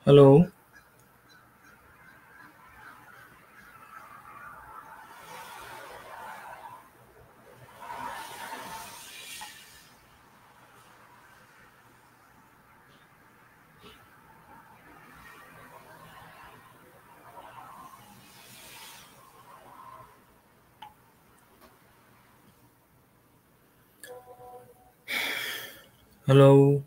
Hello, hello,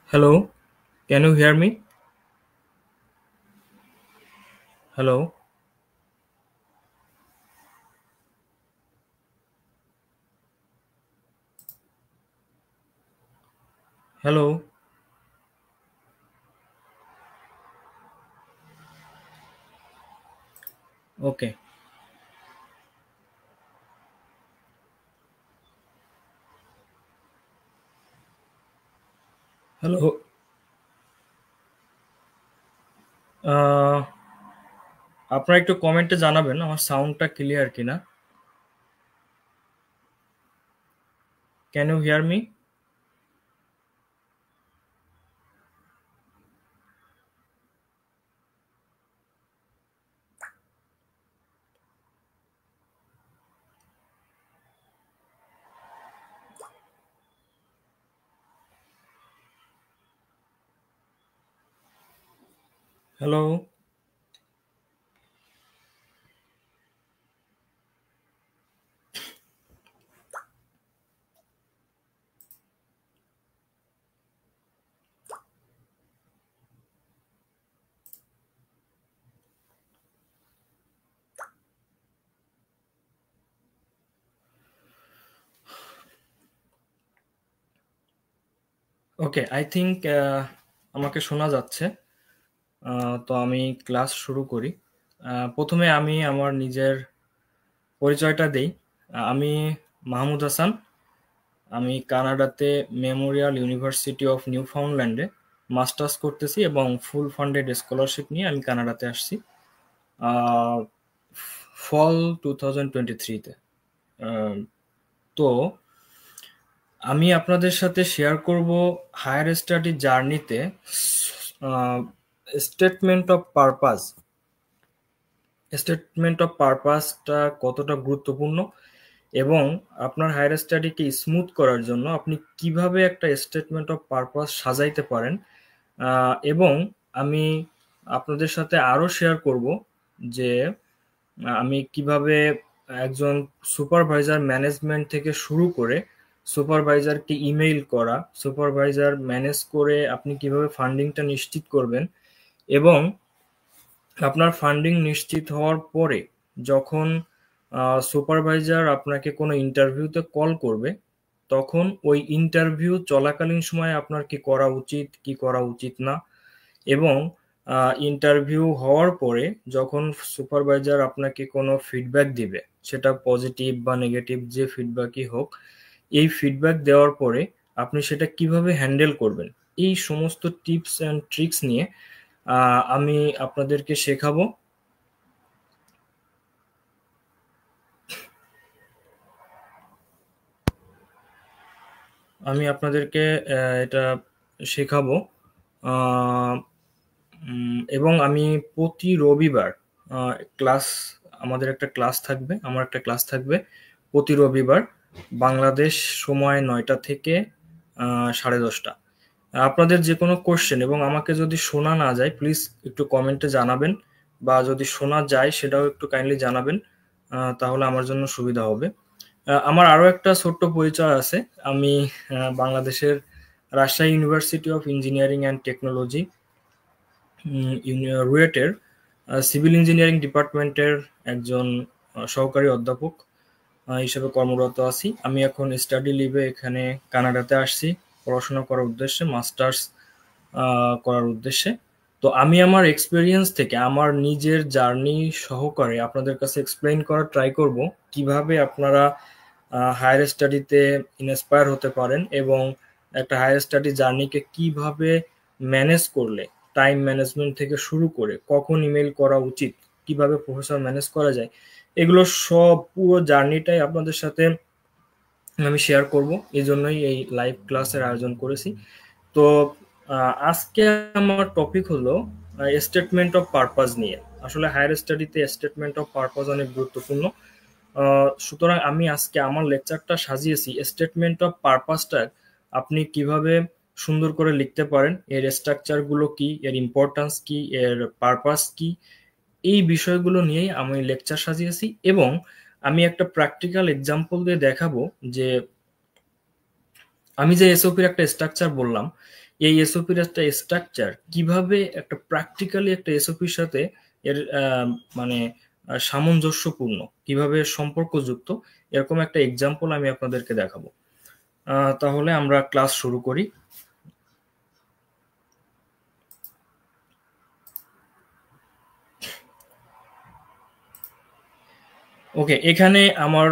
hello. Can you hear me? Hello, hello. Okay, hello. আহ, আপনারা একটু কমেন্টে জানাবেন আমার সাউন্ডটা ক্লিয়ার কিনা। Can you hear me? Hello. Okay, I think আমাকে শোনা যাচ্ছে। তো আমি ক্লাস শুরু করি। প্রথমে আমি আমার নিজের পরিচয়টা দেই। আমি মাহমুদ হাসান। আমি কানাডাতে মেমোরিয়াল ইউনিভার্সিটি অফ নিউ ফাউন্ডল্যান্ডে মাস্টার্স করতেছি এবং ফুল ফান্ডেড স্কলারশিপ নিয়ে আমি কানাডাতে আসছি আহ, ফল 2023-তে। তো আমি আপনাদের সাথে শেয়ার করব হায়ার স্টাডি জার্নিতে statement of purpose. Statement of পারপাসটা কতটা গুরুত্বপূর্ণ এবং আপনার হায়ার স্টাডিকে স্মুথ করার জন্য আপনি কিভাবে একটা স্টেটমেন্ট অফ পারপাস সাজাইতে পারেন। এবং আমি আপনাদের সাথে আরো শেয়ার করব যে আমি কিভাবে একজন সুপারভাইজার ম্যানেজমেন্ট থেকে শুরু করে সুপারভাইজারকে ইমেইল করা, সুপারভাইজার ম্যানেজ করে আপনি কিভাবে ফান্ডিংটা নিশ্চিত করবেন এবং আপনার ফান্ডিং নিশ্চিত হওয়ার পরে যখন সুপারভাইজার আপনাকে কোনো ইন্টারভিউতে কল করবে তখন ওই ইন্টারভিউ চলাকালীন সময়ে আপনার কি করা উচিত কি করা উচিত না, এবং ইন্টারভিউ হওয়ার পরে যখন সুপারভাইজার আপনাকে কোনো ফিডব্যাক দিবে, সেটা পজিটিভ বা নেগেটিভ যে ফিডব্যাকই হোক, এই ফিডব্যাক দেওয়ার পরে আপনি সেটা কিভাবে হ্যান্ডেল করবেন, এই সমস্ত টিপস অ্যান্ড ট্রিক্স নিয়ে আমি আপনাদেরকে শেখাবো। আমি আপনাদেরকে এটা শেখাবো। আহ, এবং আমি প্রতি রবিবার ক্লাস, আমাদের একটা ক্লাস থাকবে, আমার একটা ক্লাস থাকবে প্রতি রবিবার বাংলাদেশ সময় 9টা থেকে 10:30। আপনাদের যে কোনো কোশ্চেন এবং আমাকে যদি শোনা না যায় প্লিজ একটু কমেন্টে জানাবেন, বা যদি শোনা যায় সেটাও একটু কাইন্ডলি জানাবেন। তাহলে আমার জন্য সুবিধা হবে। আমার আরো একটা ছোট্ট পরিচয় আছে। আমি বাংলাদেশের Rajshahi university of engineering and technology রুয়েটের সিভিল ইঞ্জিনিয়ারিং ডিপার্টমেন্টের একজন সহকারী অধ্যাপক হিসেবে কর্মরত আছি। আমি এখন স্টাডি লিভে এখানে কানাডাতে আসছি পড়াশোনা করার উদ্দেশ্যে, মাস্টার্স করার উদ্দেশ্যে। তো আমি আমার এক্সপেরিয়েন্স থেকে আমার নিজের জার্নি সহকারে আপনাদের কাছে এক্সপ্লেইন করার ট্রাই করব কিভাবে আপনারা হায়ার স্টাডিতে ইন্সপায়ার হতে পারেন এবং একটা হায়ার স্টাডি জার্নিকে কিভাবে ম্যানেজ করলে টাইম ম্যানেজমেন্ট থেকে শুরু করে কখন ইমেল করা উচিত, কিভাবে প্রফেসর ম্যানেজ করা যায়, এগুলো সব পুরো জার্নিটাই আপনাদের সাথে আমি শেয়ার করব। এই জন্যই এই লাইভ ক্লাসের আয়োজন করেছি। তো আজকে আমার টপিক হলো স্টেটমেন্ট অফ পারপাস নিয়ে। আসলে হায়ার স্টাডিতে স্টেটমেন্ট অফ পারপাস অনেক গুরুত্বপূর্ণ। সুতরাং আমি আজকে আমার লেকচারটা সাজিয়েছি স্টেটমেন্ট অফ পারপাসটা আপনি কিভাবে সুন্দর করে লিখতে পারেন, এর স্ট্রাকচারগুলো কি, এর ইম্পর্টেন্স কি, এর পারপাস কি, এই বিষয়গুলো নিয়েই আমি লেকচার সাজিয়েছি। এবং আমি একটা প্র্যাকটিক্যাল এক্সাম্পল দিয়ে দেখাবো যে আমি যে এসওপির একটা স্ট্রাকচার বললাম, এই এসওপির একটা স্ট্রাকচার কিভাবে একটা প্র্যাকটিক্যালি একটা এসওপির সাথে এর মানে সামঞ্জস্যপূর্ণ, কিভাবে সম্পর্কযুক্ত, এরকম একটা এক্সাম্পল আমি আপনাদেরকে দেখাবো। তাহলে আমরা ক্লাস শুরু করি। ওকে, এখানে আমার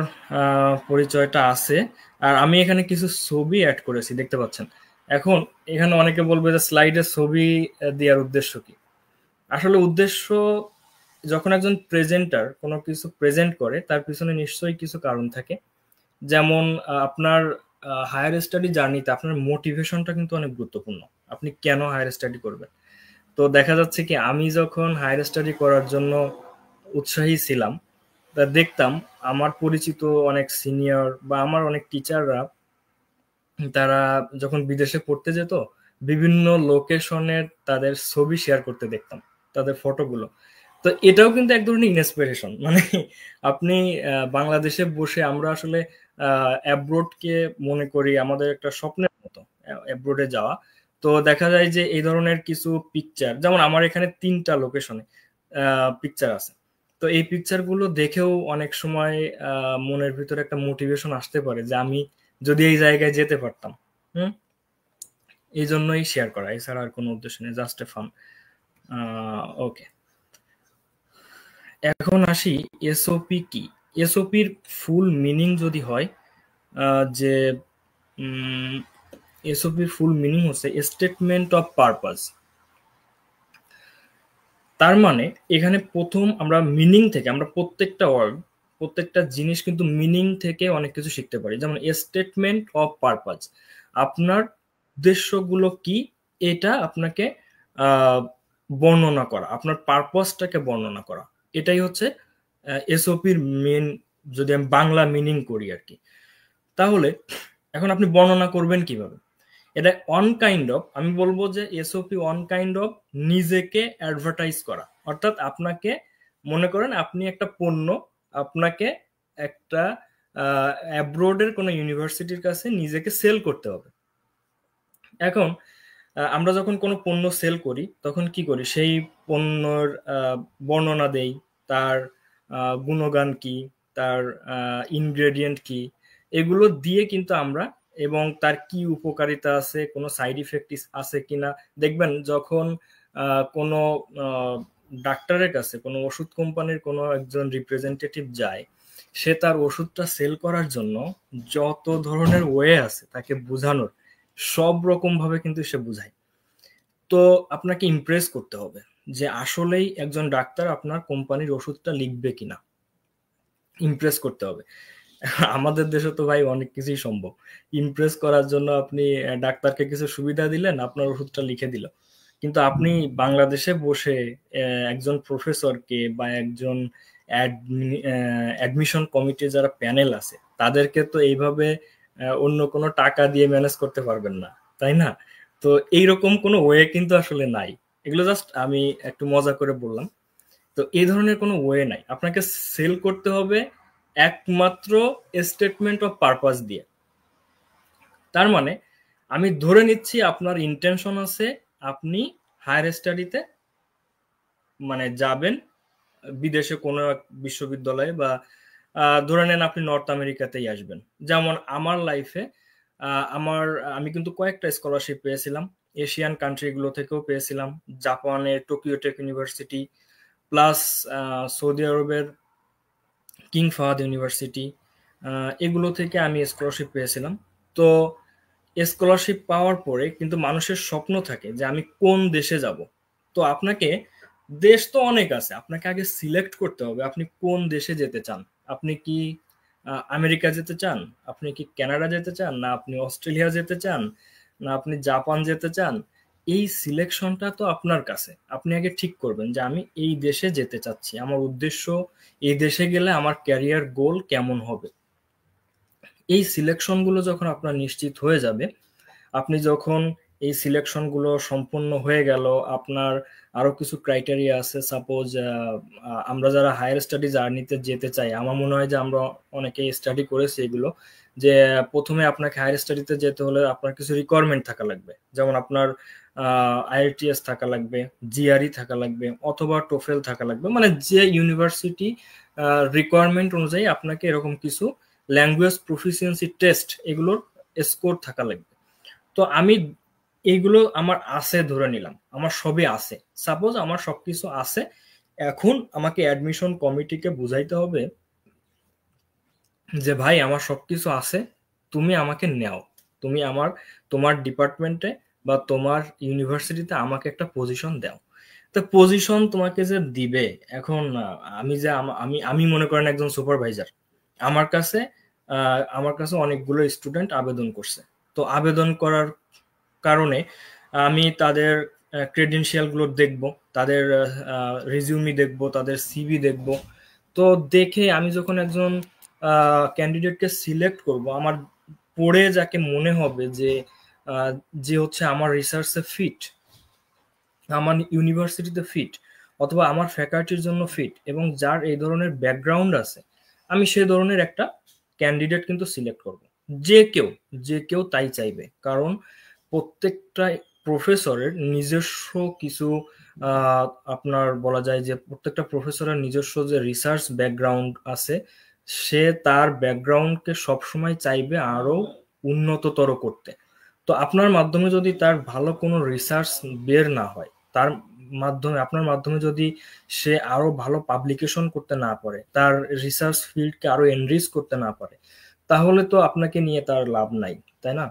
পরিচয়টা আছে, আর আমি এখানে কিছু ছবি অ্যাড করেছি, দেখতে পাচ্ছেন। এখন এখানে অনেকে বলবে যে স্লাইডে ছবি দেওয়ার উদ্দেশ্য কি। আসলে উদ্দেশ্য, যখন একজন প্রেজেন্টার কোনো কিছু প্রেজেন্ট করে তার পিছনে নিশ্চয়ই কিছু কারণ থাকে। যেমন আপনার হায়ার স্টাডি জার্নিতে আপনার মোটিভেশনটা কিন্তু অনেক গুরুত্বপূর্ণ। আপনি কেন হায়ার স্টাডি করবেন? তো দেখা যাচ্ছে কি, আমি যখন হায়ার স্টাডি করার জন্য উৎসাহী ছিলাম, তা দেখতাম আমার পরিচিত অনেক সিনিয়র বা আমার অনেক টিচাররা, তারা যখন বিদেশে পড়তে যেত বিভিন্ন লোকেশনের তাদের ছবি শেয়ার করতে দেখতাম, তাদের ফটোগুলো। তো এটাও কিন্তু এক ধরনের ইন্সপিরেশন। মানে আপনি বাংলাদেশে বসে আমরা আসলে অ্যাব্রোডকে মনে করি আমাদের একটা স্বপ্নের মতো, অ্যাব্রোডে যাওয়া। তো দেখা যায় যে এই ধরনের কিছু পিকচার, যেমন আমার এখানে 3টা লোকেশনে পিকচার আছে। তো এই পিকচার গুলো দেখেও অনেক সময় মনের ভিতরে একটা মোটিভেশন আসতে পারে যে আমি যদি এই জায়গায় যেতে পারতাম। হুম, এই জন্যই শেয়ার করা, এছাড়া আর কোনো উদ্দেশ্য নেই, জাস্ট এ ফান। ওকে, এখন আসি এসওপি কি। এসওপির ফুল মিনিং যদি হয় যে এসওপির ফুল মিনিং হচ্ছে স্টেটমেন্ট অফ পারপাস। তার মানে এখানে প্রথম আমরা মিনিং থেকে, আমরা প্রত্যেকটা ওয়ার্ড, প্রত্যেকটা জিনিস কিন্তু মিনিং থেকে অনেক কিছু শিখতে পারি। যেমন স্টেটমেন্ট অফ পারপাস, আপনার উদ্দেশ্যগুলো কি এটা আপনাকে বর্ণনা করা, আপনার পারপাসটাকে বর্ণনা করা, এটাই হচ্ছে এসওপির মেন, যদি আমি বাংলা মিনিং করি আর কি। তাহলে এখন আপনি বর্ণনা করবেন কিভাবে? এটা অন কাইন্ড অফ, আমি বলবো যে এসওপি অন কাইন্ড অফ নিজেকে অ্যাডভার্টাইজ করা। অর্থাৎ আপনাকে, মনে করেন আপনি একটা পণ্য, আপনাকে একটা অ্যাব্রোডের কোনো ইউনিভার্সিটির কাছে নিজেকে সেল করতে হবে। এখন আমরা যখন কোনো পণ্য সেল করি তখন কি করি, সেই পণ্যর বর্ণনা দেই, তার গুণগান কি, তার ইনগ্রেডিয়েন্ট কি, এগুলো দিয়ে কিন্তু আমরা, এবং তার কি উপকারিতা আছে, কোনো সাইড ইফেক্ট আছে কিনা। দেখবেন যখন কোনো ডাক্তারের কাছে কোনো ওষুধ কোম্পানির কোনো একজন রিপ্রেজেন্টেটিভ যায়, সে তার ওষুধটা সেল করার জন্য যত ধরনের ওয়ে আছে তাকে বোঝানোর, সব রকম ভাবে কিন্তু সে বোঝায়। তো আপনাকে ইমপ্রেস করতে হবে যে আসলেই একজন ডাক্তার আপনার কোম্পানির ওষুধটা লিখবে কিনা, ইমপ্রেস করতে হবে। আমাদের দেশে তো ভাই অনেক কিছুই সম্ভব। ইমপ্রেস করার জন্য আপনি ডাক্তারকে কিছু সুবিধা দিলেন, আপনার ওষুধটা লিখে দিল। কিন্তু আপনি বাংলাদেশে বসে একজন প্রফেসরকে বা একজন অ্যাডমিশন কমিটির যারা প্যানেল আছে তাদেরকে তো এইভাবে অন্য কোনো টাকা দিয়ে ম্যানেজ করতে পারবেন না, তাই না? তো এইরকম কোনো ওয়ে কিন্তু আসলে নাই। এগুলো জাস্ট আমি একটু মজা করে বললাম। তো এই ধরনের কোনো ওয়ে নাই, আপনাকে সেল করতে হবে একমাত্র স্টেটমেন্ট অফ পারপাস দিয়ে। তার মানে আমি ধরে নিচ্ছি আপনার ইন্টেনশন আছে আপনি হায়ার স্টাডিতে মানে যাবেন বিদেশে কোনো এক বিশ্ববিদ্যালয়ে, বা ধরে নেন আপনি নর্থ আমেরিকাতেই আসবেন। যেমন আমার লাইফে আমার, আমি কিন্তু কয়েকটা স্কলারশিপ পেয়েছিলাম। এশিয়ান কান্ট্রিগুলো থেকেও পেয়েছিলাম, জাপানের Tokyo Tech University, plus Saudi আরবের কিং ফাহাদ ইউনিভার্সিটি, এগুলো থেকে আমি স্কলারশিপ পেয়েছিলাম। তো স্কলারশিপ পাওয়ার পরে কিন্তু মানুষের স্বপ্ন থাকে যে আমি কোন দেশে যাব। তো আপনাকে, দেশ তো অনেক আছে, আপনাকে আগে সিলেক্ট করতে হবে আপনি কোন দেশে যেতে চান। আপনি কি আমেরিকা যেতে চান, আপনি কি কানাডা যেতে চান, না আপনি অস্ট্রেলিয়া যেতে চান, না আপনি জাপান যেতে চান? এই সিলেকশনটা তো আপনার কাছে। আপনি আগে ঠিক করবেন যে আমি এই দেশে যেতে চাচ্ছি, আমার উদ্দেশ্য এই দেশে গেলে আমার ক্যারিয়ার গোল কেমন হবে। এই সিলেকশনগুলো যখন আপনার নিশ্চিত হয়ে যাবে, আপনি যখন এই সিলেকশন গুলো সম্পূর্ণ হয়ে গেল, আপনার আরো কিছু ক্রাইটেরিয়া আছে। সাপোজ আমরা যারা হায়ার স্টাডি জার্নিতে যেতে চাই, আমার মনে হয় যে আমরা অনেকে স্টাডি করেছি এগুলো, যে প্রথমে আপনাকে হায়ার স্টাডিতে যেতে হলে আপনার কিছু রিকোয়ারমেন্ট থাকা লাগবে। যেমন আপনার আইএলটিএস থাকা লাগবে, জিআরই থাকা লাগবে, অথবা টোফেল থাকা লাগবে। মানে যে ইউনিভার্সিটি রিকোয়ারমেন্ট অনুযায়ী আপনাকে এরকম কিছু ল্যাঙ্গুয়েজ প্রফিসিয়েন্সি টেস্ট এগুলোর স্কোর থাকা লাগবে। তো আমি এইগুলো আমার আছে ধরে নিলাম, আমার সবই আছে। সাপোজ আমার সবকিছু আছে, এখন আমাকে অ্যাডমিশন কমিটিকে বুঝাইতে হবে যে ভাই আমার সবকিছু আছে, তুমি আমাকে নেও, তুমি তোমার ডিপার্টমেন্টে বা তোমার ইউনিভার্সিটিতে আমাকে একটা পজিশন দাও। তো পজিশন তোমাকে যে দিবে, এখন আমি যে আমি আমি মনে করেন একজন সুপারভাইজার, আমার কাছে অনেকগুলো স্টুডেন্ট আবেদন করছে। তো আবেদন করার কারণে আমি তাদের ক্রেডেনশিয়াল গুলো দেখব, তাদের রিজিউমি দেখব, তাদের সিভি দেখব। তো দেখে আমি যখন একজন ক্যান্ডিডেটকে সিলেক্ট করব, আমার পড়ে যাকে মনে হবে যে যে হচ্ছে আমার রিসার্চে ফিট, আমার ইউনিভার্সিটিতে ফিট, অথবা আমার ফ্যাকাল্টির জন্য ফিট, এবং যার এই ধরনের ব্যাকগ্রাউন্ড আছে, আমি সে ধরনের একটা ক্যান্ডিডেট কিন্তু সিলেক্ট করব। যে কেউ তাই চাইবে, কারণ প্রত্যেকটা প্রফেসরের নিজস্ব কিছু আপনার বলা যায় যে প্রত্যেকটা প্রফেসরের নিজস্ব যে রিসার্চ ব্যাকগ্রাউন্ড আছে, সে তার ব্যাকগ্রাউন্ডকে সবসময় চাইবে আরো উন্নততর করতে। তো আপনার মাধ্যমে যদি তার ভালো কোনো রিসার্চ বের না হয়, তার আপনার মাধ্যমে যদি সে আরো ভালো পাবলিকেশন করতে না পারে, তার রিসার্চ ফিল্ডকে আরো এনরিচ করতে না পারে, তাহলে তো আপনাকে নিয়ে তার লাভ নাই, তাই না?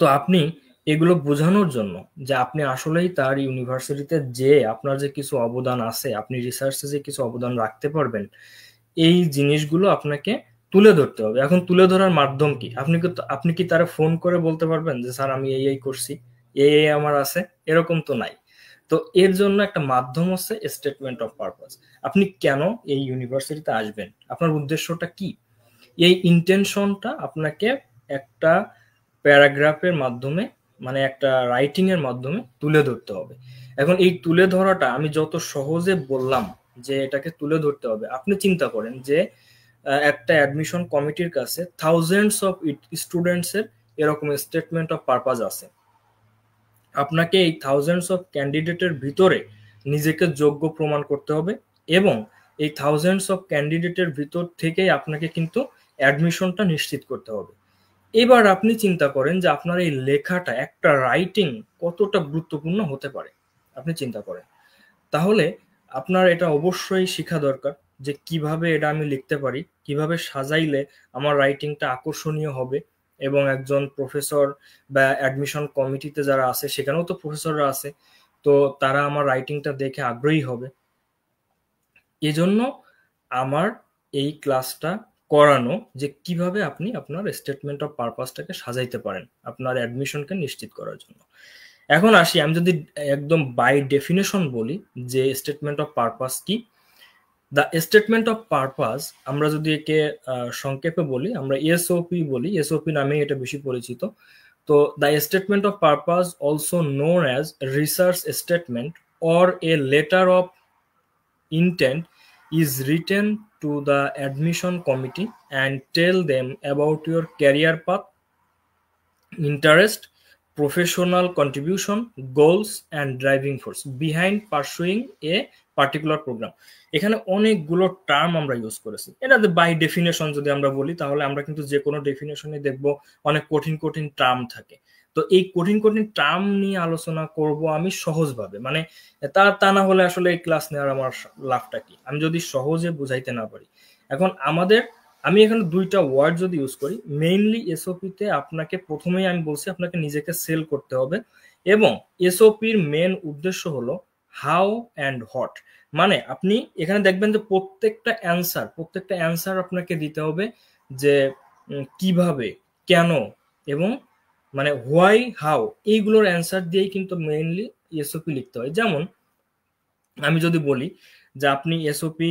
তো আপনি এগুলো বোঝানোর জন্য যে আপনি আসলেই তার ইউনিভার্সিটিতে যে আপনার যে কিছু অবদান আছে, আপনি রিসার্চে যে কিছু অবদান রাখতে পারবেন, এই জিনিসগুলো আপনাকে তুলে ধরতে হবে। এখন তুলে ধরার মাধ্যম কি? আপনি কি তারা ফোন করে বলতে পারবেন যে স্যার আমি এই করছি, এই আমার আছে? এরকম তো নাই। তো এর জন্য একটা মাধ্যম হচ্ছে স্টেটমেন্ট অফ পারপাস। আপনি কেন এই ইউনিভার্সিটিতে আসবেন, আপনার উদ্দেশ্যটা কি, এই ইন্টেনশনটা আপনাকে একটা প্যারাগ্রাফের মাধ্যমে, মানে একটা রাইটিং এর মাধ্যমে তুলে ধরতে হবে। এখন এই তুলে ধরাটা আমি যত সহজে বললাম যে এটাকে তুলে ধরতে হবে, আপনি চিন্তা করেন যে একটা অ্যাডমিশন কমিটির কাছে থাউজেন্ডস অফ স্টুডেন্টস এর এরকম স্টেটমেন্ট অফ পারপাস আছে। আপনাকে এই থাউজেন্ডস অফ ক্যান্ডিডেটের ভিতরে নিজেকে যোগ্য প্রমাণ করতে হবে, এবং এই থাউজেন্ডস অফ ক্যান্ডিডেটের ভিতর থেকেই আপনাকে কিন্তু অ্যাডমিশনটা নিশ্চিত করতে হবে। এবার আপনি চিন্তা করেন যে আপনার এই লেখাটা, একটা রাইটিং কতটা গুরুত্বপূর্ণ হতে পারে, আপনি চিন্তা করেন। তাহলে আপনার এটা অবশ্যই শেখা দরকার যে কিভাবে এটা আমি লিখতে পারি, কিভাবে সাজাইলে আমার রাইটিংটা আকর্ষণীয় হবে, এবং একজন প্রফেসর বা অ্যাডমিশন কমিটিতে যারা আছে, সেখানেও তো প্রফেসররা আছে, তো তারা আমার রাইটিংটা দেখে আগ্রহী হবে। এজন্য আমার এই ক্লাসটা করানো, যে কিভাবে আপনি আপনার স্টেটমেন্ট অফ পারপাসটাকে সাজাইতে পারেন আপনার অ্যাডমিশনকে নিশ্চিত করার জন্য। এখন আসি, আমি যদি একদম বাই ডেফিনেশন বলি যে স্টেটমেন্ট অফ পারপাস কি। দ্য স্টেটমেন্ট অফ পারপাস, আমরা যদি একে সংক্ষেপে বলি, আমরা এসওপি বলি, এসওপি নামে এটা বেশি পরিচিত। তো the statement of purpose, also known as research statement or a letter of intent, is written to the admission committee and tell them about your career path, interest, professional contribution, goals and driving force behind pursuing a particular program। এখানে অনেকগুলো term আমরা use করেছি। এটা by definition যদি আমরা বলি, তাহলে আমরা কিন্তু যে কোনো ডেফিনেশনে দেখব অনেক কঠিন কঠিন টার্ম থাকে। তো এই কঠিন কঠিন টার্ম নিয়ে আলোচনা করব আমি সহজভাবে, মানে তা না হলে আসলে এই ক্লাস নেওয়ার আমার লাভটা কি, আমি যদি সহজে বুঝাইতে না পারি। এখন আমি এখানে দুইটা ওয়ার্ড যদি ইউজ করি, মেইনলি এসওপিতে আপনাকে প্রথমেই আমি বলছি আপনাকে নিজেকে সেল করতে হবে, এবং এসওপির মেন উদ্দেশ্য হলো হাউ অ্যান্ড হোয়াট। মানে আপনি এখানে দেখবেন যে প্রত্যেকটা অ্যান্সার আপনাকে দিতে হবে, যে কিভাবে, কেন, এবং মানে হোয়াই, হাউ, এইগুলোর অ্যান্সার দিয়েই কিন্তু মেইনলি এসওপি লিখতে হয়। যেমন আমি যদি বলি যে আপনি এসওপি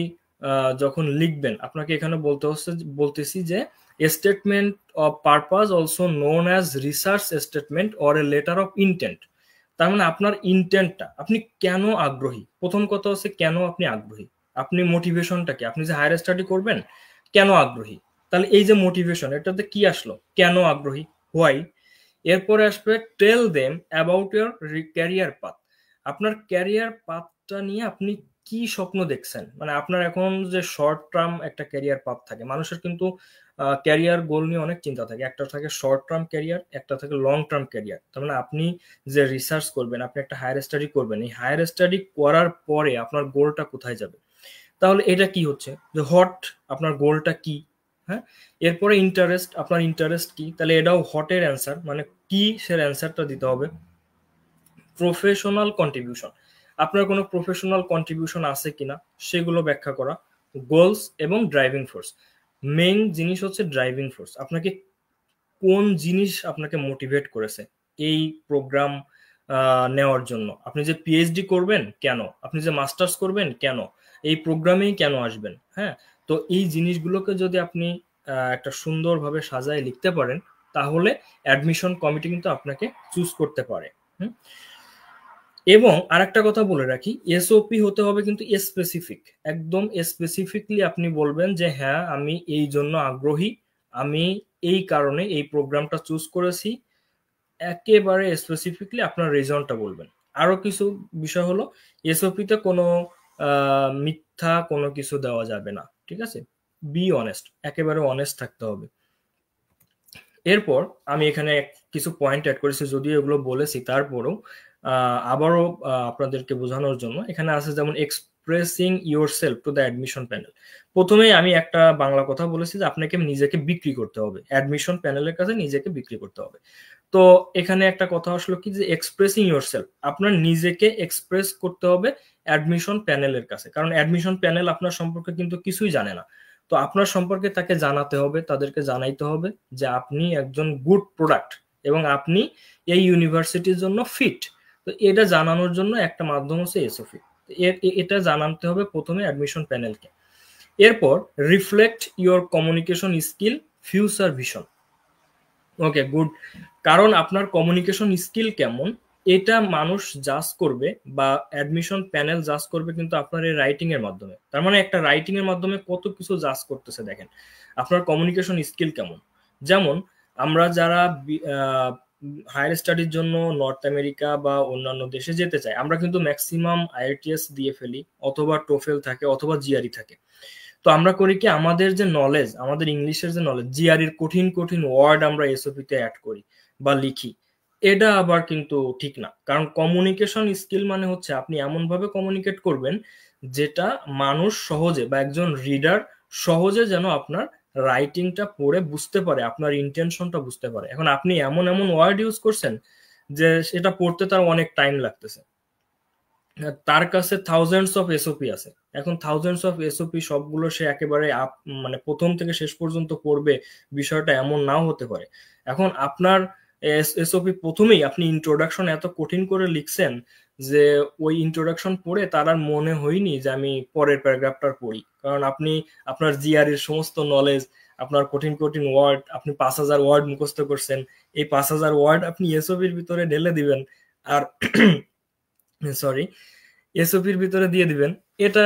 যখন লিখবেন, আপনাকে এখানে বলতেছি যে statement of purpose also known as research statement or a letter of intent. তার মানে আপনার ইন্টেন্টটা, আপনি কেন আগ্রহী, প্রথম কথা হচ্ছে কেন আপনি আগ্রহী, আপনি মোটিভেশনটা কি, আপনি যে হায়ার স্টাডি করবেন কেন আগ্রহী, তাহলে এই যে মোটিভেশন, এটাতে কি আসলো, কেন আগ্রহী, হোয়াই। এরপরে আসবে tell them about your career path, আপনার ক্যারিয়ার পাথটা নিয়ে আপনি কি স্বপ্ন দেখছেন, মানে আপনার এখন যে শর্ট টার্ম একটা ক্যারিয়ার পাথ থাকে, মানুষের কিন্তু ক্যারিয়ার গোল নিয়ে অনেক চিন্তা থাকে, একটা থাকে শর্ট টার্ম ক্যারিয়ার, একটা থাকে লং টার্ম ক্যারিয়ার। তার মানে আপনি যে রিসার্চ করবেন, আপনি একটা হায়ার স্টাডি করবেন, এই হায়ার স্টাডি করার পরে আপনার গোলটা কোথায় যাবে, তাহলে এটা কি হচ্ছে যে হট, আপনার গোলটা কি। হ্যাঁ, এরপরে ইন্টারেস্ট, আপনার ইন্টারেস্ট কি, তাহলে এটাও হটের অ্যান্সার, মানে কি সের অ্যান্সারটা দিতে হবে। প্রফেশনাল কন্ট্রিবিউশন, আপনার কোনো প্রফেশনাল কন্ট্রিবিউশন আছে কিনা সেগুলো ব্যাখ্যা করা। গোলস এবং ড্রাইভিং ফোর্স, মেইন জিনিস হচ্ছে ড্রাইভিং ফোর্স, আপনাকে কোন জিনিস আপনাকে মোটিভেট করেছে এই প্রোগ্রাম নেওয়ার জন্য, আপনি যে পিএইচডি করবেন কেন, আপনি যে মাস্টার্স করবেন কেন, এই প্রোগ্রামেই কেন আসবেন। হ্যাঁ, তো এই জিনিসগুলোকে যদি আপনি একটা সুন্দরভাবে সাজায় লিখতে পারেন, তাহলে অ্যাডমিশন কমিটি কিন্তু আপনাকে চুজ করতে পারে। এবং আরেকটা কথা বলে রাখি, এসওপি হতে হবে কিন্তু স্পেসিফিক, একদম স্পেসিফিকলি আপনি বলবেন যে হ্যাঁ আমি এই জন্য আগ্রহী, আমি এই কারণে এই প্রোগ্রামটা চুজ করেছি, একেবারে স্পেসিফিকলি আপনার রিজনটা বলবেন। আরো কিছু বিষয় হলো, এসওপিতে কোনো মিথ্যা কোনো কিছু দেওয়া যাবে না, ঠিক আছে, বি অনেস্ট, একেবারে অনেস্ট থাকতে হবে। এরপর আমি এখানে কিছু পয়েন্ট অ্যাড করেছি, যদিও এগুলো বলেছি তারপরেও আবারও আপনাদেরকে বোঝানোর জন্য এখানে আছে, যেমন expressing your self to the admission panel. প্রথমেই আমি একটা বাংলা কথা বলেছি যে আপনাকে নিজেকে বিক্রি করতে হবে, অ্যাডমিশন প্যানেলের কাছে নিজেকে বিক্রি করতে হবে। তো এখানে একটা কথা আসলো কি, যে এক্সপ্রেসিং ইউর সেলফ, আপনার নিজেকে এক্সপ্রেস করতে হবে অ্যাডমিশন প্যানেলের কাছে, কারণ অ্যাডমিশন প্যানেল আপনার সম্পর্কে কিন্তু কিছুই জানে না। তো আপনার সম্পর্কে তাকে জানাতে হবে, তাদেরকে জানাইতে হবে যে আপনি একজন গুড প্রোডাক্ট এবং আপনি এই ইউনিভার্সিটির জন্য ফিট। তো এটা জানানোর জন্য একটা মাধ্যম হচ্ছে এসওপি, এটা জানাতে হবে প্রথমে অ্যাডমিশন প্যানেলকে। এরপর reflect your communication skill, future vision. Okay, good, কারণ আপনার কমিউনিকেশন স্কিল কেমন এটা মানুষ জাজ করবে, বা অ্যাডমিশন প্যানেল জাজ করবে কিন্তু আপনার এই রাইটিং এর মাধ্যমে। তার মানে একটা রাইটিং এর মাধ্যমে কত কিছু জাজ করতেছে, দেখেন আপনার কমিউনিকেশন স্কিল কেমন। যেমন আমরা যারা হায়ার স্টাডির জন্য নর্থ আমেরিকা বা অন্যান্য দেশে যেতে চাই, আমরা কিন্তু ম্যাক্সিমাম আইএলটিএস দিয়ে ফেলি, অথবা টোফেল থাকে, অথবা জিআরই থাকে। তো আমরা করি কি, আমাদের যে নলেজ, আমাদের ইংলিশের যে নলেজ, জিআরইর কঠিন কঠিন ওয়ার্ড আমরা এসওপিতে অ্যাড করি বা লিখি, এটা আবার কিন্তু ঠিক না। কারণ কমিউনিকেশন স্কিল মানে হচ্ছে আপনি এমন ভাবে কমিউনিকেট করবেন যেটা মানুষ সহজে, বা একজন রিডার সহজে যেন আপনার রাইটিংটা পড়ে বুঝতে পারে, আপনার ইন্টেনশনটা বুঝতে পারে। এখন আপনি এমন এমন ওয়ার্ড ইউজ করছেন যে সেটা পড়তে তার অনেক টাইম লাগতেছে, তার কাছে থাউজেন্ডস অফ এসওপি আছে, এখন থাউজেন্ডস অফ এসওপি সবগুলো সে একেবারে মানে প্রথম থেকে শেষ পর্যন্ত পড়বে, বিষয়টা এমন নাও হতে পারে। এখন আপনার এসওপি প্রথমেই আপনি ইন্ট্রোডাকশন এত কঠিন করে লিখছেন যে ওই ইন্ট্রোডাকশন পড়ে তার আর মনে হয়নি যে আমি পরের প্যারাগ্রাফটার পড়ি, কারণ আপনি আপনার জিআর-এর সমস্ত নলেজ, আপনার কঠিন কঠিন ওয়ার্ড, আপনি 5,000 ওয়ার্ড মুখস্থ করছেন, এই 5,000 ওয়ার্ড আপনি এসওপির ভিতরে ঢেলে দিবেন, আর সরি, এসওপির ভিতরে দিয়ে দিবেন। এটা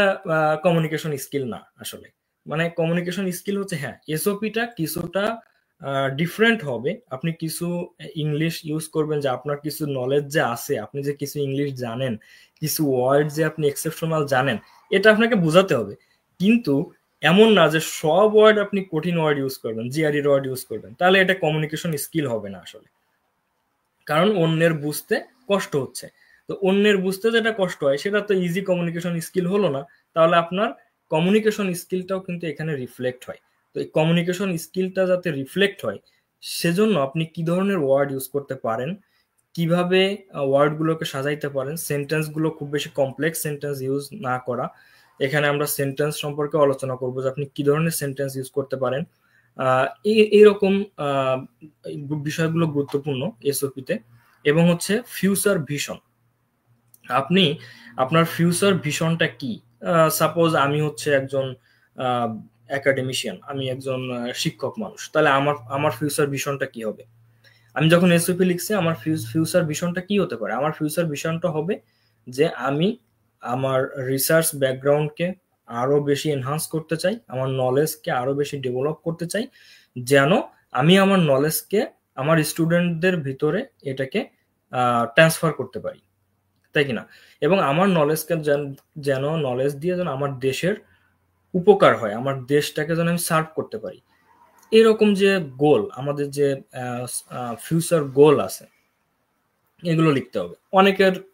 কমিউনিকেশন স্কিল না আসলে। মানে কমিউনিকেশন স্কিল হচ্ছে, হ্যাঁ এসওপিটা কিছুটা ডিফারেন্ট হবে, আপনি কিছু ইংলিশ ইউজ করবেন, যে আপনার কিছু নলেজ যে আছে, আপনি যে কিছু ইংলিশ জানেন, কিছু ওয়ার্ড যে আপনি এক্সেপশনাল জানেন, এটা আপনাকে বোঝাতে হবে। কিন্তু এমন না যে সব ওয়ার্ড আপনি কঠিন ওয়ার্ড ইউজ করবেন, জিআরই ওয়ার্ড ইউজ করবেন, তাহলে এটা কমিউনিকেশন স্কিল হবে না আসলে। কারণ অন্যের বুঝতে কষ্ট হচ্ছে। তো অন্যের বুঝতে যেটা কষ্ট হয় সেটা তো ইজি কমিউনিকেশন স্কিল হলো না। তাহলে আপনার কমিউনিকেশন স্কিলটাও কিন্তু এখানে রিফ্লেক্ট হয়। তো এই কমিউনিকেশন স্কিলটা যাতে রিফ্লেক্ট হয় সেজন্য আপনি কি ধরনের ওয়ার্ড ইউজ করতে পারেন, কিভাবে ওয়ার্ডগুলোকে সাজাইতে পারেন, সেন্টেন্সগুলো খুব বেশি কমপ্লেক্স সেন্টেন্স ইউজ না করা। এখানে আমরা সেন্টেন্স সম্পর্কে আলোচনা করবো যে আপনি কি ধরনের সেন্টেন্স ইউজ করতে পারেন। এইরকম এই বিষয়গুলো গুরুত্বপূর্ণ এসওপিতে। এবং হচ্ছে ফিউচার ভিশন। আপনি আপনার ফিউচার ভিশনটা কি? সাপোজ আমি হচ্ছে একজন একাডেমিশিয়ান, আমি একজন শিক্ষক মানুষ, তাহলে আমার আমার ফিউচার ভিশনটা কি হবে? আমি যখন এসওপি লিখছি আমার ফিউচার ভিশনটা কি হতে পারে? আমার ফিউচার ভিশনটা হবে যে আমি আমার রিসার্চ ব্যাকগ্রাউন্ডকে আরো বেশি এনহান্স করতে চাই, আমার নলেজকে আরো বেশি ডেভেলপ করতে চাই, যেন আমি আমার নলেজকে আমার স্টুডেন্টদের ভিতরে এটাকে ট্রান্সফার করতে পারি, তাই কিনা? এবং আমার নলেজকে যেন নলেজ দিয়ে যেন আমার দেশের উপকার হয়, আমার দেশটাকে যেন আমি সার্ভ করতে পারি। এরকম যে গোল, আমাদের যে ফিউচার গোল আছে, এগুলো লিখতে হবে।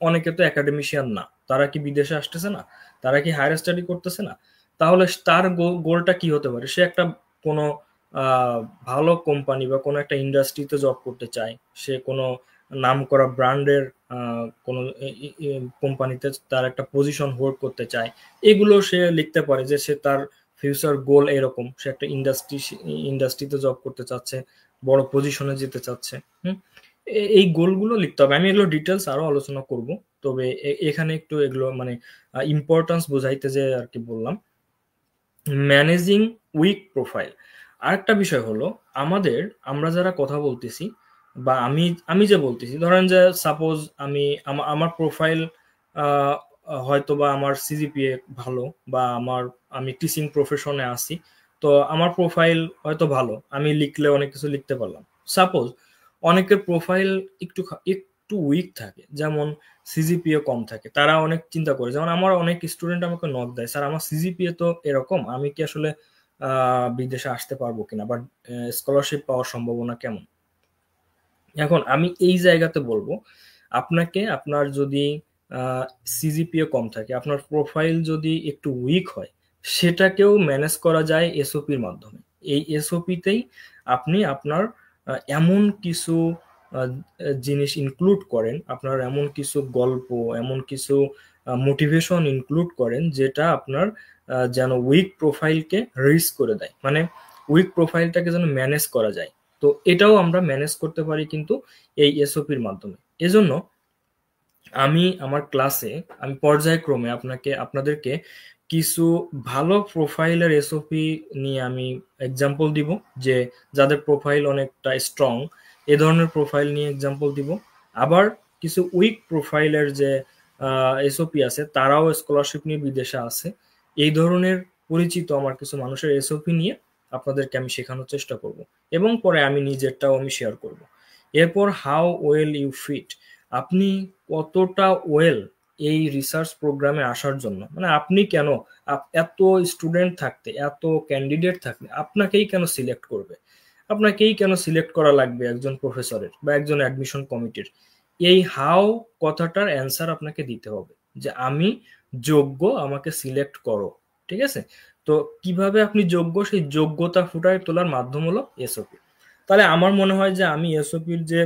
অনেকে তো একাডেমিশিয়ান না, তারা কি বিদেশে আসতেছে না, তারা কি হায়ার স্টাডি করতেছে না? তাহলে তার গোলটা কি হতে পারে? সে একটা কোনো আহ, ভালো কোম্পানি বা কোনো একটা ইন্ডাস্ট্রিতে জব করতে চায়, সে কোনো নামকরা ব্র্যান্ডের কোনো কোম্পানিতে তার একটা পজিশন হোল্ড করতে চায়। এগুলো সে লিখতে পারে যে সে তার ফিউচার গোল এরকম, সে একটা ইন্ডাস্ট্রিতে জব করতে চাচ্ছে, বড় পজিশনে যেতে চাচ্ছে। হুম। এই গোলগুলো লিখতে হবে। আমি এগুলো ডিটেলস আরো আলোচনা করব, তবে এখানে একটু এগুলো মানে ইম্পর্টেন্স বোঝাইতে যে আর কি বললাম। Managing weak profile. আরেকটা বিষয় হলো, আমাদের আমরা যারা কথা বলতেছি বা আমি আমি যে বলতেছি, ধরেন যে সাপোজ আমি আমার প্রোফাইল হয়তো বা আমার সিজিপিএ ভালো, বা আমি টিচিং প্রফেশনে আছি, তো আমার প্রোফাইল হয়তো ভালো, আমি লিখলে অনেক কিছু লিখতে পারলাম। সাপোজ অনেকের প্রোফাইল একটু উইক থাকে, যেমন সিজিপিএ কম থাকে, তারা অনেক চিন্তা করে। যেমন আমার অনেক স্টুডেন্ট আমাকে নক দেয়, স্যার আমার সিজিপিএ তো এরকম, আমি কি আসলে বিদেশে আসতে পারবো কিনা, বা স্কলারশিপ পাওয়ার সম্ভাবনা কেমন? এখন আমি এই জায়গাতে বলবো, আপনাকে আপনার যদি সিজিপিএ কম থাকে, আপনার প্রোফাইল যদি একটু উইক হয়, সেটাকেও ম্যানেজ করা যায় এসওপির মাধ্যমে। এই এসওপিতেই আপনি আপনার এমন কিছু আহ, জিনিস ইনক্লুড করেন, আপনার এমন কিছু গল্প, এমন কিছু মোটিভেশন ইনক্লুড করেন যেটা আপনার যেন উইক প্রোফাইলকে রিচ করে দেয়, মানে উইক প্রোফাইলটাকে যেন ম্যানেজ করা যায়। তো এটাও আমরা ম্যানেজ করতে পারি কিন্তু এই এসওপির মাধ্যমে। এজন্য আমি আমার ক্লাসে আমি পর্যায়ক্রমে আপনাদেরকে কিছু ভালো প্রোফাইলের এসওপি নিয়ে আমি এক্সাম্পল দিব, যে যাদের প্রোফাইল অনেকটা স্ট্রং, এ ধরনের প্রোফাইল নিয়ে এক্সাম্পল দিব। আবার কিছু উইক প্রোফাইলের যে এসওপি আছে, তারাও স্কলারশিপ নিয়ে বিদেশে আছে, এই ধরনের পরিচিত আমার কিছু মানুষের এসওপি নিয়ে আপনাদেরকে আমি শেখানোর চেষ্টা করব, এবং পরে আমি নিজেরটাও আমি শেয়ার করব। এরপর হাউ ওয়েল ইউ ফিট, আপনি কতটা ওয়েল এই রিসার্চ প্রোগ্রামে আসার জন্য, মানে আপনি কেন, এত স্টুডেন্ট থাকতে, এত ক্যান্ডিডেট থাকতে আপনাকেই কেন সিলেক্ট করবে, আপনাকেই কেন সিলেক্ট করা লাগবে একজন প্রফেসরের বা একজন অ্যাডমিশন কমিটির? এই হাউ কথাটার অ্যান্সার আপনাকে দিতে হবে, যে আমি যোগ্য, আমাকে সিলেক্ট করো। ঠিক আছে? তো কিভাবে আপনি যোগ্য, সেই যোগ্যতা ফুটায় তোলার মাধ্যম হলো এসওপি। তাহলে আমার মনে হয় যে আমি এসওপির যে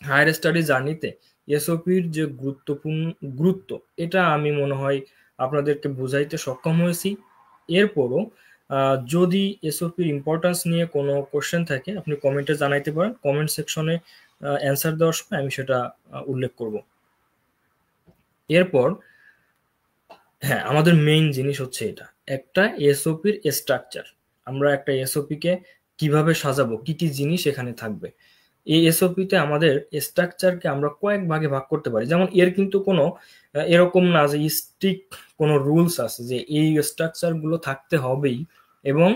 হায়ার স্টাডি জার্নিতে এসওপির যে গুরুত্ব, এটা আমি মনে হয় আপনাদেরকে বুঝাইতে সক্ষম হয়েছি। এরপরও যদি এসওপির ইম্পর্টেন্স নিয়ে কোনো কোশ্চেন থাকে, আপনি কমেন্টে জানাইতে পারেন, কমেন্ট সেকশনে অ্যান্সার দেওয়ার সময় আমি সেটা উল্লেখ করব। এরপর হ্যাঁ, আমাদের মেইন জিনিস হচ্ছে এটা, একটা এসওপির স্ট্রাকচার। আমরা একটা এসওপি কে কিভাবে সাজাবো, কি কি জিনিস এখানে থাকবে। এই এসওপি তে আমাদের স্ট্রাকচারকে আমরা কয়েক ভাগে ভাগ করতে পারি। যেমন এর কিন্তু কোনো এরকম না যে স্ট্রিক্ট কোনো রুলস আছে যে এই স্ট্রাকচার গুলো থাকতে হবেই, এবং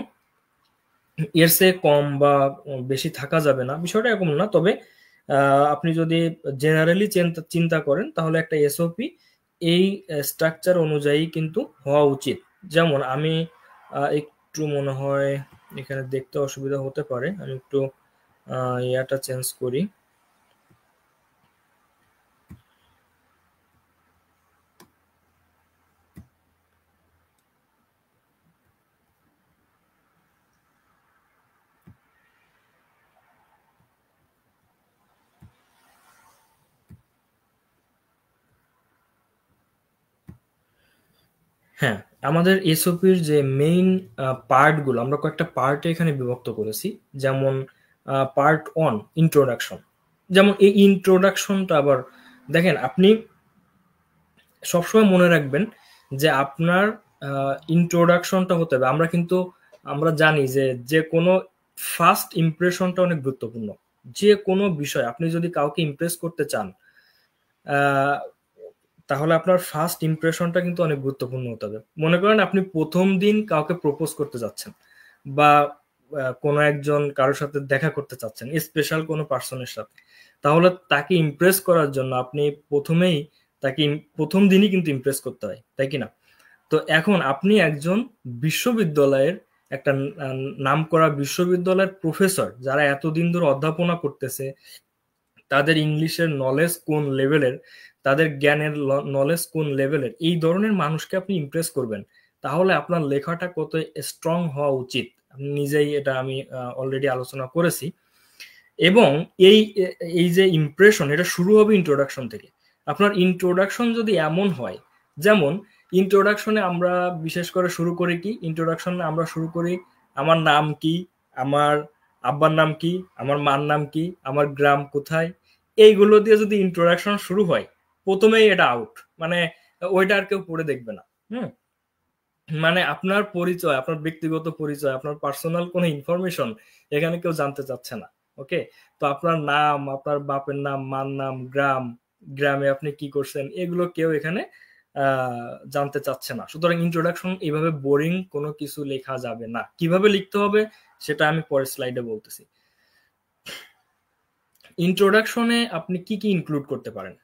এর চেয়ে কম বা বেশি থাকা যাবে না, বিষয়টা এরকম না। তবে আপনি যদি জেনারেলি চিন্তা করেন, তাহলে একটা এসওপি এই স্ট্রাকচার অনুযায়ী কিন্তু হওয়া উচিত। যেমন আমি একটু মনে হয় এখানে দেখতে অসুবিধা হতে পারে, আমি একটু ইয়াটা চেঞ্জ করি। হ্যাঁ, আমাদের এসওপির যে মেইন পার্টগুলো আমরা কয়েকটা পার্টে এখানে বিভক্ত করেছি। যেমন পার্ট 1 ইন্ট্রোডাকশন। যেমন এই ইন্ট্রোডাকশনটা আবার দেখেন, আপনি সবসময় মনে রাখবেন যে আপনার ইন্ট্রোডাকশনটা হতে হবে। আমরা জানি যে যে কোনো ফার্স্ট ইমপ্রেশনটা অনেক গুরুত্বপূর্ণ। যে কোনো বিষয় আপনি যদি কাউকে ইমপ্রেস করতে চান, আহ, তাহলে আপনার ফার্স্ট ইমপ্রেশনটা কিন্তু অনেক গুরুত্বপূর্ণ হতে হবে। মনে করেন আপনি প্রথম দিন কাউকে প্রপোজ করতে যাচ্ছেন, বা কোনো একজন কারোর সাথে দেখা করতে চাচ্ছেন, স্পেশাল কোনো পার্সনের সাথে, তাহলে তাকে ইমপ্রেস করার জন্য আপনি প্রথমেই প্রথম দিনই কিন্তু ইমপ্রেস করতে হয়, তাই কি না? তো এখন আপনি একজন বিশ্ববিদ্যালয়ের একটা নামকরা বিশ্ববিদ্যালয়ের প্রফেসর, যারা এতদিন ধরে অধ্যাপনা করতেছে, তাদের ইংলিশের নলেজ কোন লেভেলের, তাদের জ্ঞানের নলেজ কোন লেভেলের, এই ধরনের মানুষকে আপনি ইমপ্রেস করবেন, তাহলে আপনার লেখাটা কত স্ট্রং হওয়া উচিত। আপনি নিজেই এটা আমি অলরেডি আলোচনা করেছি। এবং এই এই যে ইমপ্রেশন, এটা শুরু হবে ইন্ট্রোডাকশন থেকে। আপনার ইন্ট্রোডাকশন যদি এমন হয়, যেমন ইন্ট্রোডাকশনে আমরা বিশেষ করে শুরু করি কি, ইন্ট্রোডাকশনে আমরা শুরু করি আমার নাম কি, আমার আব্বার নাম কি, আমার মার নাম কি, আমার গ্রাম কোথায়, এইগুলো দিয়ে যদি ইন্ট্রোডাকশন শুরু হয়, প্রথমেই এটা আউট। মানে ওইটা আর কেউ পড়ে দেখবে না। হুম। মানে আপনার পরিচয়, আপনার ব্যক্তিগত পরিচয়, আপনার পার্সোনাল কোনো ইনফরমেশন এখানে কেউ জানতে চাচ্ছে না। ওকে। তো আপনার নাম, আপনার বাপের নাম, মার নাম, গ্রামে আপনি কি করছেন, এগুলো কেউ এখানে জানতে চাচ্ছে না। সুতরাং ইন্ট্রোডাকশন এইভাবে বোরিং কোনো কিছু লেখা যাবে না। কিভাবে লিখতে হবে সেটা আমি পরের স্লাইডে বলতেছি। ইন্ট্রোডাকশনে আপনি কি কি ইনক্লুড করতে পারেন,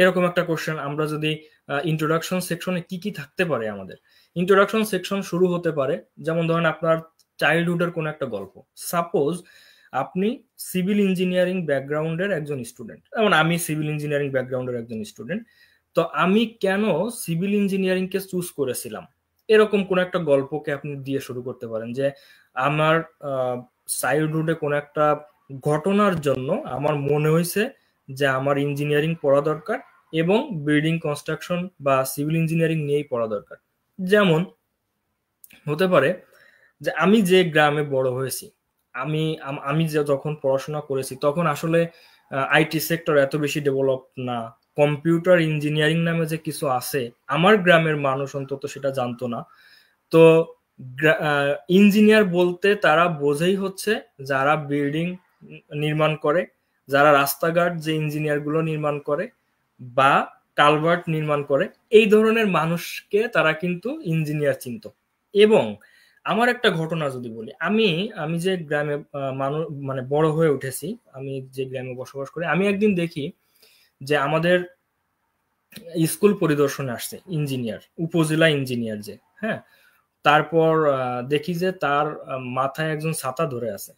এরকম একটা কোশ্চেন। আমরা যদি ইন্ট্রোডাকশন সেকশনে কি কি থাকতে পারে, আমাদের ইন্ট্রোডাকশন সেকশন শুরু হতে পারে, যেমন ধরেন আপনার চাইল্ডহুডের কোন একটা গল্প। সাপোজ আপনি সিভিল ইঞ্জিনিয়ারিং ব্যাকগ্রাউন্ডের একজন স্টুডেন্ট, যেমন আমি সিভিল ইঞ্জিনিয়ারিং ব্যাকগ্রাউন্ডের একজন স্টুডেন্ট। তো আমি কেন সিভিল ইঞ্জিনিয়ারিং কে চুজ করেছিলাম, এরকম কোন একটা গল্পকে আপনি দিয়ে শুরু করতে পারেন। যে আমার চাইল্ডহুডে কোন একটা ঘটনার জন্য আমার মনে হয়েছে যে আমার ইঞ্জিনিয়ারিং পড়া দরকার, এবং বিল্ডিং কনস্ট্রাকশন বা সিভিল ইঞ্জিনিয়ারিং নিয়েই পড়া দরকার। যেমন হতে পারে যে আমি যে গ্রামে বড় হয়েছি, আমি যে যখন পড়াশোনা করেছি তখন আসলে আইটি সেক্টর এত বেশি ডেভেলপ না। কম্পিউটার ইঞ্জিনিয়ারিং নামে যে কিছু আছে, আমার গ্রামের মানুষ অন্তত সেটা জানতো না। তো ইঞ্জিনিয়ার বলতে তারা বোঝেই হচ্ছে যারা বিল্ডিং নির্মাণ করে, যারা রাস্তাঘাট যে ইঞ্জিনিয়ার গুলো নির্মাণ করে, বা কালভার্ট নির্মাণ করে, এই ধরনের মানুষকে তারা কিন্তু ইঞ্জিনিয়ার চিনত। এবং আমার একটা ঘটনা যদি বলি, আমি আমি যে গ্রামে মানুষ মানে বড় হয়ে উঠেছি, আমি যে গ্রামে বসবাস করি, আমি একদিন দেখি যে আমাদের স্কুল পরিদর্শনে আসছে ইঞ্জিনিয়ার, উপজেলা ইঞ্জিনিয়ার যে, হ্যাঁ। তারপর দেখি যে তার মাথায় একজন ছাতা ধরে আছে,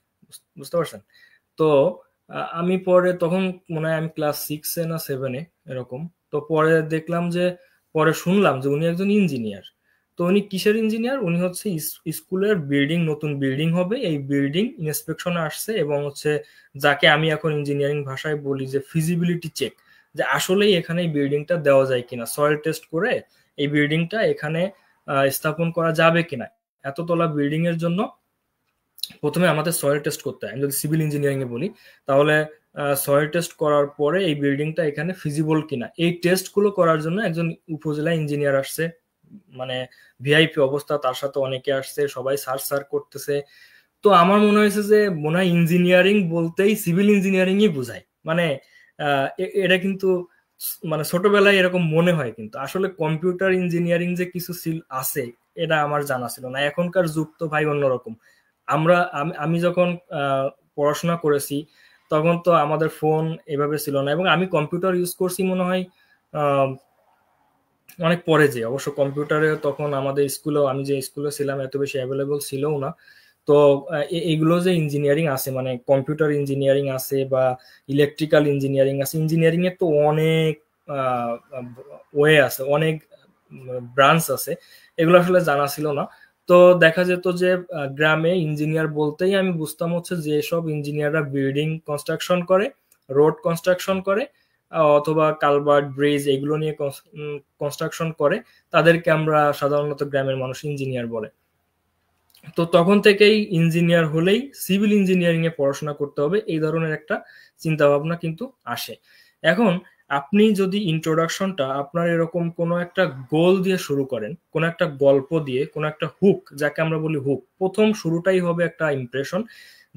বুঝতে পারছেন? তো আমি পরে তখন মনে হয় আমি ক্লাস 6-এ না 7-এ এরকম। তো পরে দেখলাম যে, পরে শুনলাম যে উনি একজন ইঞ্জিনিয়ার। তো উনি কিসের ইঞ্জিনিয়ার, উনি হচ্ছে স্কুলের বিল্ডিং, নতুন বিল্ডিং হবে, এই বিল্ডিং ইন্সপেকশনে আসছে, এবং হচ্ছে যাকে আমি এখন ইঞ্জিনিয়ারিং ভাষায় বলি যে ফিজিবিলিটি চেক, যে আসলেই এখানে এই বিল্ডিংটা দেওয়া যায় কিনা, সয়েল টেস্ট করে এই বিল্ডিংটা এখানে স্থাপন করা যাবে কিনা। এততলা বিল্ডিং এর জন্য প্রথমে আমাদের সয়েল টেস্ট করতে হয়। আমি যদি সিভিল ইঞ্জিনিয়ারিং এ বলি, তাহলে সয়েল টেস্ট করার পরে এই বিল্ডিংটা এখানে ফিজিবল কিনা, এই টেস্ট গুলো করার জন্য একজন উপজেলা ইঞ্জিনিয়ার আসছে। মানে ভিআইপি অবস্থা, তার সাথে অনেকে আসছে, সবাই সার্চ সার্চ করতেছে। তো আমার মনে হয়েছে যে মনে হয় ইঞ্জিনিয়ারিং বলতেই সিভিল ইঞ্জিনিয়ারিংই বোঝায়। মানে এটা কিন্তু মানে ছোটবেলায় এরকম মনে হয়, কিন্তু আসলে কম্পিউটার ইঞ্জিনিয়ারিং যে কিছু আছে, এটা আমার জানা ছিল না। এখনকার যুগ তো ভাই অন্যরকম। আমি যখন পড়াশোনা করেছি তখন তো আমাদের ফোন এভাবে ছিল না, এবং আমি কম্পিউটার ইউজ করছি মনে হয় আহ, অনেক পরে। যে অবশ্য কম্পিউটারে তখন আমাদের স্কুলেও, আমি যে স্কুলে ছিলাম, এত বেশি অ্যাভেলেবল ছিল না। তো এইগুলো যে ইঞ্জিনিয়ারিং আছে, মানে কম্পিউটার ইঞ্জিনিয়ারিং আছে বা ইলেকট্রিক্যাল ইঞ্জিনিয়ারিং আছে, ইঞ্জিনিয়ারিং এর তো অনেক ওয়ে আছে, অনেক ব্রাঞ্চ আছে, এগুলো আসলে জানা ছিল না। তো দেখা যেত যে গ্রামে ইঞ্জিনিয়ার বলতেই আমি বুঝতাম হচ্ছে যে সব ইঞ্জিনিয়াররা বিল্ডিং কনস্ট্রাকশন করে, রোড কনস্ট্রাকশন করে, অথবা কালভার্ট, ব্রিজ এগুলো নিয়ে কনস্ট্রাকশন করে, তাদেরকে আমরা সাধারণত গ্রামের মানুষ ইঞ্জিনিয়ার বলে। তো তখন থেকেই ইঞ্জিনিয়ার হলেই সিভিল ইঞ্জিনিয়ারিং এ পড়াশোনা করতে হবে, এই ধরনের একটা চিন্তা ভাবনা কিন্তু আসে। এখন আপনি যদি ইন্ট্রোডাকশনটা আপনার এরকম কোনো একটা গোল দিয়ে শুরু করেন, কোনো একটা গল্প দিয়ে, কোনো একটা হুক, যাকে আমরা বলি হুক, প্রথম শুরুটাই হবে একটা ইমপ্রেশন,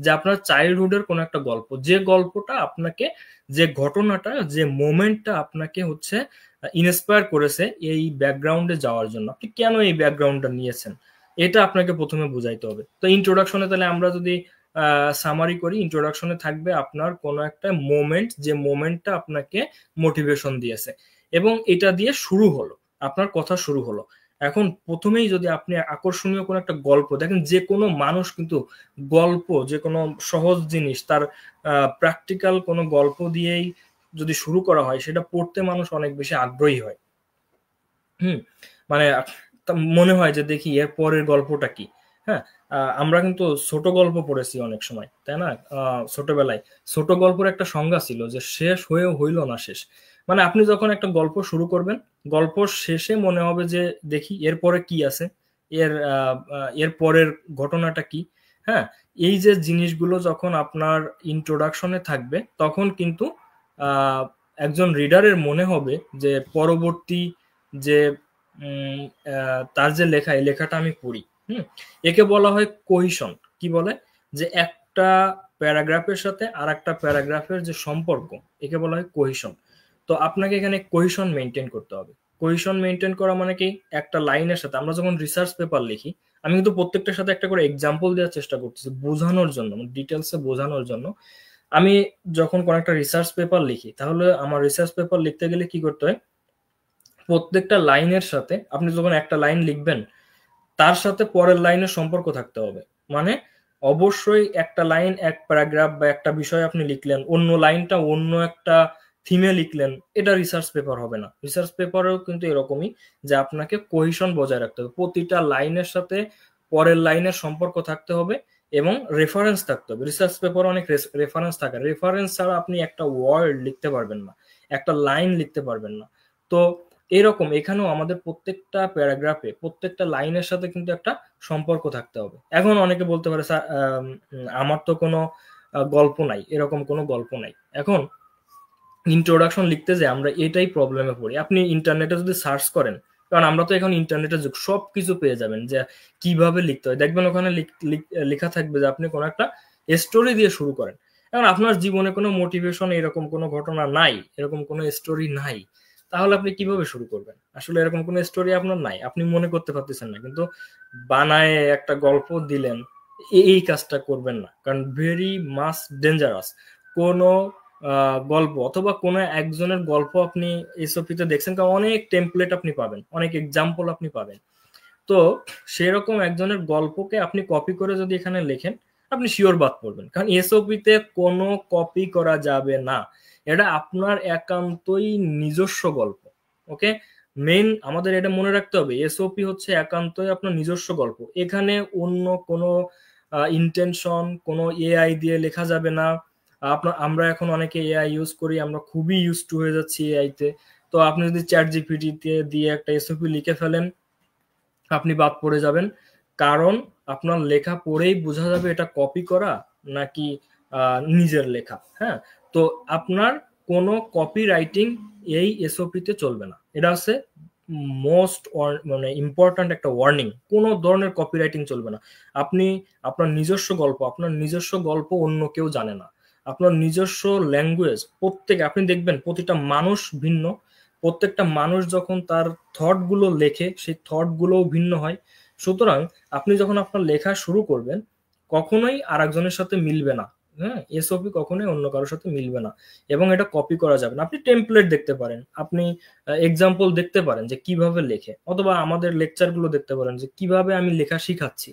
যে আপনার চাইল্ডহুডের কোনো একটা গল্প, যে গল্পটা আপনাকে, যে ঘটনাটা, যে মোমেন্টটা আপনাকে হচ্ছে ইন্সপায়ার করেছে এই ব্যাকগ্রাউন্ডে যাওয়ার জন্য, আপনি কেন এই ব্যাকগ্রাউন্ডটা নিয়েছেন, এটা আপনাকে প্রথমে বুঝাইতে হবে। তো ইন্ট্রোডাকশনে তাহলে আমরা যদি সামারি করি, ইন্ট্রোডাকশনে থাকবে আপনার কোনো একটা মোমেন্ট, যে মোমেন্টটা আপনাকে মোটিভেশন দিয়েছে এবং এটা দিয়ে শুরু হলো, আপনার কথা শুরু হলো। এখন প্রথমেই যদি আপনি আকর্ষণীয় কোনো একটা গল্প দেখেন, যে কোনো মানুষ কিন্তু গল্প, যে কোনো সহজ জিনিস তার প্র্যাকটিক্যাল কোনো গল্প দিয়েই যদি শুরু করা হয়, সেটা পড়তে মানুষ অনেক বেশি আগ্রহী হয়। হুম, মানে মনে হয় যে দেখি এর পরের গল্পটা কি। হ্যাঁ, আমরা কিন্তু ছোট গল্প পড়েছি অনেক সময়, তাই না? ছোটবেলায় ছোট গল্পের একটা সংজ্ঞা ছিল যে শেষ হয়েও হইল না শেষ। মানে আপনি যখন একটা গল্প শুরু করবেন, গল্প শেষে মনে হবে যে দেখি এরপরে কি আছে, এর পরের ঘটনাটা কি। হ্যাঁ, এই যে জিনিসগুলো যখন আপনার ইন্ট্রোডাকশনে থাকবে, তখন কিন্তু আহ, একজন রিডারের মনে হবে যে পরবর্তী যে উম, তার যে লেখা, এই লেখাটা আমি পড়ি। হুম, একে বলা হয় কোহিশন। কি বলে, যে একটা প্যারাগ্রাফের সাথে আর একটা প্যারাগ্রাফের যে সম্পর্ক, একে বলা হয় কোহিশন। তো আপনাকে এখানে কোহিশন মেনটেন করতে হবে। কোহিশন মেনটেন করা মানে কি, একটা লাইনের সাথে, আমরা যখন রিসার্চ পেপার লিখি, আমি কিন্তু প্রত্যেকটার সাথে একটা করে এক্সাম্পল দেওয়ার চেষ্টা করতেছি বোঝানোর জন্য, ডিটেলসে বোঝানোর জন্য। আমি যখন কোনো একটা রিসার্চ পেপার লিখি, তাহলে আমার রিসার্চ পেপার লিখতে গেলে কি করতে হয়, প্রত্যেকটা লাইনের সাথে, আপনি যখন একটা লাইন লিখবেন, তার সাথে পরের লাইনের সম্পর্ক থাকতে হবে। মানে অবশ্যই একটা লাইন, এক প্যারাগ্রাফ বা একটা বিষয় আপনি লিখলেন, অন্য লাইনটা অন্য একটা থিমে লিখলেন, এটা রিসার্চ পেপার হবে না। রিসার্চ পেপারেও কিন্তু এরকমই, যে আপনাকে কোহিশন বজায় রাখতে হবে, প্রতিটা লাইনের সাথে পরের লাইনের সম্পর্ক থাকতে হবে এবং রেফারেন্স থাকতে হবে। রিসার্চ পেপারে অনেক রেফারেন্স থাকে, রেফারেন্স ছাড়া আপনি একটা ওয়ার্ড লিখতে পারবেন না, একটা লাইন লিখতে পারবেন না। তো এরকম এখানেও আমাদের প্রত্যেকটা প্যারাগ্রাফে, প্রত্যেকটা লাইনের সাথে কিন্তু একটা সম্পর্ক থাকতে হবে। এখন অনেকে বলতে পারে স্যার, আমার তো কোনো গল্প নাই, এরকম কোনো গল্প নাই। এখন ইন্ট্রোডাকশন লিখতে যে আমরা এটাই প্রবলেমে পড়ি। আপনি ইন্টারনেটে যদি সার্চ করেন, কারণ আমরা তো এখন ইন্টারনেটের যুগ, সব কিছু পেয়ে যাবেন যে কিভাবে লিখতে হয়, দেখবেন ওখানে লেখা থাকবে যে আপনি কোনো একটা স্টোরি দিয়ে শুরু করেন। এখন আপনার জীবনে কোনো মোটিভেশন, এরকম কোনো ঘটনা নাই, এরকম কোনো স্টোরি নাই, তাহলে আপনি কিভাবে শুরু করবেন? আসলে এরকম কোনো স্টোরি আপনার নাই, আপনি মনে করতে পারতেছেন না, কিন্তু বানায় একটা গল্প দিলেন, এই কাজটা করবেন না, কারণ ভেরি মাস ডেঞ্জারাস। কোনো গল্প অথবা কোনো একজনের গল্প আপনি এসওপি তে দেখছেন, কারণ অনেক টেমপ্লেট আপনি পাবেন, অনেক এক্সাম্পল আপনি পাবেন। তো সেরকম একজনের গল্পকে আপনি কপি করে যদি এখানে লেখেন, আপনি শিওর বাদ পড়বেন, কারণ এসওপি তে কোনো কপি করা যাবে না। এটা আপনার একান্তই নিজস্ব গল্প। ওকে, মেইন আমাদের এটা মনে রাখতে হবে, এসওপি হচ্ছে একান্তই আপনার নিজস্ব গল্প। এখানে অন্য কোনো ইন্টেনশন, কোনো এআই দিয়ে লেখা যাবে না। আমরা এখন অনেকে এআই ইউজ করি, আমরা খুবই ইউজ টু হয়ে যাচ্ছি এআই তে। তো আপনি যদি চ্যাট জিপিটি দিয়ে একটা এসওপি লিখে ফেলেন, আপনি বাদ পড়ে যাবেন। কারণ আপনার লেখা পড়েই বোঝা যাবে এটা কপি করা নাকি নিজের লেখা। হ্যাঁ, তো আপনার কোনো কপি রাইটিং এই এসওপি তে চলবে না। এটা হচ্ছে মোস্ট মানে ইম্পর্ট্যান্ট একটা ওয়ার্নিং, কোনো ধরনের কপি রাইটিং চলবে না। আপনি আপনার নিজস্ব গল্প, আপনার নিজস্ব গল্প অন্য কেউ জানে না। আপনার নিজস্ব ল্যাঙ্গুয়েজ, প্রত্যেকে আপনি দেখবেন প্রতিটা মানুষ ভিন্ন, প্রত্যেকটা মানুষ যখন তার থট গুলো লেখে, সেই থট গুলোও ভিন্ন হয়। সুতরাং আপনি যখন আপনার লেখা শুরু করবেন, কখনোই আরেকজনের সাথে মিলবে না। হ্যাঁ, এসওপি কখনোই অন্য কারোর সাথে মিলবে না এবং এটা কপি করা যাবে না। আপনি টেমপ্লেট দেখতে পারেন, আপনি এক্সাম্পল দেখতে পারেন যে কিভাবে লেখে, অথবা আমাদের লেকচার গুলো দেখতে পারেন যে কিভাবে আমি লেখা শিখাচ্ছি।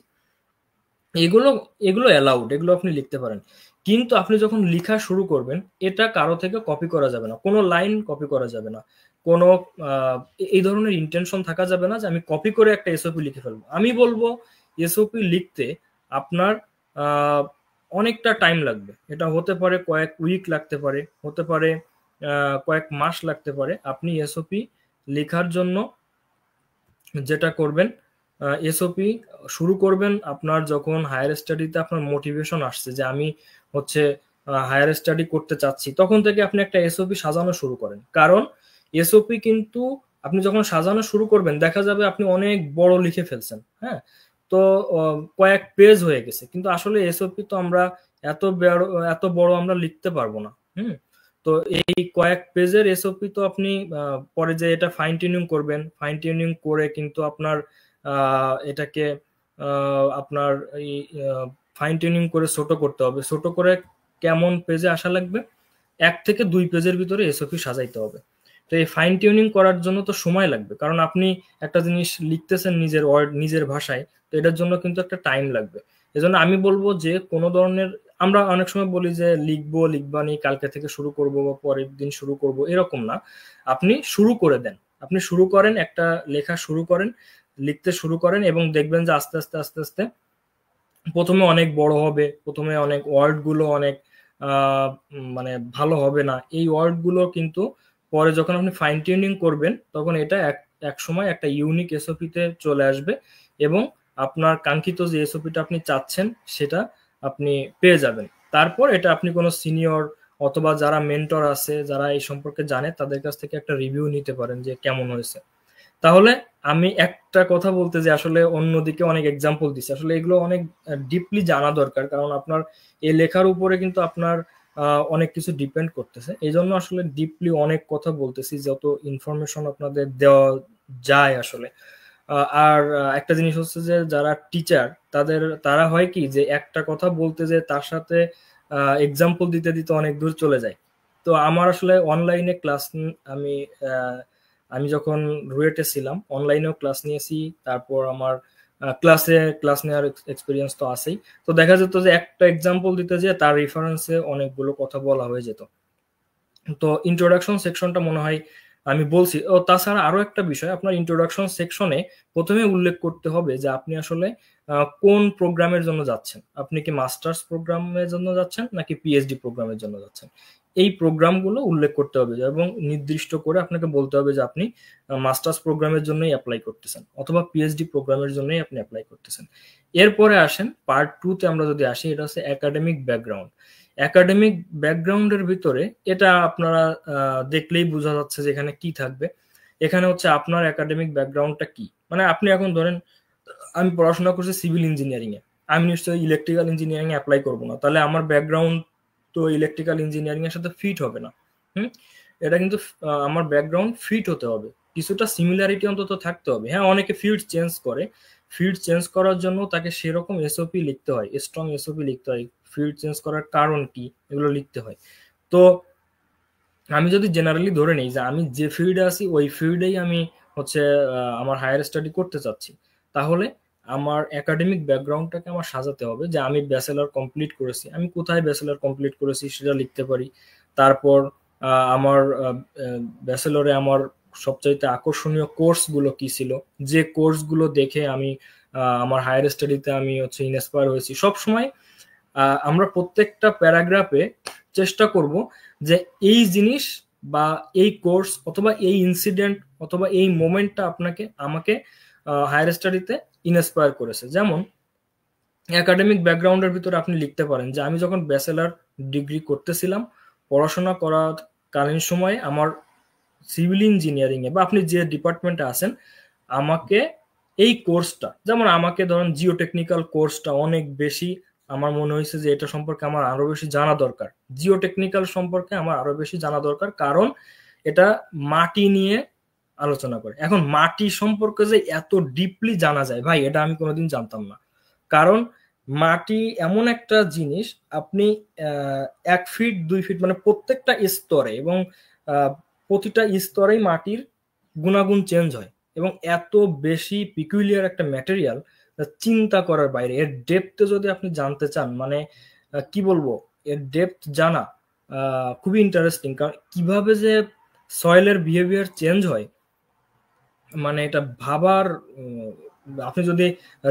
এগুলো এগুলো অ্যালাউড, এগুলো আপনি লিখতে পারেন। কিন্তু আপনি যখন লেখা শুরু করবেন, এটা কারো থেকে কপি করা যাবে না, কোনো লাইন কপি করা যাবে না, কোনো এই ধরনের ইন্টেনশন থাকা যাবে না যে আমি কপি করে একটা এসওপি লিখে ফেলবো। আমি বলবো এসওপি লিখতে আপনার আহ, অনেকটা টাইম লাগবে। এটা হতে পারে কয়েক উইক লাগতে পারে, হতে পারে কয়েক মাস লাগতে পারে। আপনি এসওপি লেখার জন্য যেটা করবেন, এসওপি শুরু করবেন আপনার যখন হায়ার স্টাডিতে আপনার মোটিভেশন আসছে যে আমি হচ্ছে হায়ার স্টাডি করতে চাচ্ছি, তখন থেকে আপনি একটা এসওপি সাজানো শুরু করেন। কারণ এসওপি কিন্তু আপনি যখন সাজানো শুরু করবেন দেখা যাবে আপনি অনেক বড় লিখে ফেলছেন, হ্যাঁ, তো কয়েক পেজ হয়ে গেছে, কিন্তু আসলে এসওপি তো আমরা এত বড় এত বড় আমরা লিখতে পারবো না। হুম। তো এই কয়েক পেজের এসওপি তো আপনি পরে যে এটা ফাইন টিউনিং করবেন, ফাইন টিউনিং করে কিন্তু আপনার এটাকে আপনার এই ফাইন টিউনিং করে ছোট করতে হবে। ছোট করে কেমন পেজে আসা লাগবে, 1 থেকে 2 পেজের ভিতরে এসওপি সাজাইতে হবে। তো এই ফাইন টিউনিং করার জন্য তো সময় লাগবে, কারণ আপনি একটা জিনিস লিখতেছেন নিজের ওয়ার্ড নিজের ভাষায়, তো এটার জন্য কিন্তু একটা টাইম লাগবে। এজন্য আমি বলবো যে কোনো ধরনের, আমরা অনেক সময় বলি যে লিখবো লিখবানি কালকে থেকে শুরু করব বা পরের দিন শুরু করব, এরকম না। আপনি শুরু করে দেন, আপনি শুরু করেন, একটা লেখা শুরু করেন, লিখতে শুরু করেন, এবং দেখবেন যে আস্তে আস্তে আস্তে আস্তে প্রথমে অনেক বড় হবে, প্রথমে অনেক ওয়ার্ড গুলো অনেক মানে ভালো হবে না। এই ওয়ার্ড গুলো কিন্তু পরে যখন আপনি ফাইন টিউনিং করবেন তখন এটা এক সময় একটা ইউনিক এসওপিতে চলে আসবে, এবং আপনার কাঙ্ক্ষিত যে এসওপিটা আপনি চাচ্ছেন সেটা আপনি পেয়ে যাবেন। তারপর এটা আপনি কোনো সিনিয়র অথবা যারা মেন্টর আছে, যারা এই সম্পর্কে জানে, তাদের কাছ থেকে একটা রিভিউ নিতে পারেন যে কেমন হয়েছে। তাহলে আমি একটা কথা বলতে যে আসলে অন্যদিকে অনেক এক্সাম্পল দিচ্ছি, আসলে এগুলো অনেক ডিপলি জানা দরকার, কারণ আপনার এই লেখার উপরে কিন্তু আপনার অনেক কিছু ডিপেন্ড করতেছে। এই জন্য আসলে ডিপলি অনেক কথা বলতেছি, যত ইনফরমেশন আপনাদের দেওয়া যায় আসলে। আর একটা জিনিস হচ্ছে যে যারা টিচার, তারা হয় কি যে একটা কথা বলতে যে তার সাথে এক্সাম্পল দিতে দিতে অনেক দূর চলে যায়। তো আমার আসলে অনলাইনে ক্লাস, আমি আমি যখন রুয়েটে ছিলাম অনলাইনেও ক্লাস নিয়েছি, তারপর আমার ক্লাস নেওয়ার এক্সপিরিয়েন্স তো আছেই। তো দেখা যেত যে একটা এক্সাম্পল দিতে যে তার রেফারেন্সে অনেকগুলো কথা বলা হয়ে যেত। তো ইন্ট্রোডাকশন সেকশনটা মনে হয় আমি বলছি। ও তাছাড়া আরো একটা বিষয়, আপনার ইন্ট্রোডাকশন সেকশনে প্রথমে উল্লেখ করতে হবে যে আপনি আসলে কোন প্রোগ্রামের জন্য যাচ্ছেন। আপনি কি মাস্টার্স প্রোগ্রামের জন্য যাচ্ছেন নাকি পিএইচডি প্রোগ্রামের জন্য যাচ্ছেন, এই প্রোগ্রামগুলো উল্লেখ করতে হবে, এবং নির্দিষ্ট করে আপনাকে বলতে হবে যে আপনি মাস্টার্স প্রোগ্রামের জন্যই অ্যাপ্লাই করতেছেন অথবা পিএইচডি প্রোগ্রামের জন্যই আপনি অ্যাপ্লাই করতেছেন। এরপরে আসেন পার্ট 2 তে আমরা যদি আসি, এটা হচ্ছে একাডেমিক ব্যাকগ্রাউন্ড। একাডেমিক ব্যাকগ্রাউন্ডের ভিতরে এটা আপনারা দেখলেই বোঝা যাচ্ছে যে এখানে কি থাকবে। এখানে হচ্ছে আপনার একাডেমিক ব্যাকগ্রাউন্ডটা কি, মানে আপনি এখন ধরেন আমি পড়াশোনা করছি সিভিল ইঞ্জিনিয়ারিং এ, আমি নিশ্চয়ই ইলেকট্রিক্যাল ইঞ্জিনিয়ারিং এ অ্যাপ্লাই করবো না, তাহলে আমার ব্যাকগ্রাউন্ড তো ইলেকট্রিক্যাল ইঞ্জিনিয়ারিং এর সাথে ফিট হবে না। হুম। এটা কিন্তু আমার ব্যাকগ্রাউন্ড ফিট হতে হবে, কিছুটা সিমিলারিটি অন্তত থাকতে হবে। হ্যাঁ, অনেকে ফিল্ড চেঞ্জ করে, ফিল্ড চেঞ্জ করার জন্য তাকে সেরকম এসওপি লিখতে হয়, স্ট্রং এসওপি লিখতে হয়, ফিল্ড চেঞ্জ করার কারণ কি এগুলো লিখতে হয়। তো আমি যদি জেনারেলি ধরে নিই যে আমি যে ফিল্ডে আছি ওই ফিল্ডেই আমি হচ্ছে আমার হায়ার স্টাডি করতে চাচ্ছি, তাহলে আমার একাডেমিক ব্যাকগ্রাউন্ডটাকে আমার সাজাতে হবে যে আমি ব্যাচেলর কমপ্লিট করেছি, আমি কোথায় ব্যাচেলর কমপ্লিট করেছি সেটা লিখতে পারি। তারপর আমার ব্যাচেলরে আমার সবচাইতে আকর্ষণীয় কোর্সগুলো কি ছিল, যে কোর্সগুলো দেখে আমি আমার হায়ার স্টাডিতে আমি হচ্ছে ইন্সপায়ার হয়েছি। সব সময় আমরা প্রত্যেকটা প্যারাগ্রাফে চেষ্টা করব যে এই জিনিস বা এই কোর্স অথবা এই ইনসিডেন্ট অথবা এই মোমেন্টটা আমাকে হায়ার স্টাডিতে ইন্সপায়ার করেছে। যেমন একাডেমিক ব্যাকগ্রাউন্ডের ভিতরে আপনি লিখতে পারেন যে আমি যখন ব্যাচেলার ডিগ্রি করতেছিলাম, পড়াশোনা করাকালীন সময়ে আমার সিভিল ইঞ্জিনিয়ারিং এ বা আপনি যে ডিপার্টমেন্টে আছেন, আমাকে এই কোর্সটা, যেমন আমাকে ধরেন জিওটেকনিক্যাল কোর্সটা অনেক বেশি আমার মনে হয়েছে যে এটা সম্পর্কে আমার আরো বেশি জানা দরকার। জিওটেকনিক্যাল সম্পর্কে আমার আরো বেশি জানা দরকার, কারণ এটা মাটি নিয়ে আলোচনা করে। এখন মাটি সম্পর্কে যে এত ডিপলি জানা যায় ভাই, এটা আমি কোনোদিন জানতাম না। কারণ মাটি এমন একটা জিনিস, আপনি 1 ফিট 2 ফিট মানে প্রত্যেকটা স্তরে এবং প্রতিটা স্তরেই মাটির গুণাগুণ চেঞ্জ হয়, এবং এত বেশি পিকুলিয়ার একটা ম্যাটেরিয়াল, চিন্তা করার বাইরে। এর ডেপথে যদি আপনি জানতে চান, মানে কি বলবো, এর ডেপথ জানা খুবই ইন্টারেস্টিং। কারণ কিভাবে যে সয়েলের বিহেভিয়ার চেঞ্জ হয়, মানে এটা ভাবার, আপনি যদি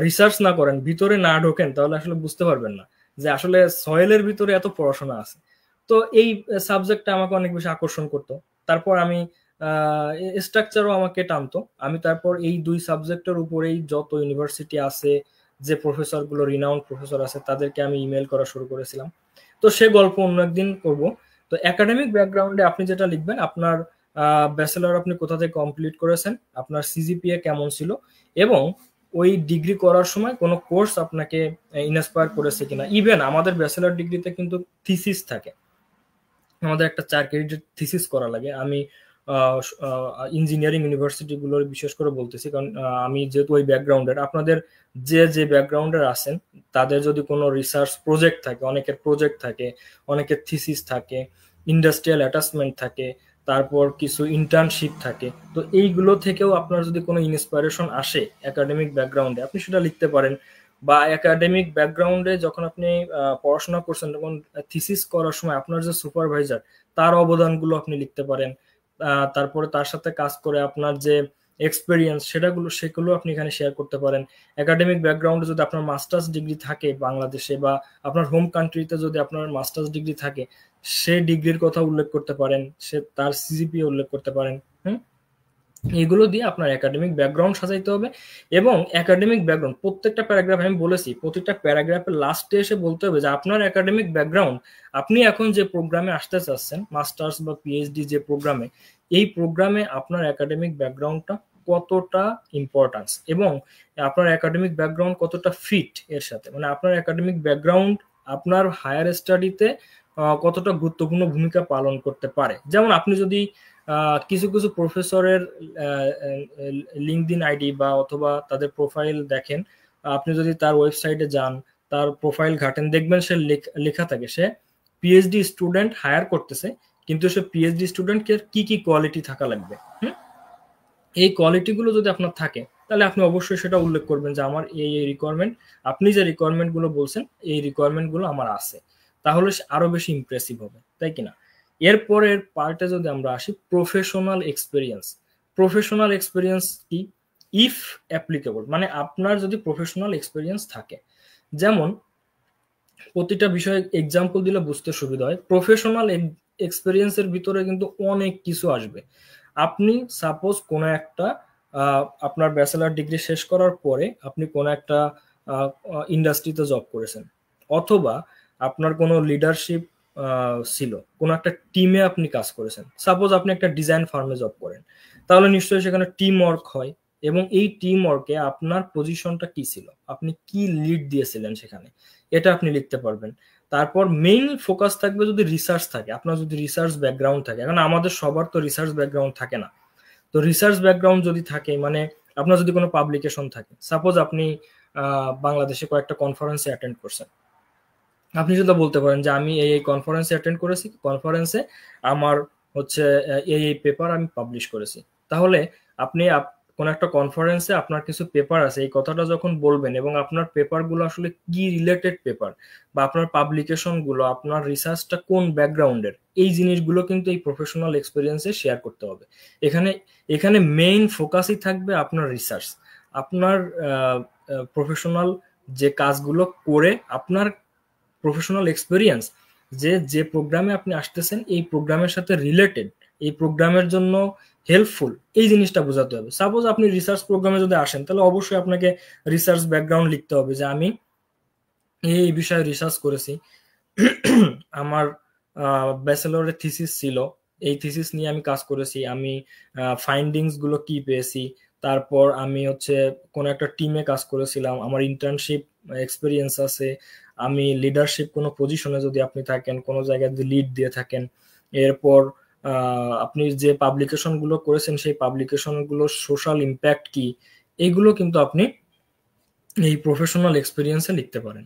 রিসার্চ না করেন, ভিতরে না ঢোকেন, তাহলে আসলে বুঝতে পারবেন না যে আসলে সয়েলের ভিতরে এত পড়াশোনা আছে। তো এই সাবজেক্টটা আমাকে অনেক বেশি আকর্ষণ করতো। তারপর আমি স্ট্রাকচারও আমাকে টানতো। আমি তারপর এই 2 সাবজেক্টের উপরেই যত ইউনিভার্সিটি আছে, যে প্রফেসরগুলো রিনাউন্ড প্রফেসর আছে তাদেরকে আমি ইমেল করা শুরু করেছিলাম। তো সে গল্প অন্য একদিন করব। তো একাডেমিক ব্যাকগ্রাউন্ডে আপনি যেটা লিখবেন, আপনার ব্যাচেলর আপনি কোথা থেকে কমপ্লিট করেছেন, আপনার সিজিপিএ কেমন ছিল, এবং ওই ডিগ্রি করার সময় কোনো কোর্স আপনাকে ইন্সপায়ার করেছে কিনা। ইভেন আমাদের ব্যাচেলর ডিগ্রিতে কিন্তু থিসিস থাকে, আমাদের একটা 4 ক্রেডিট থিসিস করা লাগে। আমি ইঞ্জিনিয়ারিং ইউনিভার্সিটি গুলোর বিশেষ করে বলতেছি, কারণ আমি যেহেতু ওই ব্যাকগ্রাউন্ডের, আপনাদের যে যে ব্যাকগ্রাউন্ডের আছেন তাদের যদি কোনো রিসার্চ প্রজেক্ট থাকে, অনেকের প্রজেক্ট থাকে, অনেকের থিসিস থাকে, ইন্ডাস্ট্রিয়াল অ্যাটাচমেন্ট থাকে, তারপর কিছু ইন্টার্নশিপ থাকে। তো এইগুলো থেকেও আপনার যদি কোনো ইন্সপিরেশন আসে একাডেমিক ব্যাকগ্রাউন্ডে, আপনি সেটা লিখতে পারেন। বা একাডেমিক ব্যাকগ্রাউন্ডে যখন আপনি পড়াশোনা করছেন, তখন থিসিস করার সময় আপনার যে সুপারভাইজার, তার অবদানগুলো আপনি লিখতে পারেন। তারপরে তার সাথে কাজ করে আপনার যে এক্সপেরিয়েন্স, সেগুলো আপনি এখানে শেয়ার করতে পারেন। একাডেমিক ব্যাকগ্রাউন্ডে যদি আপনার মাস্টার্স ডিগ্রি থাকে বাংলাদেশে, বা আপনার হোম কান্ট্রিতে যদি আপনার মাস্টার্স ডিগ্রি থাকে, সে ডিগ্রির কথা উল্লেখ করতে পারেন, সে তার সিজিপিএ উল্লেখ করতে পারেন। হুম, এগুলো দিয়ে আপনার একাডেমিক ব্যাকগ্রাউন্ড সাজাইতে হবে। এবং একাডেমিক ব্যাকগ্রাউন্ড প্রত্যেকটা প্যারাগ্রাফ, আমি বলেছি প্রত্যেকটা প্যারাগ্রাফের লাস্টে এসে বলতে হবে যে আপনার একাডেমিক ব্যাকগ্রাউন্ড, আপনি এখন যে প্রোগ্রামে আসতে চাচ্ছেন, মাস্টার্স বা পিএইচডি যে প্রোগ্রামে, এই প্রোগ্রামে আপনার একাডেমিক ব্যাকগ্রাউন্ডটা কতটা ইম্পর্টেন্স, এবং আপনার একাডেমিক ব্যাকগ্রাউন্ড কতটা ফিট এর সাথে, মানে আপনার একাডেমিক ব্যাকগ্রাউন্ড আপনার হায়ার স্টাডিতে কতটা গুরুত্বপূর্ণ ভূমিকা পালন করতে পারে। যেমন আপনি যদি কিছু কিছু প্রফেসরের লিঙ্কডইন আইডি বা অথবা তাদের প্রোফাইল দেখেন, আপনি যদি তার ওয়েবসাইটে যান, তার প্রোফাইল ঘাটেন, দেখবেন সে লেখা থাকে সে পিএইচডি স্টুডেন্ট হায়ার করতেছে, কিন্তু সে পিএইচডি স্টুডেন্টকে কি কি কোয়ালিটি থাকা লাগবে। এই কোয়ালিটি গুলো যদি আপনার থাকে, তাহলে আপনি অবশ্যই সেটা উল্লেখ করবেন যে আমার এই এই রিকোয়ারমেন্ট, আপনি যে রিকোয়ারমেন্ট গুলো বলছেন এই রিকোয়ারমেন্ট গুলো আমার আছে, তাহলে সে আরো বেশি ইমপ্রেসিভ হবে, তাই কিনা। এরপরের পার্টে যদি আমরা আসি, প্রফেশনাল এক্সপিরিয়েন্স। প্রফেশনাল এক্সপিরিয়েন্স কি? ইফ অ্যাপ্লিকেবল, মানে আপনার যদি প্রফেশনাল এক্সপিরিয়েন্স থাকে, যেমন প্রতিটা বিষয়ে এক্সাম্পল দিলে বুঝতে সুবিধা হয়। প্রফেশনাল এক্সপিরিয়েন্সের ভিতরে কিন্তু অনেক কিছু আসবে। আপনি সাপোজ কোনো একটা আপনার ব্যাচেলার ডিগ্রি শেষ করার পরে আপনি কোনো একটা ইন্ডাস্ট্রিতে জব করেছেন, অথবা আপনার কোনো লিডারশিপ ছিল, কোনো একটা টিমে আপনি কাজ করেছেন। সাপোজ আপনি একটা ডিজাইন ফার্মে জব করেন, তাহলে নিশ্চয়ই সেখানে টিম ওয়ার্ক হয়, এবং এই টিম ওয়ার্কে আপনার পজিশনটা কি ছিল, আপনি কি লিড দিয়েছিলেন সেখানে, এটা আপনি লিখতে পারবেন। তারপর মেইন ফোকাস থাকবে যদি রিসার্চ থাকে, আপনার যদি রিসার্চ ব্যাকগ্রাউন্ড থাকে, এখন আমাদের সবার তো রিসার্চ ব্যাকগ্রাউন্ড থাকে না। তো রিসার্চ ব্যাকগ্রাউন্ড যদি থাকে, মানে আপনার যদি কোনো পাবলিকেশন থাকে, সাপোজ আপনি বাংলাদেশে কয়েকটা কনফারেন্সে অ্যাটেন্ড করছেন, আপনি যদি বলতে পারেন যে আমি এই কনফারেন্সে অ্যাটেন্ড করেছি, কনফারেন্সে আমার হচ্ছে এই পেপার আমি পাবলিশ করেছি, তাহলে আপনি কোন একটা কনফারেন্সে আপনার কিছু পেপার আছে, এই কথাটা যখন বলবেন, এবং আপনার পেপারগুলো আসলে কি রিলেটেড পেপার, বা আপনার পাবলিকেশন গুলো, আপনার রিসার্চটা কোন ব্যাকগ্রাউন্ডের, এই জিনিসগুলো কিন্তু এই প্রফেশনাল এক্সপিরিয়েন্সে শেয়ার করতে হবে। এখানে এখানে মেইন ফোকাসই থাকবে আপনার রিসার্চ, আপনার প্রফেশনাল যে কাজগুলো করে আপনার প্রফেশনাল এক্সপিরিয়েন্স, যে যে প্রোগ্রামে আপনি আসতেছেন এই প্রোগ্রামের সাথে রিলেটেড, এই প্রোগ্রামের জন্য হেল্পফুল, এই জিনিসটা বোঝাতে হবে। সাপোজ আপনি রিসার্চ প্রোগ্রামে যদি আসেন, তাহলে অবশ্যই আপনাকে রিসার্চ ব্যাকগ্রাউন্ড লিখতে হবে, যে আমি এই বিষয়ে রিসার্চ করেছি, আমার ব্যাচেলরের থিসিস ছিল, এই থিসিস নিয়ে আমি কাজ করেছি, আমি ফাইন্ডিংস গুলো কি পেয়েছি, তারপর আমি হচ্ছে কোন একটা টিমে কাজ করেছিলাম, আমার ইন্টার্নশিপ এক্সপিরিয়েন্স আছে, আমি লিডারশিপ কোনো পজিশনে যদি আপনি থাকেন, কোনো জায়গায় যদি লিড দিয়ে থাকেন, এরপর আপনি যে পাবলিকেশন গুলো করেছেন সেই পাবলিকেশন গুলোর সোশ্যাল ইম্প্যাক্ট কি, এইগুলো কিন্তু আপনি এই প্রফেশনাল এক্সপিরিয়েন্সে লিখতে পারেন।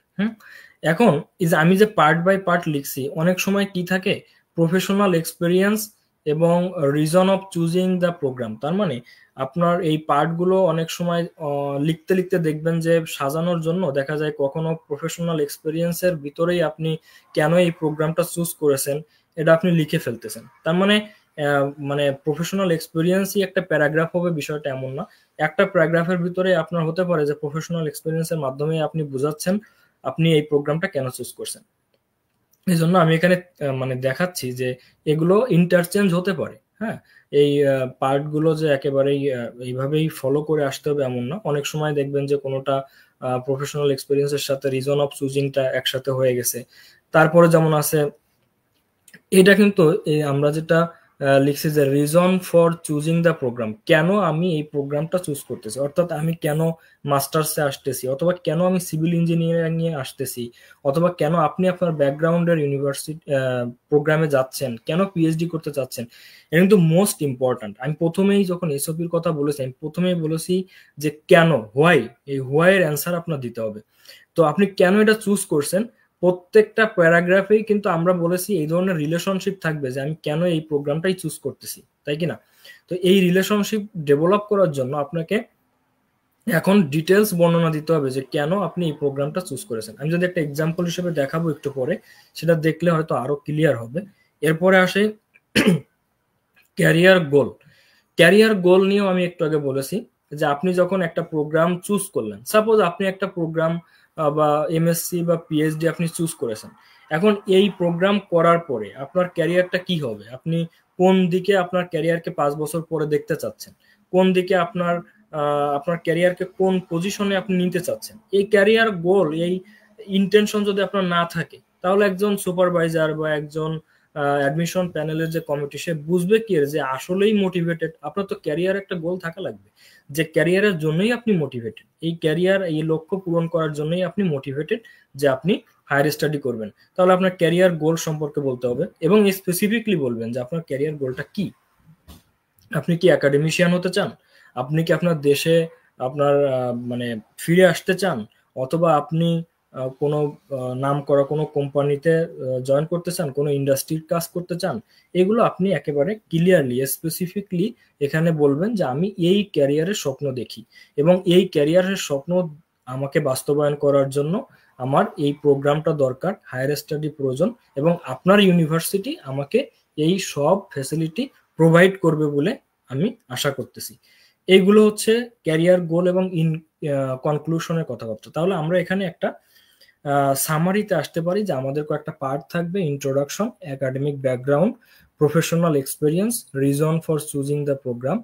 এখন এই যে আমি যে পার্ট বাই পার্ট লিখছি, অনেক সময় কি থাকে, প্রফেশনাল এক্সপিরিয়েন্স এবং reason of choosing the programme, তার মানে আপনার এই পার্টগুলো অনেক সময় লিখতে লিখতে দেখবেন যে সাজানোর জন্য দেখা যায় কখনো প্রফেশনাল এক্সপিরিয়েন্সের ভিতরেই আপনি কেন এই প্রোগ্রামটা চুজ করেছেন এটা আপনি লিখে ফেলতেছেন। তার মানে মানে প্রফেশনাল এক্সপিরিয়েন্সই একটা প্যারাগ্রাফ হবে, বিষয়টা এমন না। একটা প্যারাগ্রাফের ভিতরে আপনার হতে পারে যে প্রফেশনাল এক্সপিরিয়েন্সের মাধ্যমে আপনি বোঝাচ্ছেন আপনি এই প্রোগ্রামটা কেন চুজ করছেন। এই জন্য আমি এখানে মানে দেখাচ্ছি যে এগুলো ইন্টারচেঞ্জ হতে পারে। হ্যাঁ, এই পার্ট গুলো যে একেবারেই এইভাবেই ফলো করে আসতে হবে এমন না। অনেক সময় দেখবেন যে কোনোটা প্রফেশনাল এক্সপিরিয়েন্সের সাথে রিজন অফ চুজিংটা একসাথে হয়ে গেছে। তারপরে যেমন আছে, এটা কিন্তু এই আমরা যেটা লিখছি যে reason for choosing the programme, কেন আমি এই প্রোগ্রামটা চুজ করতেছি, অর্থাৎ আমি কেন মাস্টার্সে আসতেছি, অথবা কেন আমি সিভিল ইঞ্জিনিয়ারিং এ আসতেছি, অথবা কেন আপনি আপনার ব্যাকগ্রাউন্ডের ইউনিভার্সিটি প্রোগ্রামে যাচ্ছেন, কেন পিএইচডি করতে চাচ্ছেন। এটা কিন্তু মোস্ট ইম্পর্ট্যান্ট। আমি প্রথমেই যখন এসওপির কথা বলেছি, আমি প্রথমেই বলেছি যে কেন, হোয়াই, এই হোয়াই এর অ্যান্সার আপনার দিতে হবে। তো আপনি কেন এটা চুজ করছেন, প্রত্যেকটা প্যারাগ্রাফেই কিন্তু আমরা বলেছি এই ধরনের রিলেশনশিপ থাকবে যে আমি কেন এই প্রোগ্রামটাই চুজ করতেছি, তাই কি না? তো এই রিলেশনশিপ ডেভেলপ করার জন্য আপনাকে এখন ডিটেলস বর্ণনা দিতে হবে যে কেন আপনি এই প্রোগ্রামটা চুজ করেছেন। আমি যদি একটা এক্সাম্পল হিসেবে দেখাবো একটু পরে, সেটা দেখলে হয়তো আরো ক্লিয়ার হবে। এরপরে আসে ক্যারিয়ার গোল। ক্যারিয়ার গোল নিয়েও আমি একটু আগে বলেছি যে আপনি যখন একটা প্রোগ্রাম চুজ করলেন, সাপোজ আপনি একটা প্রোগ্রাম বা এমএসসি বা পিএইচডি আপনি চুজ করেছেন, এখন এই প্রোগ্রাম করার পরে আপনার ক্যারিয়ারটা কি হবে, আপনি কোন দিকে আপনার ক্যারিয়ারকে 5 বছর পরে দেখতে চাচ্ছেন, কোন দিকে আপনার ক্যারিয়ারকে কোন পজিশনে আপনি নিতে চাচ্ছেন, এই ক্যারিয়ার গোল, এই ইন্টেনশন যদি আপনার না থাকে, তাহলে একজন সুপারভাইজার বা একজন অ্যাডমিশন প্যানেলের যে কমিটি, সে বুঝবে কি যে আসলেই মোটিভেটেড। আপনার তো ক্যারিয়ার একটা গোল থাকা লাগবে, যে ক্যারিয়ারের জন্যই আপনি মোটিভেটেড, এই ক্যারিয়ার, এই লক্ষ্য পূরণ করার জন্যই আপনি মোটিভেটেড যে আপনি হায়ার স্টাডি করবেন। তাহলে আপনার ক্যারিয়ার গোল সম্পর্কে বলতে হবে এবং স্পেসিফিকলি বলবেন যে আপনার ক্যারিয়ার গোলটা কি। আপনি কি একাডেমিশিয়ান হতে চান, আপনি কি আপনার দেশে আপনার মানে ফিরে আসতে চান, অথবা আপনি কোনো নাম করা কোনো কোম্পানিতে জয়েন করতে চান, কোনো ইন্ডাস্ট্রির কাজ করতে চান। এগুলো আপনি একেবারে ক্লিয়ারলি স্পেসিফিকলি এখানে বলবেন যে আমি এই ক্যারিয়ারের স্বপ্ন দেখি, এবং এই ক্যারিয়ারের স্বপ্ন আমাকে বাস্তবায়ন করার জন্য আমার এই প্রোগ্রামটা দরকার, হায়ার স্টাডি প্রয়োজন, এবং আপনার ইউনিভার্সিটি আমাকে এই সব ফ্যাসিলিটি প্রোভাইড করবে বলে আমি আশা করতেছি। এইগুলো হচ্ছে ক্যারিয়ার গোল এবং কনক্লুশনের কথাবার্তা। তাহলে আমরা এখানে একটা সামারিতে আসতে পারি যে আমাদের কয়েকটা পার্ট থাকবে: introduction, academic background, professional experience, reason for choosing the programme,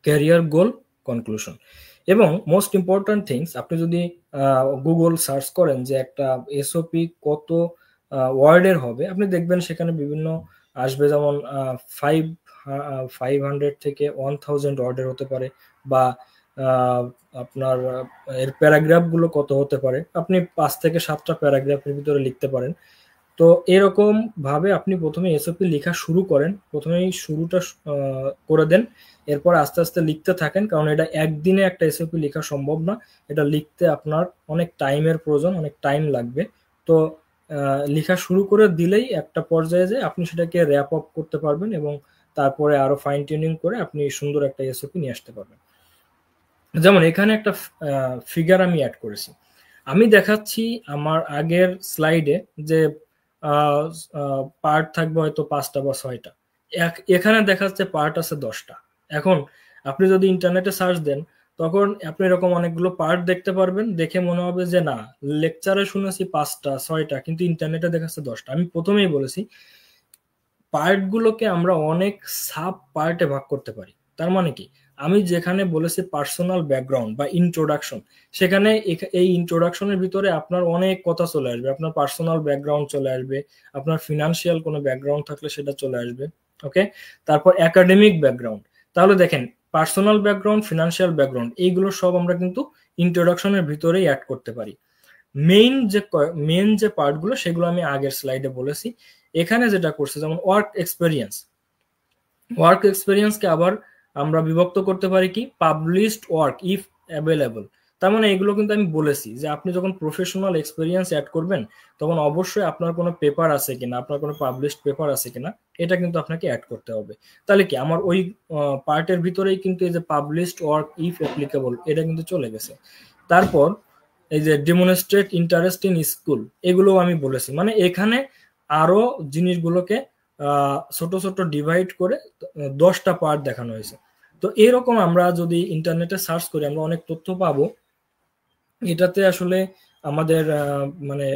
career goal, conclusion. এবং মোস্ট ইম্পর্ট্যান্ট থিংস, আপনি যদি গুগল সার্চ করেন যে একটা এসওপি কত ওয়ার্ডের হবে, আপনি দেখবেন সেখানে বিভিন্ন আসবে, যেমন 500 থেকে 1000 ওয়ার্ডের হতে পারে, বা আপনার এর প্যারাগ্রাফ গুলো কত হতে পারে, আপনি 5 থেকে 7টা প্যারাগ্রাফের ভিতরে লিখতে পারেন। তো এরকম ভাবে আপনি প্রথমে এসওপি লেখা শুরু করেন, প্রথমেই শুরুটা করে দেন, এরপর আস্তে আস্তে লিখতে থাকেন, কারণ এটা একদিনে একটা এসওপি লেখা সম্ভব না, এটা লিখতে আপনার অনেক টাইমের প্রয়োজন, অনেক টাইম লাগবে। তো লেখা শুরু করে দিলেই একটা পর্যায়ে যে আপনি সেটাকে র্যাপ আপ করতে পারবেন, এবং তারপরে আরো ফাইন টিউনিং করে আপনি সুন্দর একটা এসওপি নিয়ে আসতে পারবেন। যেমন এখানে একটা ফিগার আমি অ্যাড করেছি, আমি দেখাচ্ছি আমার আগের স্লাইডে যে পার্ট থাকবে হয়তো 5টা বা 6টা, এখানে দেখাচ্ছে পার্ট আছে 10টা। এখন আপনি যদি ইন্টারনেটে সার্চ দেন, তখন আপনি এরকম অনেকগুলো পার্ট দেখতে পারবেন, দেখে মনে হবে যে না, লেকচারে শুনেছি 5টা 6টা, কিন্তু ইন্টারনেটে দেখাচ্ছে 10টা। আমি প্রথমেই বলেছি পার্ট গুলোকে আমরা অনেক সাব পার্টে ভাগ করতে পারি। তার মানে কি, আমি যেখানে বলেছি পার্সোনাল ব্যাকগ্রাউন্ড বা ইন্ট্রোডাকশন, সেখানে এই ইন্ট্রোডাকশনের ভিতরে আপনার অনেক কথা চলে আসবে, আপনার পার্সোনাল ব্যাকগ্রাউন্ড চলে আসবে, আপনার ফিনান্সিয়াল কোনো ব্যাকগ্রাউন্ড থাকলে সেটা চলে আসবে। ওকে, তারপর একাডেমিক ব্যাকগ্রাউন্ড। তাহলে দেখেন, পার্সোনাল ব্যাকগ্রাউন্ড, ফিনান্সিয়াল ব্যাকগ্রাউন্ড, এইগুলো সব আমরা কিন্তু ইন্ট্রোডাকশনের ভিতরেই অ্যাড করতে পারি। মেইন যে পার্টগুলো সেগুলো আমি আগের স্লাইডে বলেছি। এখানে যেটা করছে, যেমন ওয়ার্ক এক্সপেরিয়েন্সকে আবার আমরা বিভক্ত করতে পারি কি, পাবলিশড ওয়ার্ক ইফ অ্যাভেলেবল। তার মানে এগুলো কিন্তু আমি বলেছি যে আপনি যখন প্রফেশনাল এক্সপেরিয়েন্স অ্যাড করবেন, তখন অবশ্যই আপনার কোনো পেপার আছে কিনা, আপনার কোনো পাবলিশড পেপার আছে কিনা, এটা কিন্তু আপনাকে অ্যাড করতে হবে। তাহলে কি আমার ওই পার্টের ভিতরেই কিন্তু এই যে পাবলিশড ওয়ার্ক ইফ অ্যাপ্লিকেবল, এটা কিন্তু চলে গেছে। তারপর এই যে ডেমনস্ট্রেট ইন্টারেস্ট ইন স্কুল, এগুলো আমি বলেছি, মানে এখানে আরো জিনিসগুলোকে ছোট ছোট ডিভাইড করে 10টা পার্ট দেখানো হয়েছে। তো এরকম আমরা যদি ইন্টারনেটে সার্চ করি, আমরা অনেক তথ্য পাবো এটাতে আসলে আমাদের মানে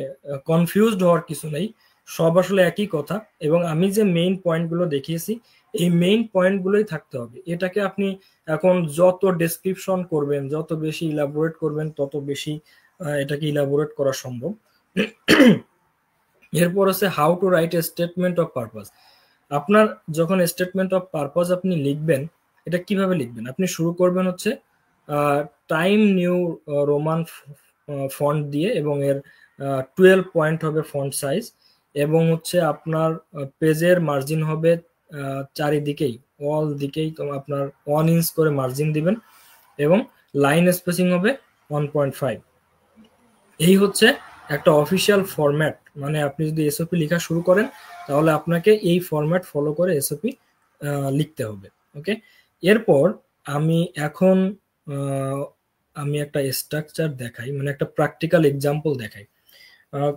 কনফিউজড হওয়ার কিছু নেই, সব আসলে একই কথা। এবং আমি যে মেইন পয়েন্টগুলো দেখিয়েছি, এই মেইন পয়েন্টগুলোই থাকতে হবে। এটাকে আপনি এখন যত ডেসক্রিপশন করবেন, যত বেশি ইলাবোরেট করবেন, তত বেশি এটাকে ইলাবোরেট করা সম্ভব। এরপর আছে how to write a statement of purpose. আপনার যখন স্টেটমেন্ট অফ পারপাস আপনি লিখবেন, এটা কিভাবে লিখবেন? আপনি শুরু করবেন হচ্ছে টাইম নিউ রোমান ফন্ট দিয়ে, এবং এর 12 পয়েন্ট হবে ফন্ট সাইজ, এবং হচ্ছে আপনার পেজের মার্জিন হবে চারিদিকেই, অল দিকেই তো আপনার 1 ইঞ্চ করে মার্জিন দিবেন, এবং লাইন স্পেসিং হবে 1.5। এই হচ্ছে একটা অফিসিয়াল ফরম্যাট। মানে আপনি যদি এসওপি লেখা শুরু করেন, তাহলে আপনাকে এই ফরম্যাট ফলো করে এসওপি লিখতে হবে। ওকে, এরপর আমি এখন আহ, আমি একটা স্ট্রাকচার দেখাই, মানে একটা প্র্যাকটিক্যাল এক্সাম্পল দেখাই।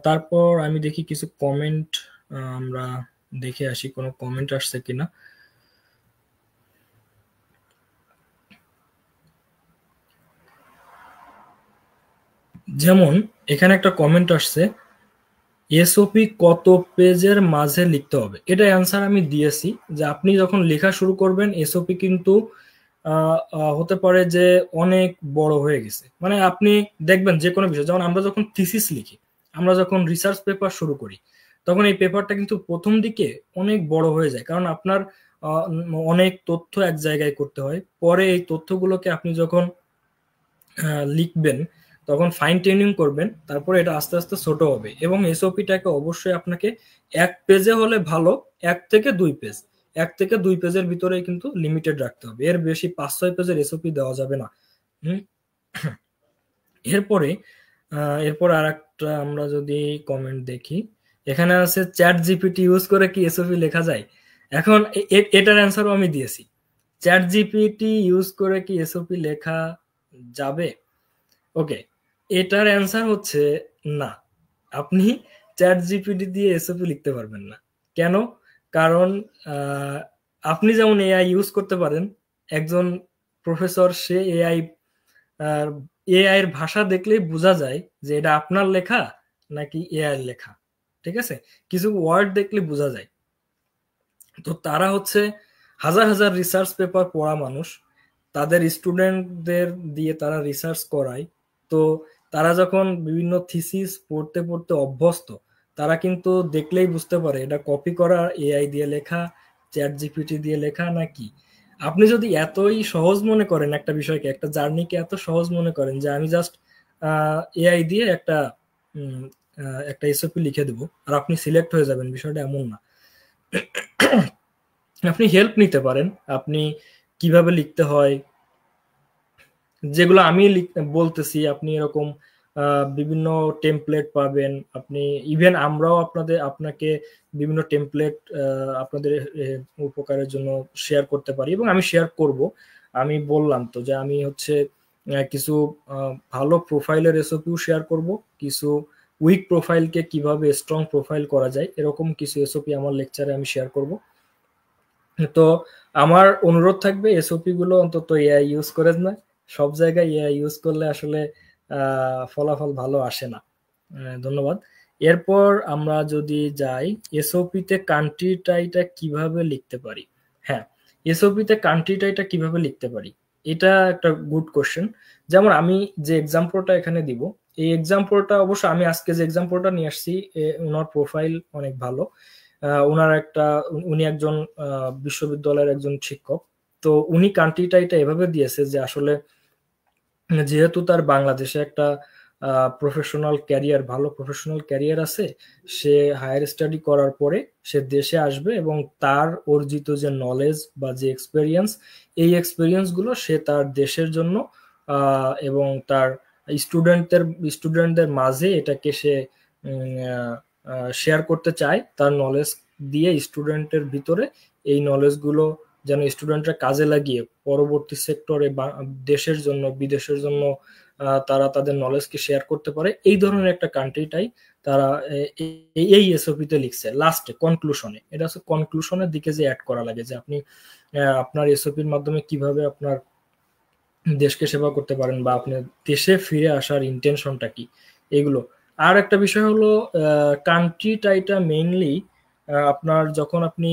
তারপর আমি দেখি কিছু কমেন্ট, আমরা দেখে আসি কোনো কমেন্ট আসছে কিনা। যেমন এখানে একটা কমেন্ট আসছে, এসওপি কত পেজের মাঝে লিখতে হবে? এটা অ্যান্সার আমি দিয়েছি, যে আপনি যখন লেখা শুরু করবেন, এসওপি কিন্তু হতে পারে যে অনেক বড় হয়ে গেছে। মানে আপনি দেখবেন যে কোনো বিষয়, যেমন আমরা যখন থিসিস লিখি, আমরা যখন রিসার্চ পেপার শুরু করি, তখন এই পেপারটা কিন্তু প্রথম দিকে অনেক বড় হয়ে যায়, কারণ আপনার অনেক তথ্য এক জায়গায় করতে হয়। পরে এই তথ্যগুলোকে আপনি যখন লিখবেন, তখন ফাইন টিউনিং করবেন, তারপরে এটা আস্তে আস্তে ছোট হবে। এবং এসওপিটাকে অবশ্যই আপনাকে এক পেজে হলে ভালো, 1 থেকে 2 পেজ, 1 থেকে 2 পেজের ভিতরে কিন্তু লিমিটেড রাখতে হবে, এর বেশি 5-6 পেজের এসওপি দেওয়া যাবে না। হুম। এরপরে এরপর আর একটা আমরা যদি কমেন্ট দেখি, এখানে আছে চ্যাট জিপিটি ইউজ করে কি এসওপি লেখা যায়? এখন এটার অ্যান্সারও আমি দিয়েছি, চ্যাট জিপিটি ইউজ করে কি এসওপি লেখা যাবে? ওকে, এটার অ্যান্সার হচ্ছে না। আপনি চ্যাট জিপিটি দিয়ে এসওপি লিখতে পারবেন না। কেন? কারণ আহ, আপনি যেমন এআই ইউজ করতে পারেন, একজন প্রফেসর সে এআই এর ভাষা দেখলেই বোঝা যায় যে এটা আপনার লেখা নাকি এআই এর লেখা। ঠিক আছে, কিছু ওয়ার্ড দেখলে বোঝা যায়। তো তারা হচ্ছে হাজার হাজার রিসার্চ পেপার পড়া মানুষ, তাদের স্টুডেন্টদের দিয়ে তারা রিসার্চ করায়। তো তারা যখন বিভিন্ন থিসিস পড়তে পড়তে অভ্যস্ত, তারা কিন্তু দেখলেই বুঝতে পারে এটা কপি করা, এআই দিয়ে লেখা, চ্যাট জিপিটি দিয়ে লেখা নাকি। আপনি যদি এতই সহজ মনে করেন একটা বিষয়কে, একটা জার্নিকে এত সহজ মনে করেন যে আমি জাস্ট এআই দিয়ে উম, একটা এসওপি লিখে দেবো আর আপনি সিলেক্ট হয়ে যাবেন, বিষয়টা এমন না। আপনি হেল্প নিতে পারেন, আপনি কিভাবে লিখতে হয়, যেগুলো আমি বলতেছি, আপনি এরকম বিভিন্ন টেমপ্লেট পাবেন। আপনি ইভেন আমরাও আপনাকে বিভিন্ন টেমপ্লেট আপনাদের উপকারের জন্য শেয়ার করতে পারি, এবং আমি শেয়ার করব। আমি বললাম তো যে আমি হচ্ছে কিছু ভালো প্রোফাইলের এসওপিও শেয়ার করব, কিছু উইক প্রোফাইলকে কিভাবে স্ট্রং প্রোফাইল করা যায়, এরকম কিছু এসওপি আমার লেকচারে আমি শেয়ার করব। তো আমার অনুরোধ থাকবে, এসওপি গুলো অন্তত এআই ইউজ করে না। সব জায়গায় এআই ইউজ করলে আসলে ফলাফল ভালো আসে না। ধন্যবাদ। এরপর আমরা যদি যাই, এসওপি তে কান্ট্রি টাইটা কিভাবে লিখতে পারি? হ্যাঁ, এসওপি তে কান্ট্রি টাইটা কিভাবে লিখতে পারি, এটা একটা গুড কোশ্চেন। যেমন আমি যে এক্সাম্পলটা এখানে দিব, এই এক্সাম্পলটা অবশ্য আমি আজকে যে এক্সাম্পলটা নিয়ে আসছি, ওনার প্রোফাইল অনেক ভালো। ওনার একটা উনি একজন বিশ্ববিদ্যালয়ের একজন শিক্ষক। তো উনি কান্ট্রিটা এটা এভাবে দিয়েছে যে আসলে যেহেতু তার বাংলাদেশে একটা প্রফেশনাল ক্যারিয়ার, ভালো প্রফেশনাল ক্যারিয়ার আছে, সে হায়ার স্টাডি করার পরে সে দেশে আসবে, এবং তার অর্জিত যে নলেজ বা যে এক্সপেরিয়েন্স, এই এক্সপেরিয়েন্স গুলো সে তার দেশের জন্য এবং তার স্টুডেন্টদের মাঝে এটাকে সে শেয়ার করতে চায়। তার নলেজ দিয়ে স্টুডেন্টের ভিতরে এই নলেজগুলো যেন স্টুডেন্টরা কাজে লাগিয়ে পরবর্তী সেক্টরে বা দেশের জন্য, বিদেশের জন্য তারা তাদের নলেজকে শেয়ার করতে পারে, এই ধরনের একটা কান্ট্রিটাই তারা এই এসওপি তে লিখছে। লাস্টে কনক্লুশনে, এটা হচ্ছে কনক্লুশনের দিকে যে অ্যাড করা লাগে, যে আপনি আপনার এসওপির মাধ্যমে কিভাবে আপনার দেশকে সেবা করতে পারেন, বা আপনি দেশে ফিরে আসার ইন্টেনশনটা কি, এগুলো। আর একটা বিষয় হলো কান্ট্রি টাইটা মেইনলি আপনার যখন আপনি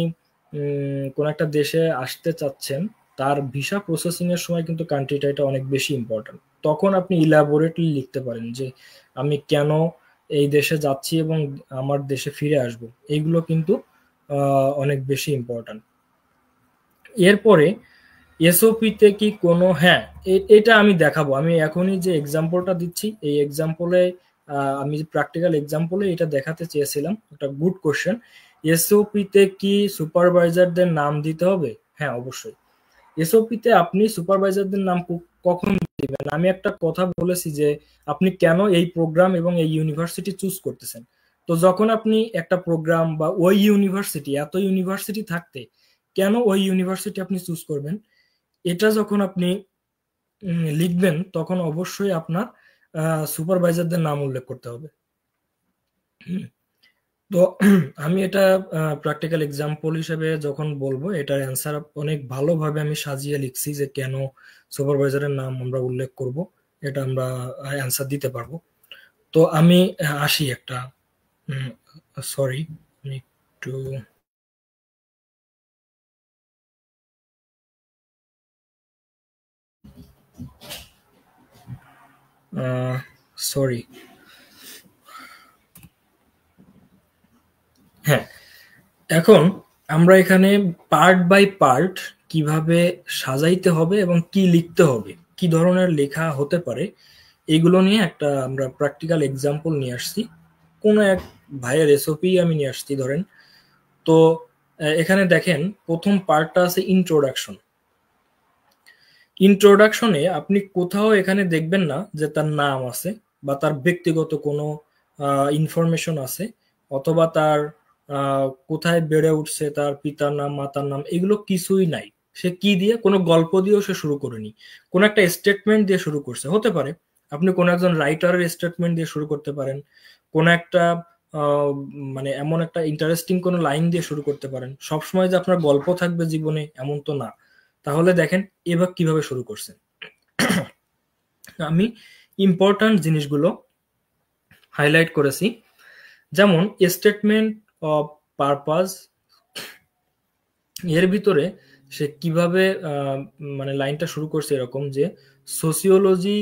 কোন একটা দেশে আসতে চাচ্ছেন, তার ভিসা প্রসেসিং এর সময় কিন্তু কান্ট্রি টাইটা অনেক বেশি ইম্পর্টেন্ট। তখন আপনি ইলাবোরেটলি লিখতে পারেন যে আমি কেন এই দেশে যাচ্ছি এবং আমার দেশে ফিরে আসব, এইগুলো কিন্তু অনেক বেশি ইম্পর্টেন্ট। এরপরে এসওপি তে কি কোনো, হ্যাঁ, এটা আমি দেখাবো। আমি এখনই যে এক্সাম্পলটা দিচ্ছি, এই এক্সাম্পলে আমি প্র্যাকটিক্যাল এক্সাম্পলে এটা দেখাতে চেয়েছিলাম। একটা গুড কোশ্চেন। এসওপি তে কি সুপারভাইজারদের নাম দিতে হবে? হ্যাঁ, অবশ্যই। এসওপি তে আপনি সুপারভাইজারদের নাম কখন দিবেন? আমি একটা কথা বলেছি যে আপনি কেন এই প্রোগ্রাম এবং এই ইউনিভার্সিটি চুজ করতেছেন। তো যখন আপনি একটা প্রোগ্রাম বা ওই ইউনিভার্সিটি, এত ইউনিভার্সিটি থাকতে কেন ওই ইউনিভার্সিটি আপনি চুজ করবেন, এটা যখন আপনি লিখবেন, তখন অবশ্যই আপনার সুপারভাইজারদের নাম উল্লেখ করতে হবে। তো আমি এটা প্র্যাকটিক্যাল এক্সাম্পল হিসেবে যখন বলবো, এটার অ্যান্সার অনেক ভালোভাবে আমি সাজিয়ে লিখছি যে কেন সুপারভাইজারের নাম আমরা উল্লেখ করব, এটা আমরা অ্যান্সার দিতে পারবো। তো আমি আসি একটা, সরি, আমি একটু সরি। হ্যাঁ, এখন আমরা এখানে পার্ট বাই পার্ট কিভাবে সাজাইতে হবে এবং কি লিখতে হবে, কি ধরনের লেখা হতে পারে, এগুলো নিয়ে একটা আমরা প্র্যাকটিক্যাল এক্সাম্পল নিয়ে আসছি। কোনো এক ভাইয়ের এসওপি আমি নিয়ে আসছি ধরেন। তো এখানে দেখেন প্রথম পার্টটা আছে ইন্ট্রোডাকশন। ইন্ট্রোডাকশনে আপনি কোথাও এখানে দেখবেন না যে তার নাম আছে বা তার ব্যক্তিগত কোনো ইনফরমেশন আছে, অথবা তার কোথায় বেড়ে উঠছে, তার পিতার নাম, মাতার নাম, এগুলো কিছুই নাই। সে কি দিয়ে, কোনো গল্প দিয়েও সে শুরু করেনি, কোন একটা স্টেটমেন্ট দিয়ে শুরু করছে। হতে পারে আপনি কোন একজন রাইটারের স্টেটমেন্ট দিয়ে শুরু করতে পারেন, কোন একটা আহ, মানে এমন একটা ইন্টারেস্টিং কোনো লাইন দিয়ে শুরু করতে পারেন। সবসময় যে আপনার গল্প থাকবে জীবনে এমন তো না। তাহলে দেখেন এবার কিভাবে শুরু করছেন। আমি ইম্পর্ট্যান্ট জিনিসগুলো হাইলাইট করেছি, যেমন স্টেটমেন্ট অফ পারপাস। এর ভিতরে সে কিভাবে মানে লাইনটা শুরু করছে এরকম যে sociology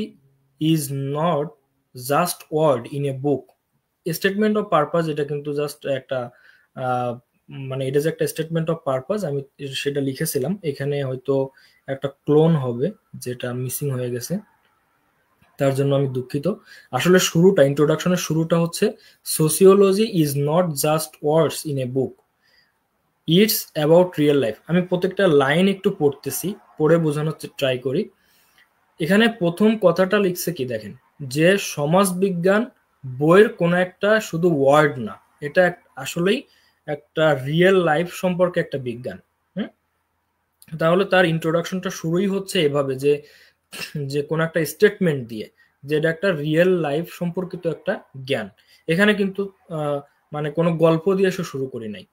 is not just word in a book. Statement of purpose এটা কিন্তু জাস্ট একটা আহ, মানে এটা যে একটা স্টেটমেন্ট অফ পারপাস, আমি সেটা লিখেছিলাম। এখানে হয়তো একটা ক্লোন হবে, যেটা মিসিং হয়ে গেছে, তার জন্য আমি দুঃখিত। আসলে শুরুটা, ইন্ট্রোডাকশনের শুরুটা হচ্ছে sociology is not just words in a book, it's about real life. আমি প্রত্যেকটা লাইন একটু পড়তেছি, পড়ে বোঝানোর ট্রাই করি। এখানে প্রথম কথাটা লিখছে কি দেখেন, যে সমাজ বিজ্ঞান বইয়ের কোনো একটা শুধু ওয়ার্ড না, এটা আসলেই একটা রিয়েল লাইফ সম্পর্কে একটা বিজ্ঞান। হুম। তাহলে তার ইন্ট্রোডাকশনটা শুরুই হচ্ছে এভাবে যে যে কোন একটা স্টেটমেন্ট দিয়ে, যে এটা একটা রিয়েল লাইফ সম্পর্কিত একটা জ্ঞান। এখানে কিন্তু আহ, মানে কোনো গল্প দিয়ে সে শুরু করি নাই।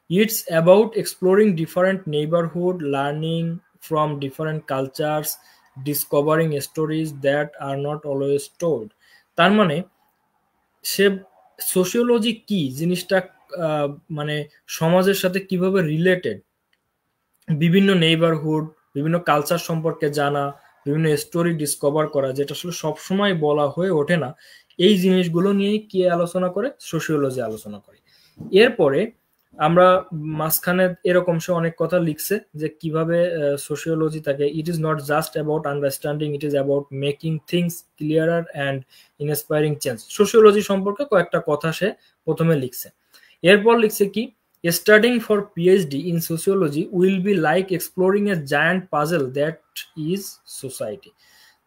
It's about exploring different neighbourhood, learning from different cultures, discovering stories that are not always told. তার মানে সে সোশিওলজি কি জিনিসটা, আহ, মানে সমাজের সাথে কিভাবে রিলেটেড, বিভিন্ন নেইবারহুড, বিভিন্ন কালচার সম্পর্কে জানা, বিভিন্ন স্টোরি ডিসকভার করা, যেটা আসলে সবসময় বলা হয়ে ওঠে না, এই জিনিসগুলো নিয়েই কি আলোচনা করে, সোশিওলজি আলোচনা করে। এরপরে আমরা মাঝখানে এরকম সে অনেক কথা লিখছে যে কিভাবে সোশিওলজি থাকে, it is not just about understanding, it is about making things ক্লিয়ারার and inspiring change. Sociology সম্পর্কে কয়েকটা কথা সে প্রথমে লিখছে। এরপর লিখছে কি, studying for PhD in sociology will be like exploring A giant puzzle that is society.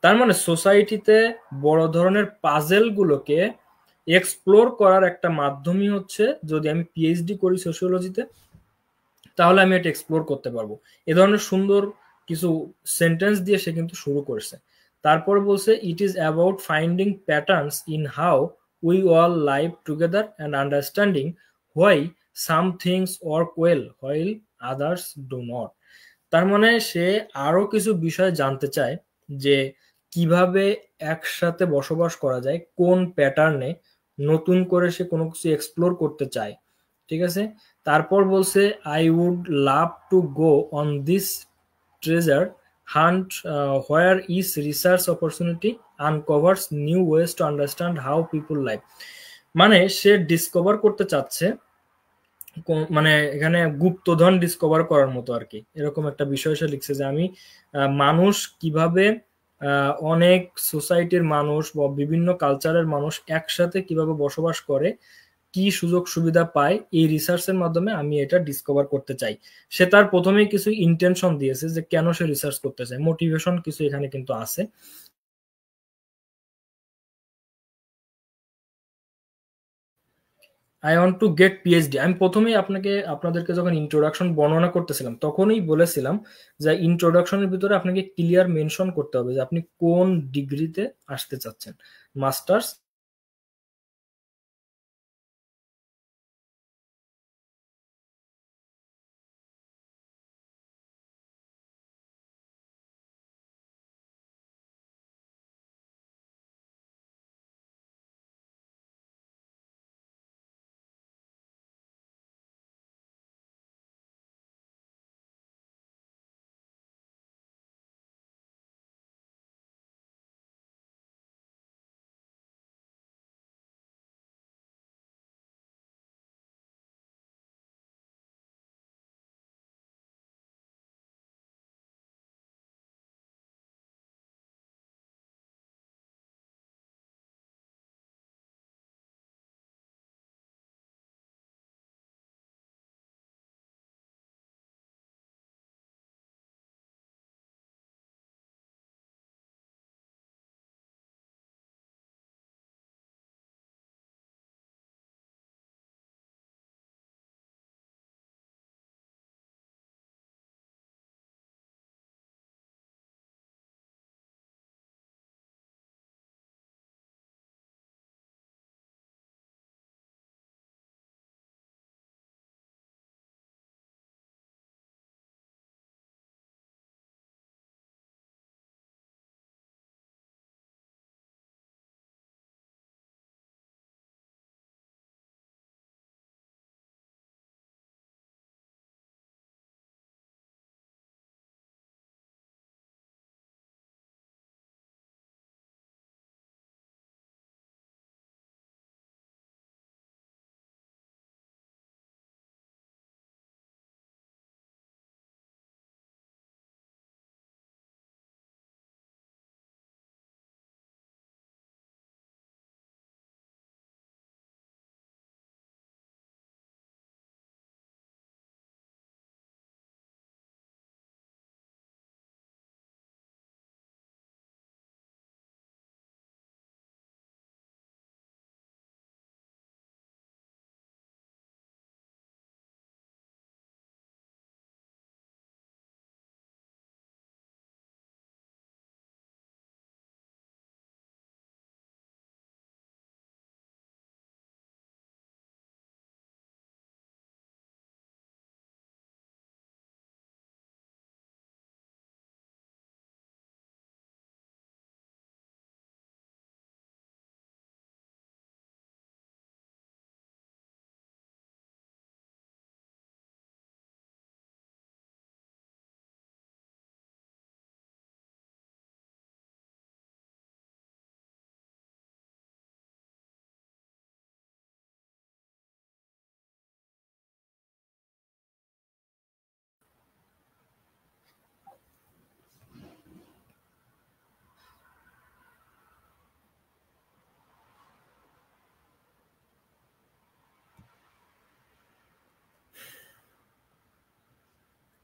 তার মানে সোসাইটিতে বড় ধরনের পাজেল গুলোকে এক্সপ্লোর করার একটা মাধ্যমই হচ্ছে, যদি আমি পিএইচডি করি সোশিওলজিতে, তাহলে আমি এটা এক্সপ্লোর করতে পারবো। এ ধরনের সুন্দর কিছু সেন্টেন্স দিয়ে সে কিন্তু শুরু করছে। তারপর বলছে it is about finding patterns in how we all live together and understanding why some things work well while others do not. তার মানে সে আরো কিছু বিষয় জানতে চায়, যে কিভাবে একসাথে বসবাস করা যায়, কোন প্যাটার্নে নতুন করে সে কোনো কিছু এক্সপ্লোর করতে চায়। ঠিক আছে, তারপর বলছে I would love to go on this treasure hunt where is research opportunity uncovers new ways to understand how people live. মানে সে ডিসকভার করতে চাচ্ছে মানে এখানে গুপ্তধন ডিসকভার করার মতো আর কি, এরকম একটা বিষয় সে লিখছে যে আমি মানুষ কিভাবে অনেক সোসাইটির মানুষ বা বিভিন্ন কালচারের মানুষ একসাথে কিভাবে বসবাস করে, কি সুযোগ সুবিধা পায়, এই রিসার্চের মাধ্যমে আমি এটা ডিসকভার করতে চাই। সে তার প্রথমেই কিছু ইন্টেনশন দিয়েছে যে কেন সে রিসার্চ করতে চায়, মোটিভেশন কিছু এখানে কিন্তু আছে। I want to get PhD. আমি প্রথমেই আপনাদেরকে যখন ইন্ট্রোডাকশন বর্ণনা করতেছিলাম তখনই বলেছিলাম যে ইন্ট্রোডাকশনের ভিতরে আপনাকে ক্লিয়ার মেনশন করতে হবে যে আপনি কোন ডিগ্রিতে আসতে চাচ্ছেন, masters.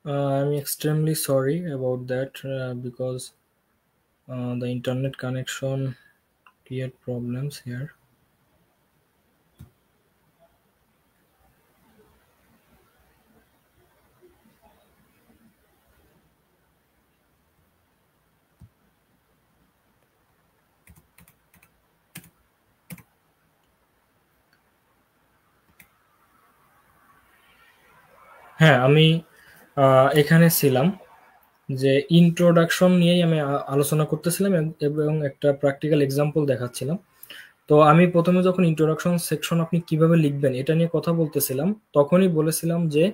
I'm extremely sorry about that because the internet connection create problems here. হ্যাঁ, আমি এখানে ছিলাম। যে ইন্ট্রোডাকশন নিয়েই আমি আলোচনা করতেছিলাম এবং একটা প্র্যাকটিক্যাল এক্সাম্পল দেখাচ্ছিলাম। তো আমি প্রথমে যখন ইন্ট্রোডাকশন সেকশন আপনি কিভাবে লিখবেন এটা নিয়ে কথা বলতেছিলাম, তখনই বলেছিলাম যে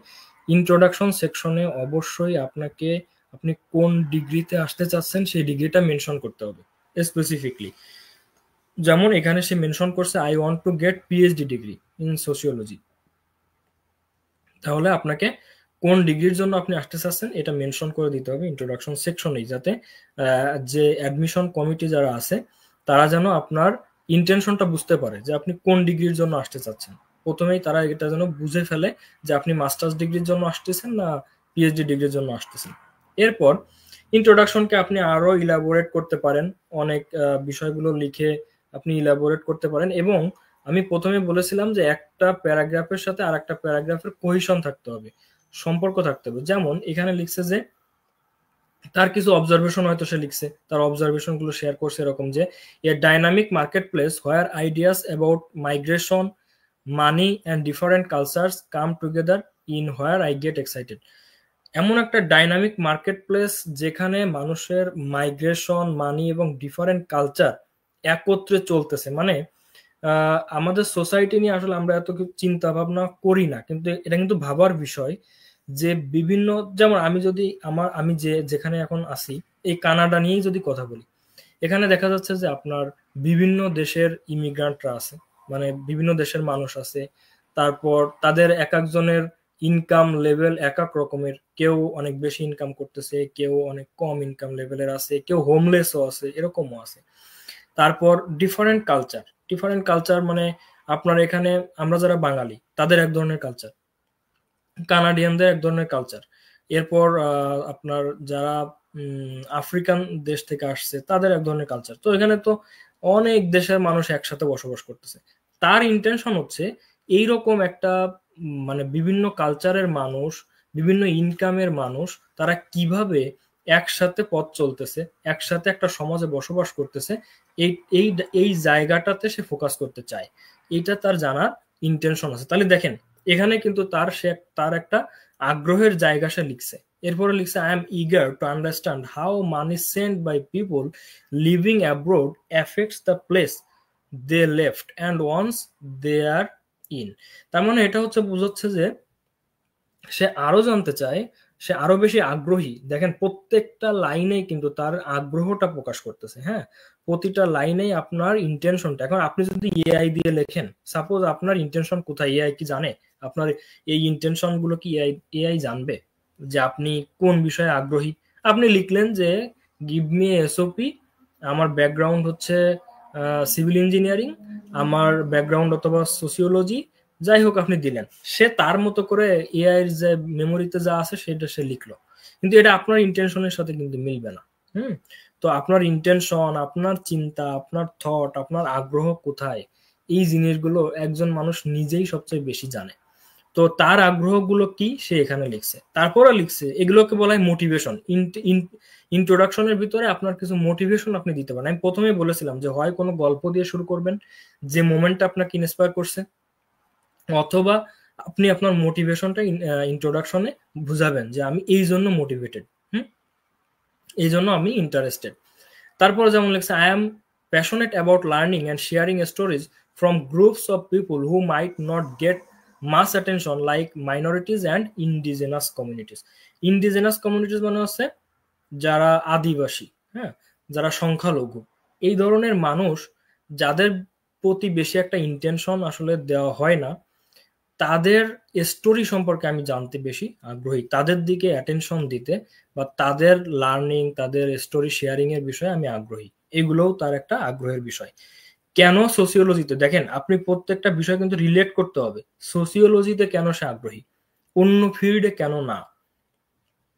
ইন্ট্রোডাকশন সেকশনে অবশ্যই আপনাকে আপনি কোন ডিগ্রিতে আসতে চাচ্ছেন সেই ডিগ্রিটা মেনশন করতে হবে স্পেসিফিকলি। যেমন এখানে সে মেনশন করছে I want to get PhD degree in sociology. তাহলে আপনাকে কোন ডিগ্রির জন্য আপনি আসতে চাচ্ছেন এটা মেনশন করে দিতে হবে ইন্ট্রোডাকশন সেকশনেই, যাতে যে অ্যাডমিশন কমিটি যারা আছে তারা যেন আপনার ইন্টেনশনটা বুঝতে পারে যে আপনি কোন ডিগ্রির জন্য আসতে চাচ্ছেন। প্রথমেই তারা এটা যেন বুঝে ফেলে যে আপনি মাস্টার্স ডিগ্রির জন্য আসতেছেন না পিএইচডি ডিগ্রির জন্য আসতেছেন। এরপর ইন্ট্রোডাকশনকে আপনি আরো ইলাবোরেট করতে পারেন, অনেক বিষয়গুলো লিখে আপনি ইলাবোরেট করতে পারেন। এবং আমি প্রথমে বলেছিলাম যে একটা প্যারাগ্রাফের সাথে আর একটা প্যারাগ্রাফের কোহিশন থাকতে হবে, সম্পর্ক থাকতে হবে। যেমন এখানে লিখছে যে তার কিছু অবজারভেশন হয়তো সে লিখছে, তার অবজারভেশন গুলো শেয়ার করছে এরকম যে a dynamic market place where ideas about migration, money and different cultures come together in where I get excited. এমন একটা ডাইনামিক মার্কেট প্লেস যেখানে মানুষের মাইগ্রেশন, মানি এবং ডিফারেন্ট কালচার একত্রে চলতেছে। মানে আমাদের সোসাইটি নিয়ে আসলে আমরা এত কিছু চিন্তা ভাবনা করি না, কিন্তু এটা কিন্তু ভাবার বিষয় যে বিভিন্ন, যেমন আমি যদি আমি যেখানে এখন আছি এই কানাডা নিয়েই যদি কথা বলি, এখানে দেখা যাচ্ছে যে আপনার বিভিন্ন দেশের ইমিগ্রান্টরা আছে, মানে বিভিন্ন দেশের মানুষ আছে। তারপর তাদের এক একজনের ইনকাম লেভেল এক এক রকমের, কেউ অনেক বেশি ইনকাম করতেছে, কেউ অনেক কম ইনকাম লেভেলের আছে, কেউ হোমলেসও আছে, এরকমও আছে। তারপর ডিফারেন্ট কালচার মানে আপনার এখানে আমরা যারা বাঙালি তাদের এক ধরনের কালচার, কানাডিয়ানদের এক ধরনের কালচার। এরপর আপনার যারা আফ্রিকান দেশ থেকে আসছে তাদের এক ধরনের কালচার। তো এখানে তো অনেক দেশের মানুষ একসাথে বসবাস করতেছে। তার ইন্টেনশন হচ্ছে এইরকম একটা মানে বিভিন্ন কালচারের মানুষ, বিভিন্ন ইনকামের মানুষ, তারা কিভাবে একসাথে পথ চলতেছে, একসাথে একটা সমাজে বসবাস করতেছে, এই এই এই জায়গাটাতে সে ফোকাস করতে চায়। এটা তার জানার ইন্টেনশন আছে। তাহলে দেখেন এখানে কিন্তু তার একটা আগ্রহের জায়গা সে লিখছে। এরপরে লিখছে I am eager to understand how money sent by people living abroad affects the place they left and ones they are in. তার মানে এটা হচ্ছে বুঝাচ্ছে যে সে আরো জানতে চায়, সে আরো বেশি আগ্রহী। দেখেন প্রত্যেকটা লাইনেই কিন্তু তার আগ্রহটা প্রকাশ করতেছে। হ্যাঁ, প্রতিটা লাইনেই আপনার ইন্টেনশনটা। এখন আপনি যদি এআই দিয়ে লেখেন, সাপোজ আপনার ইন্টেনশন কোথায়, এআই কি জানে আপনার এই ইন্টেনশন গুলো? কি এআই এআই জানবে যে আপনি কোন বিষয়ে আগ্রহী? আপনি লিখলেন যে গিভ মি এসওপি, আমার ব্যাকগ্রাউন্ড হচ্ছে সিভিল ইঞ্জিনিয়ারিং, আমার ব্যাকগ্রাউন্ড অথবা সোসিওলজি, যাই হোক আপনি দিলেন, সে তার মতো করে এআই এর যে মেমোরিতে যা আছে সেটা সে লিখলো, কিন্তু এটা আপনার ইন্টেনশনের সাথে কিন্তু মিলবে না। হুম। তো আপনার ইন্টেনশন, আপনার চিন্তা, আপনার থট, আপনার আগ্রহ কোথায়, এই জিনিসগুলো একজন মানুষ নিজেই সবচেয়ে বেশি জানে। তো তার আগ্রহগুলো কি সে এখানে লিখছে, তারপরে লিখছে এগুলোকে বলা হয় মোটিভেশন। ইন্ট্রোডাকশনের ভিতরে আপনার কিছু মোটিভেশন আপনি দিতে পারেন। আমি প্রথমে বলেছিলাম যে হয় কোনো গল্প দিয়ে শুরু করবেন যে মোমেন্টটা আপনাকে ইন্সপায়ার করছে, অথবা আপনি আপনার মোটিভেশনটা ইন্ট্রোডাকশনে বুঝাবেন যে আমি এই জন্য মোটিভেটেড, হুম, এই জন্য আমি ইন্টারেস্টেড। তারপরে যেমন লিখছে I am passionate about learning and sharing stories from groups of people who might not get mass attention like minorities and indigenous communities. Indigenous communities মানে হচ্ছে যারা আদিবাসী, হ্যাঁ, যারা সংখ্যালঘু, এই ধরনের মানুষ যাদের প্রতি বেশি একটা ইন্টেনশন আসলে দেওয়া হয় না, তাদের স্টোরি সম্পর্কে আমি জানতে বেশি আগ্রহী, তাদের দিকে অ্যাটেনশন দিতে বা তাদের লার্নিং, তাদের স্টোরি শেয়ারিং এর বিষয়ে আমি আগ্রহী। এগুলোও তার একটা আগ্রহের বিষয়। কেন সোসিওলজিতে, দেখেন আপনি প্রত্যেকটা বিষয় কিন্তু রিলেট করতে হবে। সোসিওলজিতে কেন সে আগ্রহী, অন্য ফিল্ডে কেন না,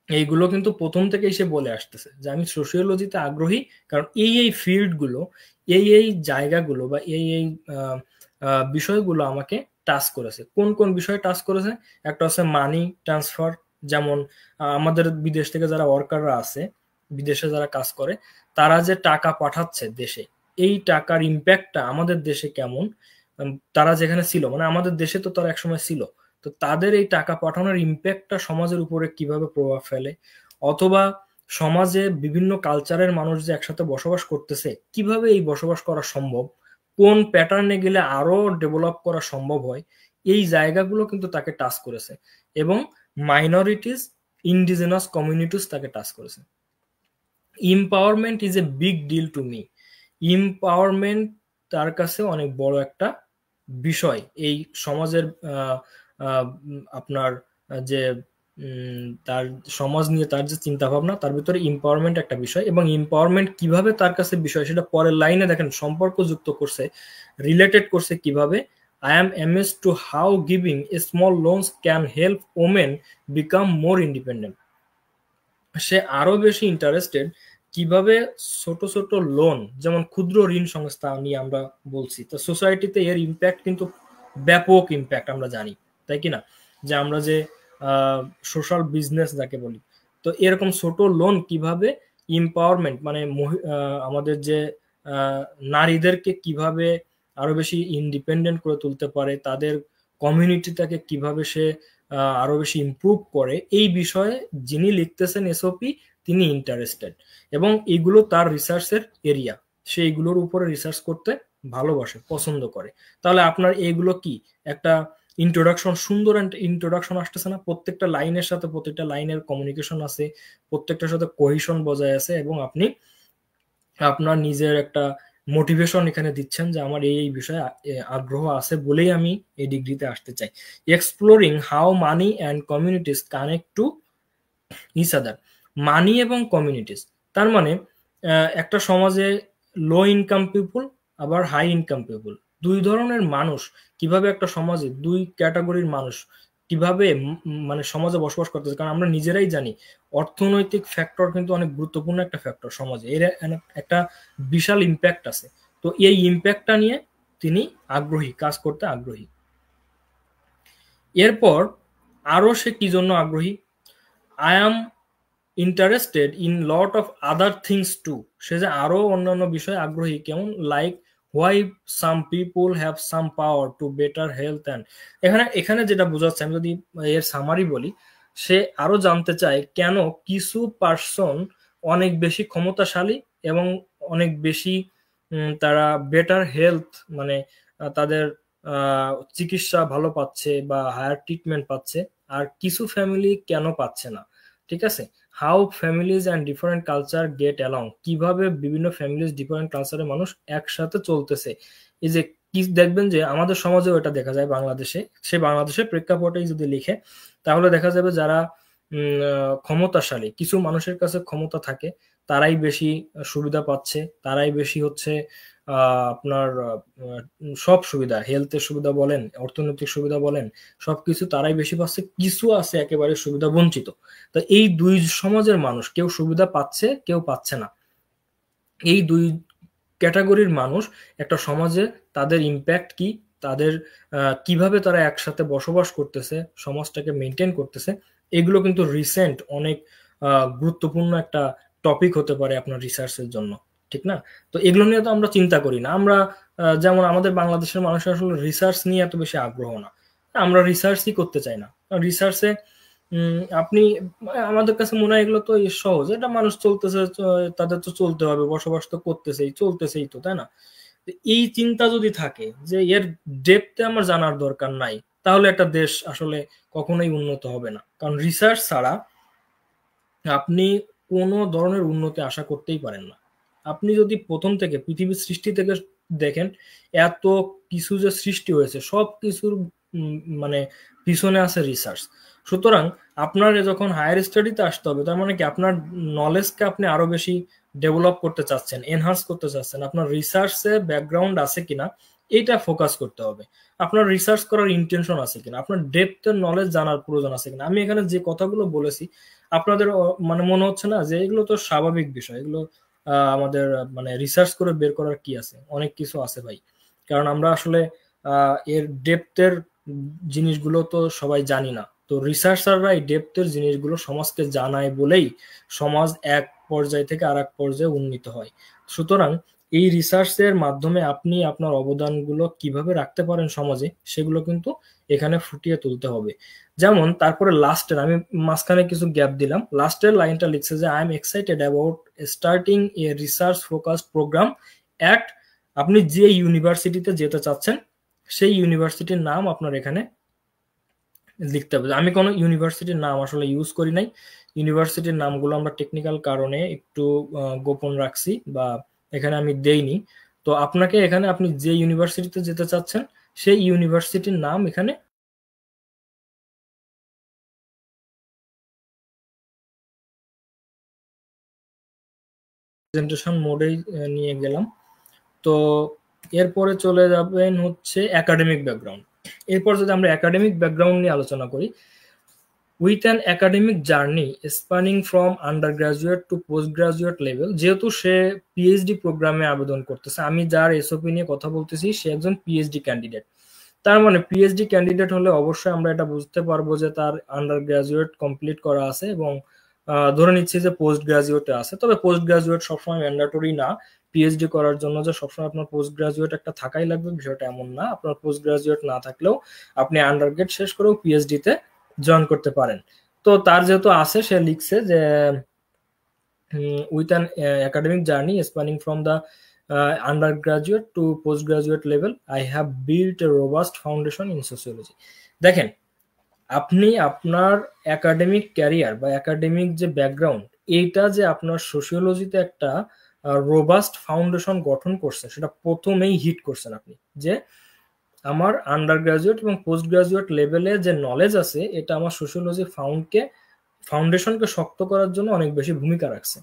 এইগুলো কিন্তু প্রথম থেকেই সে বলে আসতেছে যে আমি সোশিওলজিতে আগ্রহী কারণ এই ফিল্ড গুলো, এই জায়গাগুলো বা এই বিষয়গুলো আমাকে টাচ করেছে। কোন কোন বিষয় টাচ করেছে? একটা হচ্ছে মানি ট্রান্সফার, যেমন আমাদের বিদেশ থেকে যারা ওয়ার্কাররা আছে, বিদেশে যারা কাজ করে, তারা যে টাকা পাঠাচ্ছে দেশে, এই টাকার ইম্প্যাক্টটা আমাদের দেশে কেমন, তারা যেখানে ছিল, মানে আমাদের দেশে তো তারা একসময় ছিল, তো তাদের এই টাকা পাঠানোর ইম্প্যাক্টটা সমাজের উপরে কিভাবে প্রভাব ফেলে। অথবা সমাজে বিভিন্ন কালচারের মানুষ যে একসাথে বসবাস করতেছে, কিভাবে এই বসবাস করা সম্ভব, কোন প্যাটার্নে গেলে আরো ডেভেলপ করা সম্ভব হয়, এই জায়গাগুলো কিন্তু তাকে টাচ করেছে। এবং মাইনরিটিস, ইন্ডিজিনাস কমিউনিটিস তাকে টাচ করেছে। Empowerment is a big deal to me. Empowerment তার কাছে অনেক বড় একটা বিষয়। এই সমাজের আপনার যে তার সমাজ নিয়ে তার যে চিন্তা ভাবনা, তার ভিতরে এম্পাওয়ারমেন্ট একটা বিষয়। এবং এম্পাওয়ারমেন্ট কিভাবে তার কাছে বিষয়, সেটা পরের লাইনে দেখেন সম্পর্ক যুক্ত করছে, রিলেটেড করছে কিভাবে। I am amazed to how giving a small loans can help women become more independent. সে আরো বেশি ইন্টারেস্টেড কিভাবে ছোট ছোট লোন, যেমন ক্ষুদ্র ঋণ সংস্থা নিয়ে আমরা বলছি, তো সোসাইটিতে এর ইম্প্যাক্ট কিন্তু ব্যাপক ইম্প্যাক্ট আমরা জানি, তাই কি না? যে আমরা যে সোশ্যাল বিজনেস যাকে বলি, তো এরকম ছোট লোন কিভাবে এম্পাওয়ারমেন্ট মানে আমাদের যে নারীদেরকে কিভাবে আরো বেশি ইন্ডিপেন্ডেন্ট করে তুলতে পারে, তাদের কমিউনিটিটাকে কিভাবে সে আরো বেশি ইমপ্রুভ করে, এই বিষয়ে যিনি লিখতেছেন এসওপি তিনি ইন্টারেস্টেড এবং এগুলো তার রিসার্চের এরিয়া। সে এইগুলোর উপরে রিসার্চ করতে ভালোবাসে, পছন্দ করে। তাহলে আপনার এইগুলো কি একটা ইন্ট্রোডাকশন, সুন্দর ইন্ট্রোডাকশন আসতেছে না? প্রত্যেকটা লাইনের সাথে প্রত্যেকটা লাইনের কমিউনিকেশন আছে, প্রত্যেকটার সাথে কোহেশন বজায় আছে, এবং আপনি আপনার নিজের একটা মোটিভেশন এখানে দিচ্ছেন যে আমার এই বিষয়ে আগ্রহ আছে বলেই আমি এই ডিগ্রিতে আসতে চাই। Exploring how money and communities connect to each other. Money এবং কমিউনিটিস, তার মানে একটা সমাজে লো ইনকাম পিপুল আবার হাই ইনকাম পিপুল, দুই ধরনের মানুষ কিভাবে একটা সমাজে, দুই ক্যাটাগরির মানুষ কিভাবে মানে সমাজে বসবাস করতেছে। কারণ আমরা নিজেরাই জানি অর্থনৈতিক ফ্যাক্টর কিন্তু অনেক গুরুত্বপূর্ণ একটা ফ্যাক্টর সমাজে, এর একটা বিশাল ইম্প্যাক্ট আছে। তো এই ইম্প্যাক্টটা নিয়ে তিনি আগ্রহী, কাজ করতে আগ্রহী। এরপর আরো সে কি জন্য আগ্রহী? I am interested in lot of other things too. সে যে আরো অন্যান্য বিষয়ে আগ্রহী, কেমন? Like why some people have some power to better health and, এখানে এখানে যেটা বোঝাচ্ছে, আমি যদি এর সামারি বলি, সে আরো জানতে চায় কেন কিছু পার্সন অনেক বেশি ক্ষমতাশালী এবং অনেক বেশি তারা বেটার হেলথ মানে তাদের চিকিৎসা ভালো পাচ্ছে বা হায়ার ট্রিটমেন্ট পাচ্ছে, আর কিছু ফ্যামিলি কেন পাচ্ছে না। ঠিক আছে, how families and different culture get along, কিভাবে বিভিন্ন ফ্যামিলিজ ডিফারেন্ট কালচারের মানুষ একসাথে চলতেছে। এই যে কি দেখবেন যে আমাদের সমাজেও এটা দেখা যায় বাংলাদেশে, সে বাংলাদেশের প্রেক্ষাপটেই যদি লিখে তাহলে দেখা যাবে যারা ক্ষমতাশালী, কিছু মানুষের কাছে ক্ষমতা থাকে, তারাই বেশি সুবিধা পাচ্ছে, তারাই বেশি হচ্ছে আপনার সব সুবিধা, হেলথের সুবিধা বলেন, অর্থনৈতিক সুবিধা বলেন, সবকিছু তারাই বেশি পাচ্ছে। কিছু আছে একেবারে সুবিধা বঞ্চিত। তো এই দুই সমাজের মানুষ, কেউ সুবিধা পাচ্ছে কেউ পাচ্ছে না, এই দুই ক্যাটাগরির মানুষ একটা সমাজে তাদের ইম্প্যাক্ট কি, তাদের কিভাবে তারা একসাথে বসবাস করতেছে, সমাজটাকে মেনটেন করতেছে, এগুলো কিন্তু রিসেন্ট অনেক গুরুত্বপূর্ণ একটা টপিক হতে পারে আপনার রিসার্চের জন্য, ঠিক না? তো এগুলো নিয়ে তো আমরা চিন্তা করি না। আমরা যেমন আমাদের বাংলাদেশের মানুষের আসলে রিসার্চ নিয়ে এত বেশি আগ্রহ না, আমরা রিসার্চই করতে চাই না। রিসার্চে আপনি আমাদের কাছে মনে হয় এগুলো তো সহজ, এটা মানুষ চলতেছে, তাদের তো চলতে হবে, বসবাস তো করতেছেই, চলতেছেই তো, তাই না? এই চিন্তা যদি থাকে যে এর ডেপথে আমার জানার দরকার নাই, তাহলে একটা দেশ আসলে কখনোই উন্নত হবে না। কারণ রিসার্চ ছাড়া আপনি কোনো ধরনের উন্নতি আশা করতেই পারেন না। আপনি যদি প্রথম থেকে পৃথিবীর সৃষ্টি থেকে দেখেন, এত কিছু যে সৃষ্টি হয়েছে সব কিছুর মানে পিছনে আছে রিসার্চ। সুতরাং আপনার যখন হায়ার স্টাডিতে আসতে হবে, তার মানে কি আপনার নলেজকে আপনি আরো বেশি ডেভেলপ করতে চাচ্ছেন, এনহান্স করতে চাচ্ছেন, আপনার রিসার্চে ব্যাকগ্রাউন্ড আছে কিনা এইটা ফোকাস করতে হবে। আপনার রিসার্চ করার ইন্টেনশন আছে কিনা, আপনার ডেপথের নলেজ জানার প্রয়োজন আছে কিনা। আমি এখানে যে কথাগুলো বলেছি আপনাদের মানে মনে হচ্ছে না যে এগুলো তো স্বাভাবিক বিষয়, এগুলো আমাদের মানে রিসার্চ করে বের করার কি আছে? অনেক কিছু আছে ভাই। কারণ আমরা আসলে এর ডেপথের জিনিসগুলো তো সবাই জানি না। তো রিসার্চাররা এই ডেপথের জিনিসগুলো সমাজকে জানায় বলেই সমাজ এক পর্যায় থেকে আর এক পর্যায়ে উন্নীত হয়। সুতরাং এই রিসার্চের মাধ্যমে আপনি আপনার অবদানগুলো কিভাবে রাখতে পারেন সমাজে, সেগুলো কিন্তু এখানে ফুটিয়ে তুলতে হবে। যেমন তারপরে লাস্টের, আমি মাঝখানে কিছু গ্যাপ দিলাম, লাস্টের লাইনটা লিখছে যে I am excited about starting a research focused programme at, আপনি যে ইউনিভার্সিটিতে যেতে চাচ্ছেন সেই ইউনিভার্সিটির নাম আপনার এখানে লিখতে হবে। আমি কোনো ইউনিভার্সিটির নাম আসলে ইউজ করি নাই, ইউনিভার্সিটির নামগুলো আমরা টেকনিক্যাল কারণে একটু গোপন রাখছি বা এখানে আমি দেইনি। তো আপনাকে এখানে আপনি যে ইউনিভার্সিটিতে যেতে চাচ্ছেন সেই ইউনিভার্সিটির নাম এখানে প্রেজেন্টেশন মোডেই নিয়ে গেলাম। তো এরপরে চলে যাবেন হচ্ছে একাডেমিক ব্যাকগ্রাউন্ড। এরপর যদি আমরা একাডেমিক ব্যাকগ্রাউন্ড নিয়ে আলোচনা করি, with an academic journey spanning from undergraduate to postgraduate level, যেহেতু সে পিএইচডি প্রোগ্রামে আবেদন করতেছে, আমি যার এসওপি নিয়ে কথা বলতেছি সে একজন পিএইচডি ক্যান্ডিডেট। তার মানে পিএইচডি ক্যান্ডিডেট হলে অবশ্যই আমরা এটা বুঝতে পারবো যে তার আন্ডার গ্রাজুয়েট কমপ্লিট করা আছে এবং ধরে নিচ্ছি যে পোস্ট গ্রাজুয়েটে আছে। তবে পোস্ট গ্রাজুয়েট সবসময় ম্যান্ডেটরি না, পিএইচডি করার জন্য যে সবসময় আপনার পোস্ট গ্রাজুয়েট একটা থাকাই লাগবে বিষয়টা এমন না। আপনার পোস্ট গ্রাজুয়েট না থাকলেও আপনি আন্ডার গ্রেড শেষ করেও পিএইচডি তে জয়েন করতে পারেন। তো তার যেহেতু আছে, সে লিখছে যে with an academic journey spanning from the undergraduate to postgraduate level, I have built a robust foundation in sociology. দেখেন, আপনি আপনার একাডেমিক ক্যারিয়ার বা একাডেমিক যে ব্যাকগ্রাউন্ড, এইটা যে আপনার সোশিওলজিতে একটা রোবাস্ট ফাউন্ডেশন গঠন করছে, সেটা প্রথমেই হিট করছেন আপনি। যে আমার আন্ডার গ্রাজুয়েট এবং পোস্ট গ্রাজুয়েট লেভেলে যে নলেজ আছে, এটা আমার সোশিওলজি ফাউন্ডেশনকে শক্ত করার জন্য অনেক বেশি ভূমিকা রাখছে।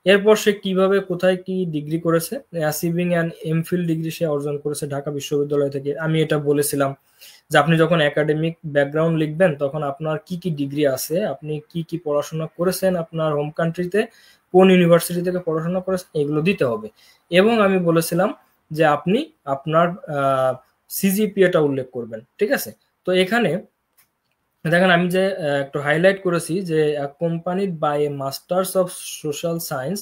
এরপর সে কিভাবে কোথায় কি ডিগ্রি করেছে, অ্যাচিভিং অ্যান্ড এমফিল ডিগ্রি সে অর্জন করেছে ঢাকা বিশ্ববিদ্যালয় থেকে। আমি এটা বলেছিলাম যে আপনি যখন একাডেমিক ব্যাকগ্রাউন্ড লিখবেন তখন আপনার কি কি ডিগ্রি আছে, আপনি কি কি পড়াশোনা করেছেন, আপনার হোম কান্ট্রিতে কোন ইউনিভার্সিটি থেকে পড়াশোনা করেছেন, এগুলো দিতে হবে। এবং আমি বলেছিলাম যে আপনি আপনার সিজিপিএটা উল্লেখ করবেন, ঠিক আছে? তো এখানে দেখেন আমি যে একটু হাইলাইট করেছি যে accompanied by a masters of social science,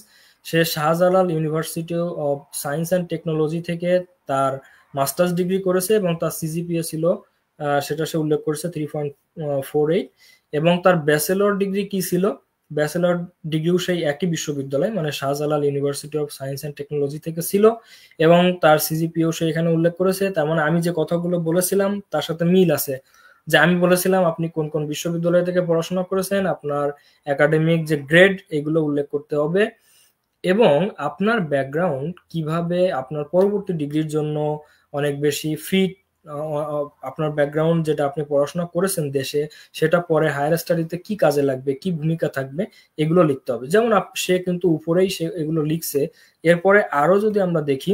সে Shahjalal university of science and technology থেকে তার মাস্টার্স ডিগ্রি করেছে এবং তার সিজিপিএ ছিল সেটা সে উল্লেখ করেছে 3.48। এবং তার ব্যাচেলর ডিগ্রি কি ছিল, ব্যাচেলর ডিগ্রিও সেই একই বিশ্ববিদ্যালয় মানে Shahjalal university of science and technology থেকে ছিল এবং তার সিজিপিএও সে এখানে উল্লেখ করেছে। তার মানে আমি যে কথাগুলো বলেছিলাম তার সাথে মিল আছে। যে আমি বলেছিলাম আপনি কোন কোন বিশ্ববিদ্যালয় থেকে পড়াশোনা করেছেন, আপনার একাডেমিক যে গ্রেড এগুলো উল্লেখ করতে হবে এবং আপনার ব্যাকগ্রাউন্ড কিভাবে আপনার পরবর্তী ডিগ্রির জন্য অনেক বেশি ফিট, আপনার ব্যাকগ্রাউন্ড যেটা আপনি পড়াশোনা করেছেন দেশে সেটা পরে হায়ার স্টাডিতে কি কাজে লাগবে, কি ভূমিকা থাকবে, এগুলো লিখতে হবে। যেমন সে কিন্তু উপরেই সে এগুলো লিখছে। এরপরে আরো যদি আমরা দেখি,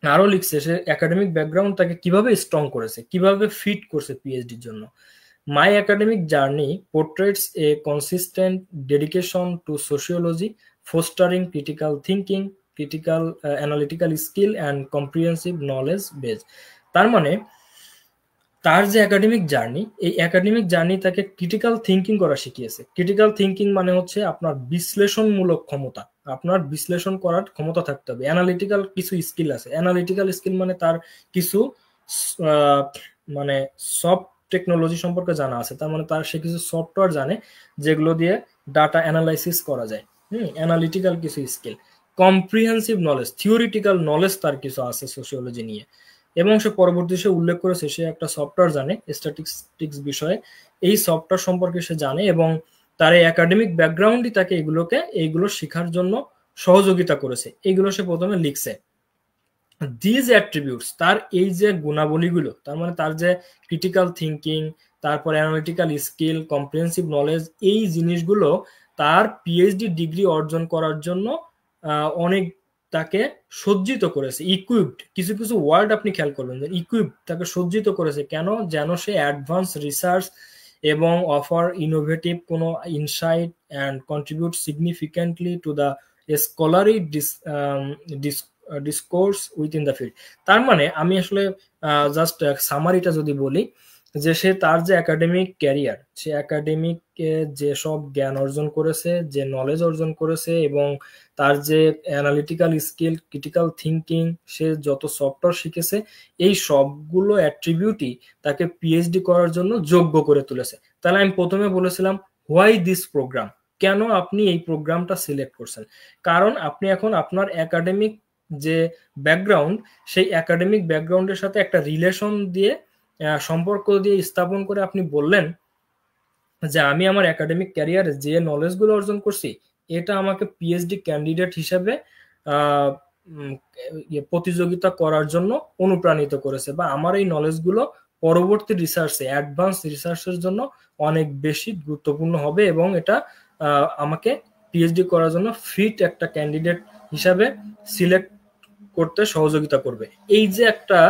আরো লিখছে সে একাডেমিক ব্যাকগ্রাউন্ড তাকে কিভাবে স্ট্রং করেছে, কিভাবে ফিট করছে পিএইচডির জন্য। My academic journey portraits a consistent dedication to sociology, fostering critical thinking, critical analytical skill and comprehensive knowledge base. তার মানে তার যে একাডেমিক জার্নি, এই একাডেমিক জার্নি তাকে ক্রিটিক্যাল থিঙ্কিং করা শিখিয়েছে। ক্রিটিক্যাল থিঙ্কিং মানে হচ্ছে আপনার বিশ্লেষণমূলক ক্ষমতা, আপনার বিশ্লেষণ করার ক্ষমতা থাকতে হবে। অ্যানালিটিক্যাল কিছু স্কিল আছে, অ্যানালিটিক্যাল স্কিল মানে তার কিছু মানে সফট টেকনোলজি সম্পর্কে জানা আছে, তার মানে তার সে কিছু সফটওয়্যার জানে যেগুলো দিয়ে ডাটা অ্যানালাইসিস করা যায়। অ্যানালিটিক্যাল কিছু skill. Comprehensive knowledge, theoretical knowledge তার কিছু আছে সোশিওলজি নিয়ে। এবং সে পরবর্তী সে উল্লেখ করেছে সে একটা সফটওয়্যার জানে স্ট্যাটিস্টিক্স বিষয়ে, এই সফটওয়্যার সম্পর্কে সে জানে এবং তার এই একাডেমিক ব্যাকগ্রাউন্ডই তাকে এইগুলো শেখার জন্য সহযোগিতা করেছে। এইগুলো সে প্রথমে লিখছে। দিজ অ্যাট্রিবিউটস, তার এই যে গুণাবলীগুলো, তার মানে তার যে ক্রিটিক্যাল থিঙ্কিং, তারপর অ্যানালিটিক্যাল স্কিল, কম্প্রিহেন্সিভ নলেজ, এই জিনিসগুলো তার পিএইচডি ডিগ্রি অর্জন করার জন্য অনেক তাকে সজ্জিত করেছে। ইকুইপড, কিছু কিছু ওয়ার্ড আপনি খেয়াল করবেন যে ইকুইপড তাকে সজ্জিত করেছে কেন, যেন সে অ্যাডভান্স রিসার্চ এবং অফার ইনোভেটিভ কোনো insight and contribute significantly to the scholarly discourse within the field. তার মানে আমি আসলে জাস্ট সামারিটা যদি বলি, যে সে তার যে একাডেমিক ক্যারিয়ার, সে একাডেমিক যেসব জ্ঞান অর্জন করেছে, যে নলেজ অর্জন করেছে, এবং তার যে অ্যানালিটিক্যাল স্কিল, ক্রিটিক্যাল থিঙ্কিং, সে যত সফটওয়্যার শিখেছে, এই সবগুলো অ্যাট্রিবিউটই তাকে পিএইচডি করার জন্য যোগ্য করে তুলেছে। তাহলে আমি প্রথমে বলেছিলাম হোয়াই দিস প্রোগ্রাম, কেন আপনি এই প্রোগ্রামটা সিলেক্ট করছেন? কারণ আপনি এখন আপনার একাডেমিক যে ব্যাকগ্রাউন্ড, সেই একাডেমিক ব্যাকগ্রাউন্ডের সাথে একটা রিলেশন দিয়ে, সম্পর্ক দিয়ে স্থাপন করে আপনি বললেন যে আমি আমার একাডেমিক ক্যারিয়ারে যে নলেজগুলো অর্জন করছি, এটা আমাকে পিএইচডি ক্যান্ডিডেট হিসেবে আহ, প্রতিযোগিতা করার জন্য অনুপ্রাণিত করেছে, বা আমার এই নলেজগুলো পরবর্তী রিসার্চে, অ্যাডভান্স রিসার্চের জন্য অনেক বেশি গুরুত্বপূর্ণ হবে, এবং এটা আমাকে পিএইচডি করার জন্য ফিট একটা ক্যান্ডিডেট হিসাবে সিলেক্ট করতে সহযোগিতা করবে। এই যে একটা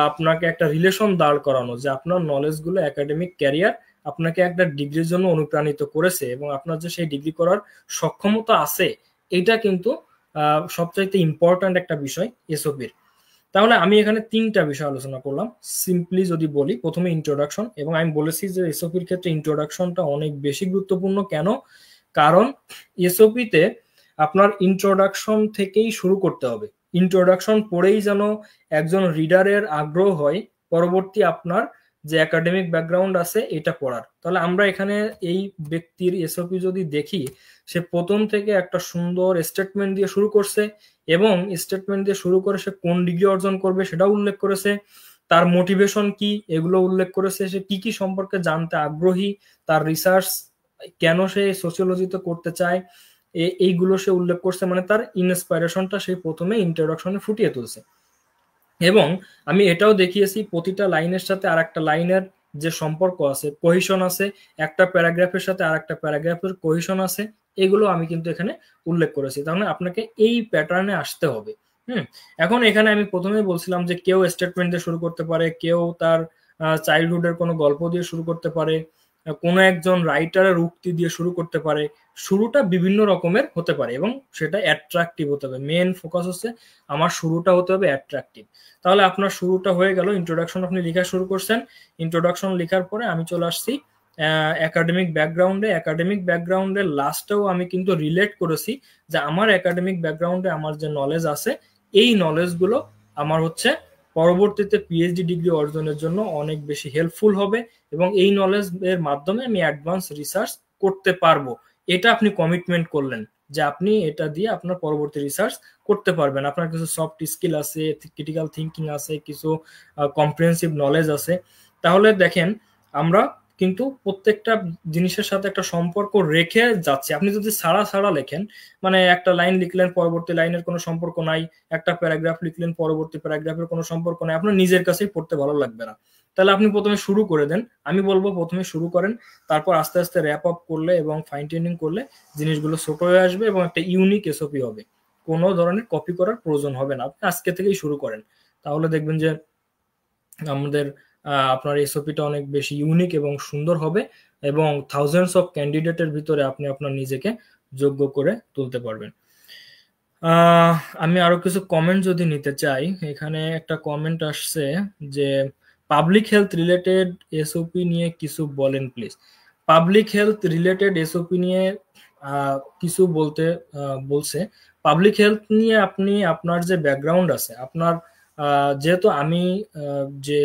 আপনাকে একটা রিলেশন দাঁড় করানো, যে আপনার নলেজগুলো, একাডেমিক ক্যারিয়ার আপনাকে একটা ডিগ্রির জন্য অনুপ্রাণিত করেছে, এবং আপনার যে সেই ডিগ্রি করার সক্ষমতা আছে, এটা কিন্তু সবচাইতে ইম্পর্ট্যান্ট একটা বিষয় এসওপির। তাহলে আমি এখানে তিনটা বিষয় আলোচনা করলাম। সিম্পলি যদি বলি, প্রথমে ইন্ট্রোডাকশন, এবং আমি বলেছি যে এসওপির ক্ষেত্রে ইন্ট্রোডাকশনটা অনেক বেশি গুরুত্বপূর্ণ। কেন? কারণ এসওপিতে আপনার ইন্ট্রোডাকশন থেকেই শুরু করতে হবে। ইন্ট্রোডাকশন পড়েই যেন একজন রিডারের আগ্রহ হয় পরবর্তী আপনার যে একাডেমিক ব্যাকগ্রাউন্ড আছে এটা পড়ার। তাহলে আমরা এখানে এই ব্যক্তির এসওপি যদি দেখি, সে প্রথম থেকে একটা সুন্দর স্টেটমেন্ট দিয়ে শুরু করছে, এবং স্টেটমেন্ট দিয়ে শুরু করে সে কোন ডিগ্রি অর্জন করবে সেটাও উল্লেখ করেছে, তার মোটিভেশন কি এগুলো উল্লেখ করেছে, সে কি কি সম্পর্কে জানতে আগ্রহী, তার রিসার্চ কেন সে সোশিওলজিতে করতে চায়, এইগুলো সে উল্লেখ করছে। মানে তার ইন্সপাইরেশনটা সেই প্রথমে ইন্ট্রোডাকশনে ফুটিয়ে তুলছে। এবং আমি এটাও দেখিয়েছি প্রতিটা লাইনের সাথে আর একটা লাইনের যে সম্পর্ক আছে, কোহিশন আছে, একটা প্যারাগ্রাফের সাথে আর একটা প্যারাগ্রাফের কোহিশন আছে, এগুলো আমি কিন্তু এখানে উল্লেখ করেছি। তাহলে আপনাকে এই প্যাটার্নে আসতে হবে। এখন এখানে আমি প্রথমে বলছিলাম যে কেউ স্টেটমেন্ট দিয়ে শুরু করতে পারে, কেউ তার চাইল্ডহুডের কোনো গল্প দিয়ে শুরু করতে পারে, কোনো একজন রাইটারের উক্তি দিয়ে শুরু করতে পারে। শুরুটা বিভিন্ন রকমের হতে পারে, এবং সেটা অ্যাট্রাকটিভ হতে হবে। মেন ফোকাস হচ্ছে আমার শুরুটা হতে হবে অ্যাট্রাকটিভ। তাহলে আপনার শুরুটা হয়ে গেল, ইন্ট্রোডাকশন আপনি লেখা শুরু করছেন। ইন্ট্রোডাকশন লেখার পরে আমি চলে আসছি একাডেমিক ব্যাকগ্রাউন্ডে। একাডেমিক ব্যাকগ্রাউন্ডের লাস্টেও আমি কিন্তু রিলেট করেছি যে আমার একাডেমিক ব্যাকগ্রাউন্ডে আমার যে নলেজ আছে, এই নলেজগুলো আমার হচ্ছে পরবর্তীতে পিএইচডি ডিগ্রি অর্জনের জন্য অনেক বেশি হেল্পফুল হবে, এবং এই নলেজ এর মাধ্যমে আমি অ্যাডভান্স রিসার্চ করতে পারবো। এটা আপনি কমিটমেন্ট করলেন যে আপনি এটা দিয়ে আপনার পরবর্তী রিসার্চ করতে পারবেন। আপনার কিছু সফট স্কিল আছে, ক্রিটিক্যাল থিঙ্কিং আছে, কিছু কম্প্রিহেন্সিভ নলেজ আছে। তাহলে দেখেন, আমরা কিন্তু প্রত্যেকটা জিনিসের সাথে একটা সম্পর্ক রেখে যাচ্ছি। আপনি যদি ছাড়া ছাড়া লেখেন, মানে একটা লাইন লিখলেন, পরবর্তী লাইনের কোনো সম্পর্ক নাই, একটা প্যারাগ্রাফ লিখলেন, পরবর্তী প্যারাগ্রাফের কোনো সম্পর্ক নাই, আপনার নিজের কাছেই পড়তে ভালো লাগবে না। তাহলে আপনি প্রথমে শুরু করে দেন। আমি বলবো প্রথমে শুরু করেন, তারপর আস্তে আস্তে র্যাপ আপ করলে এবং ফাইন টিউনিং করলে জিনিসগুলো ছোট হয়ে আসবে, এবং একটা ইউনিক এসওপি হবে। কোনো ধরনের কপি করার প্রয়োজন হবে না। আপনি আজকে থেকেই শুরু করেন, তাহলে দেখবেন যে আমাদের আপনার এসওপিটা অনেক বেশি ইউনিক এবং সুন্দর হবে, এবং থাউজেন্ডস অফ ক্যান্ডিডেটের ভিতরে আপনি আপনার নিজেকে যোগ্য করে তুলতে পারবেন। আমি আরো কিছু কমেন্ট যদি নিতে চাই, এখানে একটা কমেন্ট আসছে যে পাবলিক হেলথ রিলেটেড এসওপি নিয়ে কিছু বলেন please. Public health related SOP নিয়ে কিছু বলতে বলছে। পাবলিক হেলথ নিয়ে আপনি আপনার যে ব্যাকগ্রাউন্ড আছে, আপনার যেহেতু আমি যে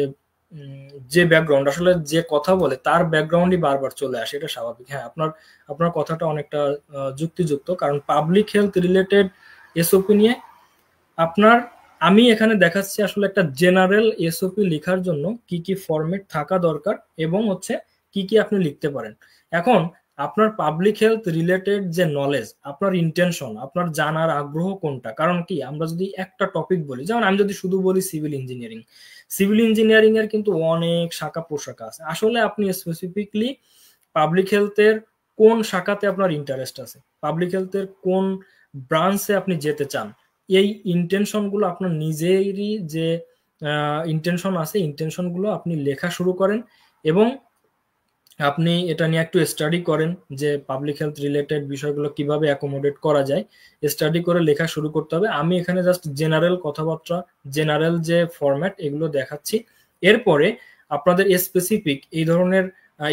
যে ব্যাকগ্রাউন্ড, আসলে যে কথা বলে তার ব্যাকগ্রাউন্ডই বারবার চলে আসে, এটা স্বাভাবিক। হ্যাঁ, আপনার আপনার কথাটা অনেকটা যুক্তিযুক্ত, কারণ পাবলিক হেলথ রিলেটেড এসওপি নিয়ে আপনার, আমি এখানে দেখাচ্ছি আসলে একটা জেনারেল এসওপি লেখার জন্য কি কি ফরম্যাট থাকা দরকার, এবং হচ্ছে কি কি আপনি লিখতে পারেন। এখন আপনার পাবলিক হেলথ রিলেটেড যে নলেজ, আপনার ইন্টেনশন, আপনার জানার আগ্রহ কোনটা। কারণ কি, আমরা যদি একটা টপিক বলি, যেমন আমি যদি শুধু বলি সিভিল ইঞ্জিনিয়ারিং, সিভিল ইঞ্জিনিয়ারিং এর কিন্তু অনেক শাখা প্রশাখা আছে। আসলে আপনি স্পেসিফিকলি পাবলিক হেলথের কোন শাখাতে আপনার ইন্টারেস্ট আছে, পাবলিক হেলথের কোন ব্রাঞ্চে আপনি যেতে চান, এই ইন্টেনশন গুলো আপনার নিজেরই যে ইন্টেনশন আছে, ইন্টেনশন গুলো আপনি লেখা শুরু করেন, এবং আপনি এটা নিয়ে একটু স্টাডি করেন যে পাবলিক হেলথ রিলেটেড বিষয়গুলো কিভাবে অ্যাকোমোডেট করা যায়। স্টাডি করে লেখা শুরু করতে হবে। আমি এখানে জাস্ট জেনারেল কথাবার্তা, জেনারেল যে ফরম্যাট, এগুলো দেখাচ্ছি। এরপরে আপনাদের স্পেসিফিক এই ধরনের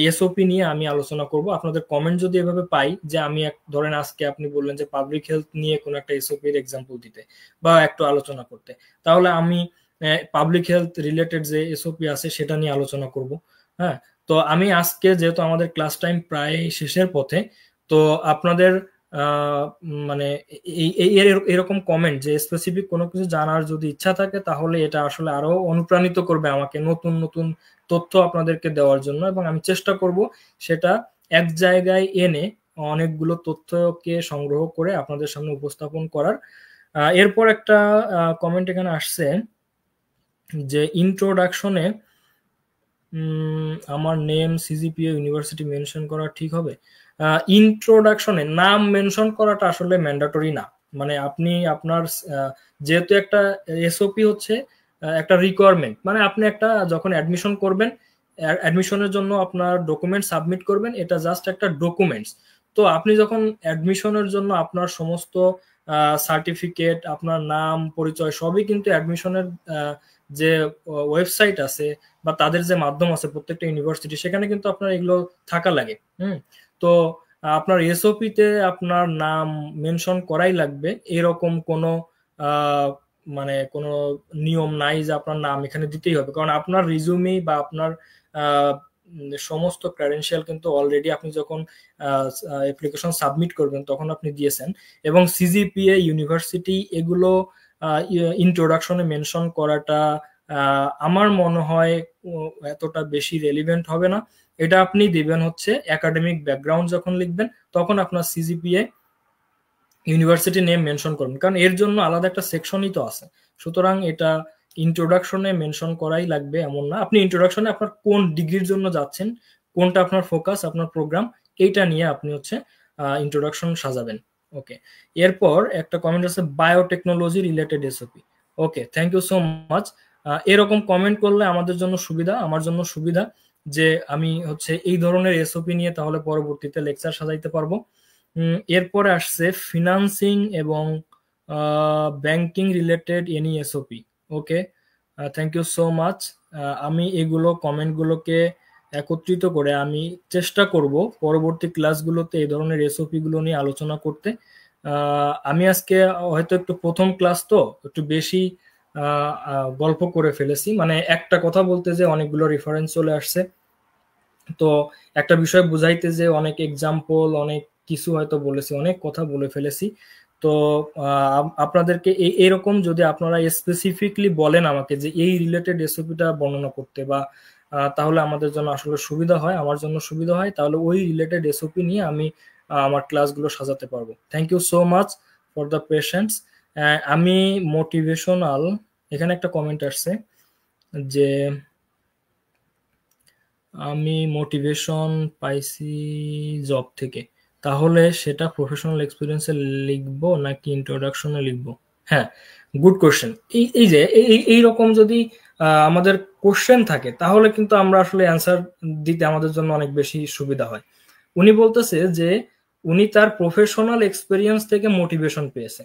এসওপি নিয়ে আমি আলোচনা করব। আপনাদের কমেন্ট যদি এভাবে পাই যে আমি ধরেন আজকে আপনি বললেন যে পাবলিক হেলথ নিয়ে কোনো একটা এসওপি এর এক্সাম্পল দিতে বা একটু আলোচনা করতে, তাহলে আমি পাবলিক হেলথ রিলেটেড যে এসওপি আছে সেটা নিয়ে আলোচনা করব। হ্যাঁ, তো আমি আজকে যেহেতু আমাদের ক্লাস টাইম প্রায় শেষের পথে, তো আপনাদের মানে এরকম কমেন্ট যে স্পেসিফিক কোনো কিছু জানার যদি ইচ্ছা থাকে, তাহলে এটা আসলে আরো অনুপ্রাণিত করবে আমাকে নতুন নতুন তথ্য আপনাদেরকে দেওয়ার জন্য, এবং আমি চেষ্টা করব সেটা এক জায়গায় এনে অনেকগুলো তথ্যকে সংগ্রহ করে আপনাদের সামনে উপস্থাপন করার। এরপর একটা কমেন্ট এখানে আসছে যে ইন্ট্রোডাকশনে আমার নেম, সিজিপিএ, ইউনিভার্সিটি মেনশন করা ঠিক হবে? ইন্ট্রোডাকশনে নাম মেনশন করাটা আসলে ম্যান্ডেটরি না। মানে আপনি আপনার যেহেতু একটা এসওপি হচ্ছে একটা রিকোয়ারমেন্ট, মানে আপনি একটা যখন অ্যাডমিশন করবেন, অ্যাডমিশনের জন্য আপনার ডকুমেন্ট সাবমিট করবেন, এটা জাস্ট একটা ডকুমেন্টস। তো আপনি যখন অ্যাডমিশনের জন্য আপনার সমস্ত সার্টিফিকেট, আপনার নাম, পরিচয় সবই কিন্তু অ্যাডমিশনের যে ওয়েবসাইট আছে বা তাদের যে মাধ্যম আছে প্রত্যেকটা ইউনিভার্সিটি, সেখানে কিন্তু আপনার এগুলো থাকা লাগে। তো আপনার এসওপি তে আপনার নাম মেনশন করাই লাগবে এরকম কোনো মানে কোনো নিয়ম নাই যে আপনার নাম এখানে দিতেই হবে, কারণ আপনার রিজুমি বা আপনার সমস্ত ক্রেডেনশিয়াল কিন্তু অলরেডি আপনি যখন অ্যাপ্লিকেশন সাবমিট করবেন তখন আপনি দিয়েছেন, এবং সিজিপিএ, ইউনিভার্সিটি এগুলো ইন্ট্রোডাকশনে মেনশন করাটা আমার মনে হয় এতটা বেশি রেলিভেন্ট হবে না। এটা আপনি দিবেন হচ্ছে একাডেমিক ব্যাকগ্রাউন্ড যখন লিখবেন তখন আপনার সিজিপিএ, ইউনিভার্সিটি নেম মেনশন করবেন, কারণ এর জন্য আলাদা একটা সেকশনই তো আছে। সুতরাং এটা ইন্ট্রোডাকশনে মেনশন করাই লাগবে এমন না। আপনি ইন্ট্রোডাকশনে আপনার কোন ডিগ্রির জন্য যাচ্ছেন, কোনটা আপনার ফোকাস, আপনার প্রোগ্রাম, এইটা নিয়ে আপনি হচ্ছে ইন্ট্রোডাকশন সাজাবেন। ওকে, এরপর একটা কমেন্ট আছে biotechnology related SOP. Okay, thank you so much. এরকম কমেন্ট করলে আমাদের জন্য সুবিধা, আমার জন্য সুবিধা, যে আমি হচ্ছে এই ধরনের এসওপি নিয়ে তাহলে পরবর্তীতে লেকচার সাজাইতে পারবো। এরপরে আসছে ফিনান্সিং এবং banking related any SOP. Okay, thank you so much. আমি এগুলো কমেন্টগুলোকে একত্রিত করে আমি চেষ্টা করব পরবর্তী ক্লাসগুলোতে এই ধরনের এসওপি গুলো নিয়ে আলোচনা করতে। আমি আজকে হয়তো একটু প্রথম ক্লাস তো একটু বেশি গল্প করে ফেলেছি, মানে একটা কথা বলতে যে অনেকগুলো রেফারেন্স চলে আসছে, তো একটা বিষয় বুঝাইতে যে অনেক এক্সাম্পল, অনেক কিছু হয়তো বলেছি, অনেক কথা বলে ফেলেছি। তো আপনাদেরকে এইরকম যদি আপনারা স্পেসিফিকলি বলেন আমাকে যে এই রিলেটেড রেসিপিটা বর্ণনা করতে, বা তাহলে আমাদের জন্য আসলে সুবিধা হয়, আমার জন্য সুবিধা হয়, তাহলে ওই রিলেটেড রেসিপি নিয়ে আমি আমার ক্লাসগুলো সাজাতে পারবো। Thank you so much for the patience. আমি মোটিভেশনাল, এখানে একটা কমেন্ট আসছে যে আমি মোটিভেশন পাইছি জব থেকে, তাহলে সেটা প্রফেশনাল এক্সপিরিয়েন্সে লিখবো নাকি ইন্ট্রোডাকশনে লিখবো? হ্যাঁ, গুড কোশ্চেন। এই যে এইরকম যদি আমাদের কোশ্চেন থাকে তাহলে কিন্তু আমরা আসলে অ্যান্সার দিতে আমাদের জন্য অনেক বেশি সুবিধা হয়। উনি বলতেছে যে উনি তার প্রফেশনাল এক্সপিরিয়েন্স থেকে মোটিভেশন পেয়েছে।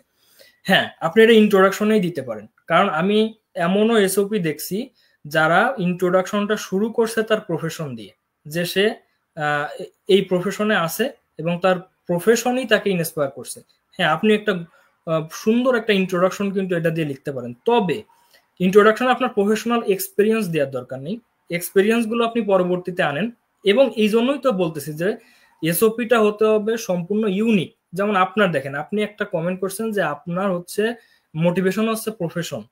হ্যাঁ, আপনি এটা ইন্ট্রোডাকশনেই দিতে পারেন, কারণ আমি এমনও এসওপি দেখছি যারা ইন্ট্রোডাকশনটা শুরু করছে তার প্রফেশন দিয়ে, যে সে এই প্রফেশনে আছে এবং তার প্রফেশনই তাকে ইন্সপায়ার করছে। হ্যাঁ, আপনি একটা সুন্দর একটা ইন্ট্রোডাকশন কিন্তু এটা দিয়ে লিখতে পারেন, তবে ইন্ট্রোডাকশন আপনার প্রফেশনাল এক্সপিরিয়েন্স দেওয়ার দরকার নেই, এক্সপিরিয়েন্স গুলো আপনি পরবর্তীতে আনেন। এবং এই জন্যই তো বলতেছি যে এসওপিটা হতে হবে সম্পূর্ণ ইউনিক। যেমন আপনার দেখেন, আপনি একটা কমেন্ট করছেন যে আপনার হচ্ছে মোটিভেশন হচ্ছে প্রফেশন,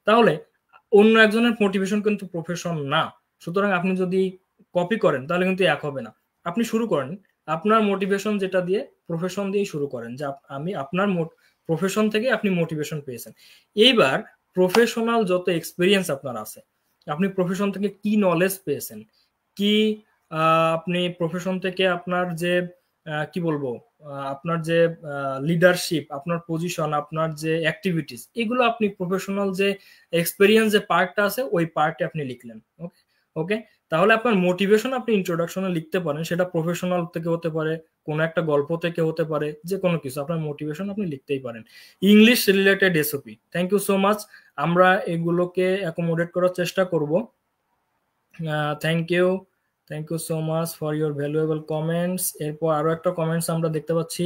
তাহলে অন্য একজনের মোটিভেশন কিন্তু প্রফেশন না। সুতরাং আপনি যদি কপি করেন তাহলে কিন্তু এক হবে না। আপনি শুরু করেন আপনার মোটিভেশন যেটা দিয়ে, প্রফেশন দিয়েই শুরু করেন, যে আমি আপনার প্রফেশন থেকে আপনি মোটিভেশন পেয়েছেন। এইবার প্রফেশনাল যত এক্সপিরিয়েন্স আপনার আছে, আপনি প্রফেশন থেকে কি নলেজ পেয়েছেন, কি আপনি প্রফেশন থেকে আপনার যে কি বলবো, আপনার যে লিডারশিপ, আপনার পজিশন, আপনার যে অ্যাক্টিভিটিস, এগুলো আপনি প্রফেশনাল যে এক্সপেরিয়েন্স যে পার্টটা আছে ওই পার্টে আপনি লিখলেন। ওকে, ওকে, তাহলে আপনার মোটিভেশন আপনি ইন্ট্রোডাকশনে লিখতে পারেন, সেটা প্রফেশনাল থেকে হতে পারে, কোনো একটা গল্প থেকে হতে পারে, যে কোনো কিছু আপনার মোটিভেশন আপনি লিখতেই পারেন। English related SOP, thank you so much. আমরা এগুলোকে অ্যাকোমোডেট করার চেষ্টা করব। Thank you so much for your valuable comments. এরপর আরো একটা কমেন্টস আমরা দেখতে পাচ্ছি,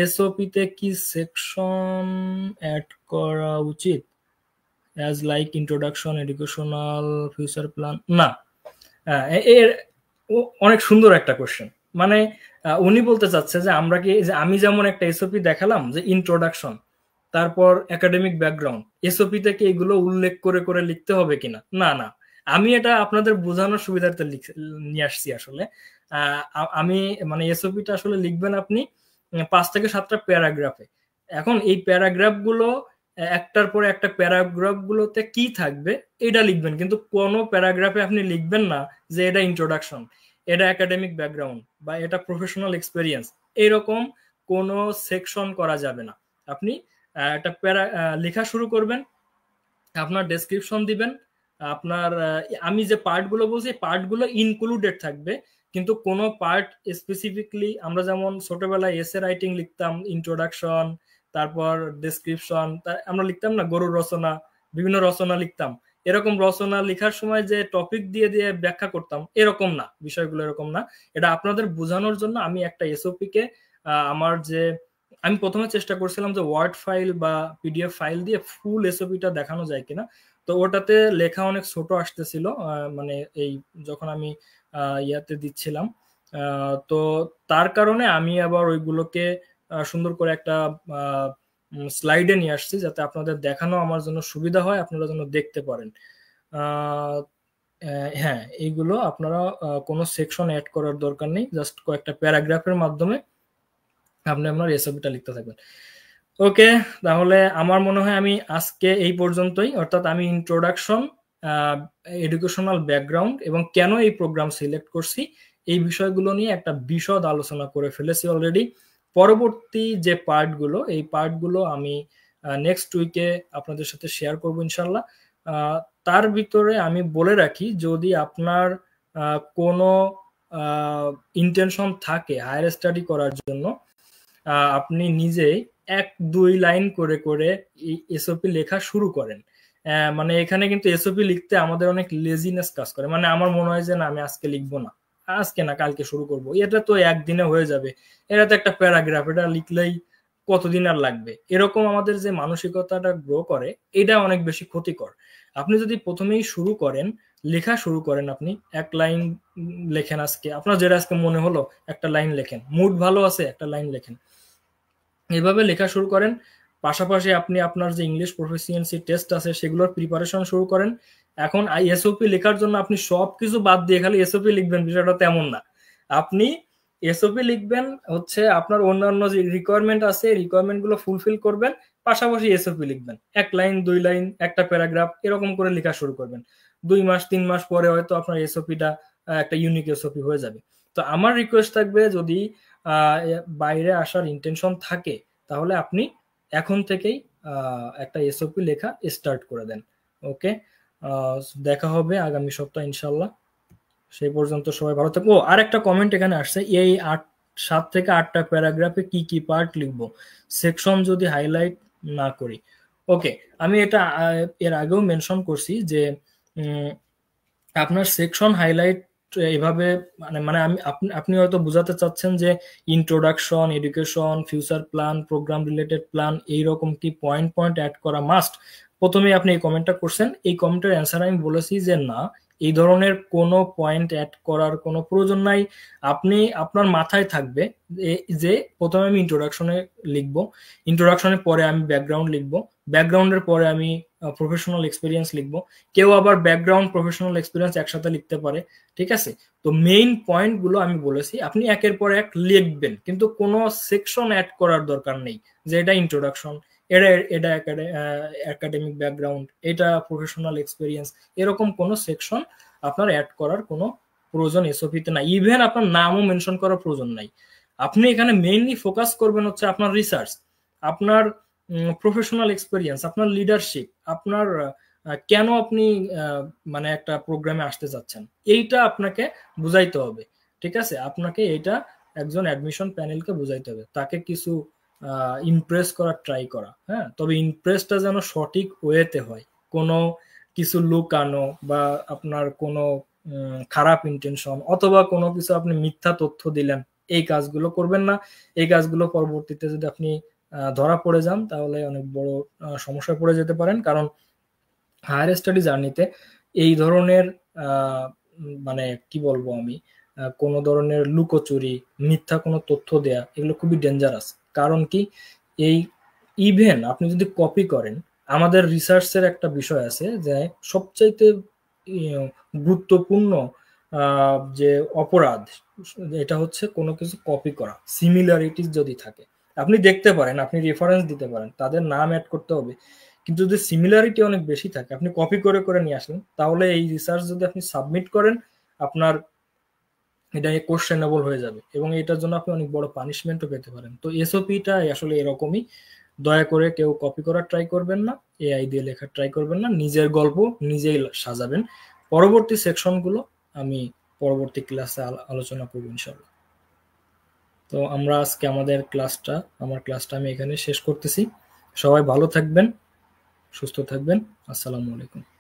এসওপি তে কি সেকশন অ্যাড করা উচিত, as like introduction, educational, future plan? না, এর অনেক সুন্দর একটা কোশ্চেন। মানে উনি বলতে চাচ্ছে যে আমরা কি, যে আমি যেমন একটা এসওপি দেখালাম যে ইন্ট্রোডাকশন, তারপর একাডেমিক ব্যাকগ্রাউন্ড, এসওপি থেকে এগুলো উল্লেখ করে করে লিখতে হবে কিনা? না না, আমি এটা আপনাদের বোঝানোর সুবিধার্থে নিয়ে আসছি আসলে। আমি মানে এসওপিটা আসলে লিখবেন আপনি 5 থেকে 7টা প্যারাগ্রাফে। এখন এই প্যারাগ্রাফ গুলো একটার পরে একটা প্যারাগ্রাফ গুলোতে কি থাকবে এটা লিখবেন, কিন্তু কোনো প্যারাগ্রাফে আপনি লিখবেন না যে এটা ইন্ট্রোডাকশন, এটা একাডেমিক ব্যাকগ্রাউন্ড, বা এটা প্রফেশনাল এক্সপেরিয়েন্স। এরকম কোনো সেকশন করা যাবে না। আপনি একটা প্যারা লেখা শুরু করবেন, আপনার ডেসক্রিপশন দিবেন, আপনার আমি যে পার্টগুলো বলছি পার্টগুলো ইনক্লুডেড থাকবে, কিন্তু কোনো পার্ট স্পেসিফিকলি, আমরা যেমন ছোটবেলায় এসে রাইটিং লিখতাম, ইন্ট্রোডাকশন, তারপর ডেসক্রিপশন, আমরা লিখতাম না গরুর রচনা, বিভিন্ন রচনা লিখতাম, এরকম রচনা লেখার সময় যে টপিক দিয়ে দিয়ে ব্যাখ্যা করতাম, এরকম না, বিষয়গুলো এরকম না। এটা আপনাদের বোঝানোর জন্য আমি একটা এসওপি কে আমার যে, আমি প্রথমে চেষ্টা করছিলাম যে ওয়ার্ড ফাইল বা পিডিএফ ফাইল দিয়ে ফুল এসওপিটা দেখানো যায় কিনা, তো ওটাতে লেখা অনেক ছোট আসতেছিল, মানে এই যখন আমি ইয়াতে দিচ্ছিলাম, তো তার কারণে আমি আবার ওইগুলোকে সুন্দর করে একটা স্লাইডে নিয়ে আসছি, যাতে আপনাদের দেখানো আমার জন্য সুবিধা হয়, আপনারা যেন দেখতে পারেন। হ্যাঁ, এইগুলো আপনারা কোনো সেকশন অ্যাড করার দরকার নেই, জাস্ট কয়েকটা প্যারাগ্রাফের মাধ্যমে আপনি আপনার এসওপিটা লিখতে থাকবেন। ওকে, তাহলে আমার মনে হয় আমি আজকে এই পর্যন্তই, অর্থাৎ আমি ইন্ট্রোডাকশন, এডুকেশনাল ব্যাকগ্রাউন্ড এবং কেন এই প্রোগ্রাম সিলেক্ট করছি এই বিষয়গুলো নিয়ে একটা বিশদ আলোচনা করে ফেলেছি অলরেডি। পরবর্তী যে পার্টগুলো, এই পার্টগুলো আমি নেক্সট উইকে আপনাদের সাথে শেয়ার করব ইনশাল্লাহ। তার ভিতরে আমি বলে রাখি, যদি আপনার কোনো ইন্টেনশন থাকে হায়ার স্টাডি করার জন্য, আপনি নিজেই 1-2 লাইন করে করে এসওপি লেখা শুরু করেন। মানে এখানে কিন্তু এসওপি লিখতে আমাদের অনেক লেজিনেস কাজ করে, মানে আমার মনে হয় যে না আমি আজকে লিখবো না, আজকে না কালকে শুরু করব, এটা তো একদিনে হয়ে যাবে, এটা তো একটা প্যারাগ্রাফ, এটা লিখলেই কতদিন আর লাগবে, এরকম আমাদের যে মানসিকতাটা গ্রো করে, এটা অনেক বেশি ক্ষতিকর। আপনি যদি প্রথমেই শুরু করেন, লেখা শুরু করেন, আপনি 1 লাইন লেখেন, আজকে আপনার যেটা আজকে মনে হলো একটা লাইন লেখেন, মুড ভালো আছে একটা লাইন লেখেন, এভাবে লেখা শুরু করেন। পাশাপাশি আপনি আপনার যে ইংলিশ প্রফিসিয়েন্সি টেস্ট আছে সেগুলোর প্রিপারেশন শুরু করেন। এখন এসওপি লেখার জন্য আপনি সবকিছু বাদ দিয়ে খালি এসওপি লিখবেন বিষয়টা তেমন না। আপনি এসওপি লিখবেন হচ্ছে আপনার অন্যান্য যে রিকোয়ারমেন্ট আছে রিকোয়ারমেন্ট গুলো ফুলফিল করবেন, পাশাপাশি এসওপি লিখবেন 1 লাইন 2 লাইন একটা প্যারাগ্রাফ এরকম করে লেখা শুরু করবেন। 2 মাস 3 মাস পরে হয়তো আপনার এসওপিটা একটা ইউনিক এসওপি হয়ে যাবে। তো আমার রিকোয়েস্ট থাকবে, যদি বাইরে আসার ইন্টেনশন থাকে তাহলে আপনি এখন থেকেই একটা এসওপি লেখা স্টার্ট করে দেন। ওকে, দেখা হবে আগামী সপ্তাহে ইনশাল্লাহ। সেই পর্যন্ত সবাই ভালো থাকবো। আর একটা কমেন্ট এখানে আসছে, এই 7 থেকে 8টা প্যারাগ্রাফে কি কি পার্ট লিখবো, সেকশন যদি হাইলাইট না করি? ওকে, আমি এটা এর আগেও মেনশন করছি যে আপনার সেকশন হাইলাইট এভাবে, মানে মানে আমি আপনি হয়তো বোঝাতে চাচ্ছেন যে introduction, education, future plan, programme related plan, এইরকম কি পয়েন্ট পয়েন্ট অ্যাড করা মাস্ট? প্রথমে আপনি এই কমেন্টটা করছেন, এই কমেন্টের অ্যান্সার আমি বলেছি যে না, এই ধরনের কোনো পয়েন্ট অ্যাড করার কোনো প্রয়োজন নাই। আপনি আপনার মাথায় থাকবে যে প্রথমে আমি ইন্ট্রোডাকশনে লিখবো, ইন্ট্রোডাকশনের পরে আমি ব্যাকগ্রাউন্ড লিখবো, ব্যাকগ্রাউন্ডের পরে আমি প্রফেশনাল এক্সপিরিয়েন্স লিখবো, কেউ আবার ব্যাকগ্রাউন্ড প্রফেশনাল এক্সপিরিয়েন্স একসাথে লিখতে পারে, ঠিক আছে? তো মেইন পয়েন্ট গুলো আমি বলেছি, আপনি একের পর এক লিখবেন, কিন্তু কোনো সেকশন অ্যাড করার দরকার নেই যে এটা ইন্ট্রোডাকশন, এটা এটা একাডেমিক ব্যাকগ্রাউন্ড, এটা প্রফেশনাল এক্সপিরিয়েন্স, এরকম কোনো সেকশন আপনার অ্যাড করার কোনো প্রয়োজন এসওপিতে নাই। ইভেন আপনার নামও মেনশন করার প্রয়োজন নাই। আপনি এখানে মেইনলি ফোকাস করবেন হচ্ছে আপনার রিসার্চ, আপনার প্রফেশনাল এক্সপিরিয়েন্স, আপনার লিডারশিপ, আপনার কেন আপনি মানে একটা প্রোগ্রামে আসতে চাচ্ছেন, এইটা আপনাকে বুঝাইতে হবে, ঠিক আছে? আপনাকে এইটা একজন অ্যাডমিশন প্যানেলকে বুঝাইতে হবে, তাকে কিছু ইমপ্রেস করার ট্রাই করা, হ্যাঁ, তবে ইমপ্রেসটা যেন সঠিক ওয়েতে হয়, কোনো কিছু লুকানো বা আপনার কোনো খারাপ ইন্টেনশন অথবা কোনো কিছু আপনি মিথ্যা তথ্য দিলেন, এই কাজগুলো করবেন না। এই কাজগুলো পরবর্তীতে যদি আপনি ধরা পড়ে যান তাহলে অনেক বড় সমস্যায় পড়ে যেতে পারেন। কারণ হায়ার স্টাডি জার্নিতে এই ধরনের মানে কি বলবো আমি, কোনো ধরনের লুকোচুরি, মিথ্যা কোনো তথ্য দেয়া, এগুলো খুবই ডেঞ্জারাস। কারণ কি, এই ইভেন আপনি যদি কপি করেন, আমাদের রিসার্চের একটা বিষয় আছে যে সবচাইতে ইয়ে, গুরুত্বপূর্ণ যে অপরাধ, এটা হচ্ছে কোনো কিছু কপি করা। সিমিলারিটিস যদি থাকে, আপনি দেখতে পারেন, আপনি রেফারেন্স দিতে পারেন, তাদের নাম অ্যাড করতে হবে, কিন্তু যদি সিমিলারিটি অনেক বেশি থাকে, আপনি কপি করে করে নিয়ে আসেন, তাহলে এই রিসার্চ যদি আপনি সাবমিট করেন, আপনার এটা কোশ্চেনেবল হয়ে যাবে এবং এটার জন্য আপনি অনেক বড় পানিশমেন্টও পেতে পারেন। তো এসওপিটা আসলে এরকমই। দয়া করে কেউ কপি করার ট্রাই করবেন না, এআই দিয়ে লেখার ট্রাই করবেন না, নিজের গল্প নিজেই সাজাবেন। পরবর্তী সেকশনগুলো আমি পরবর্তী ক্লাসে আলোচনা করবো ইনশাল্লাহ। তো আমরা আজকে আমার ক্লাসটা আমি এখানে শেষ করতেছি। সবাই ভালো থাকবেন, সুস্থ থাকবেন। আসসালামু আলাইকুম।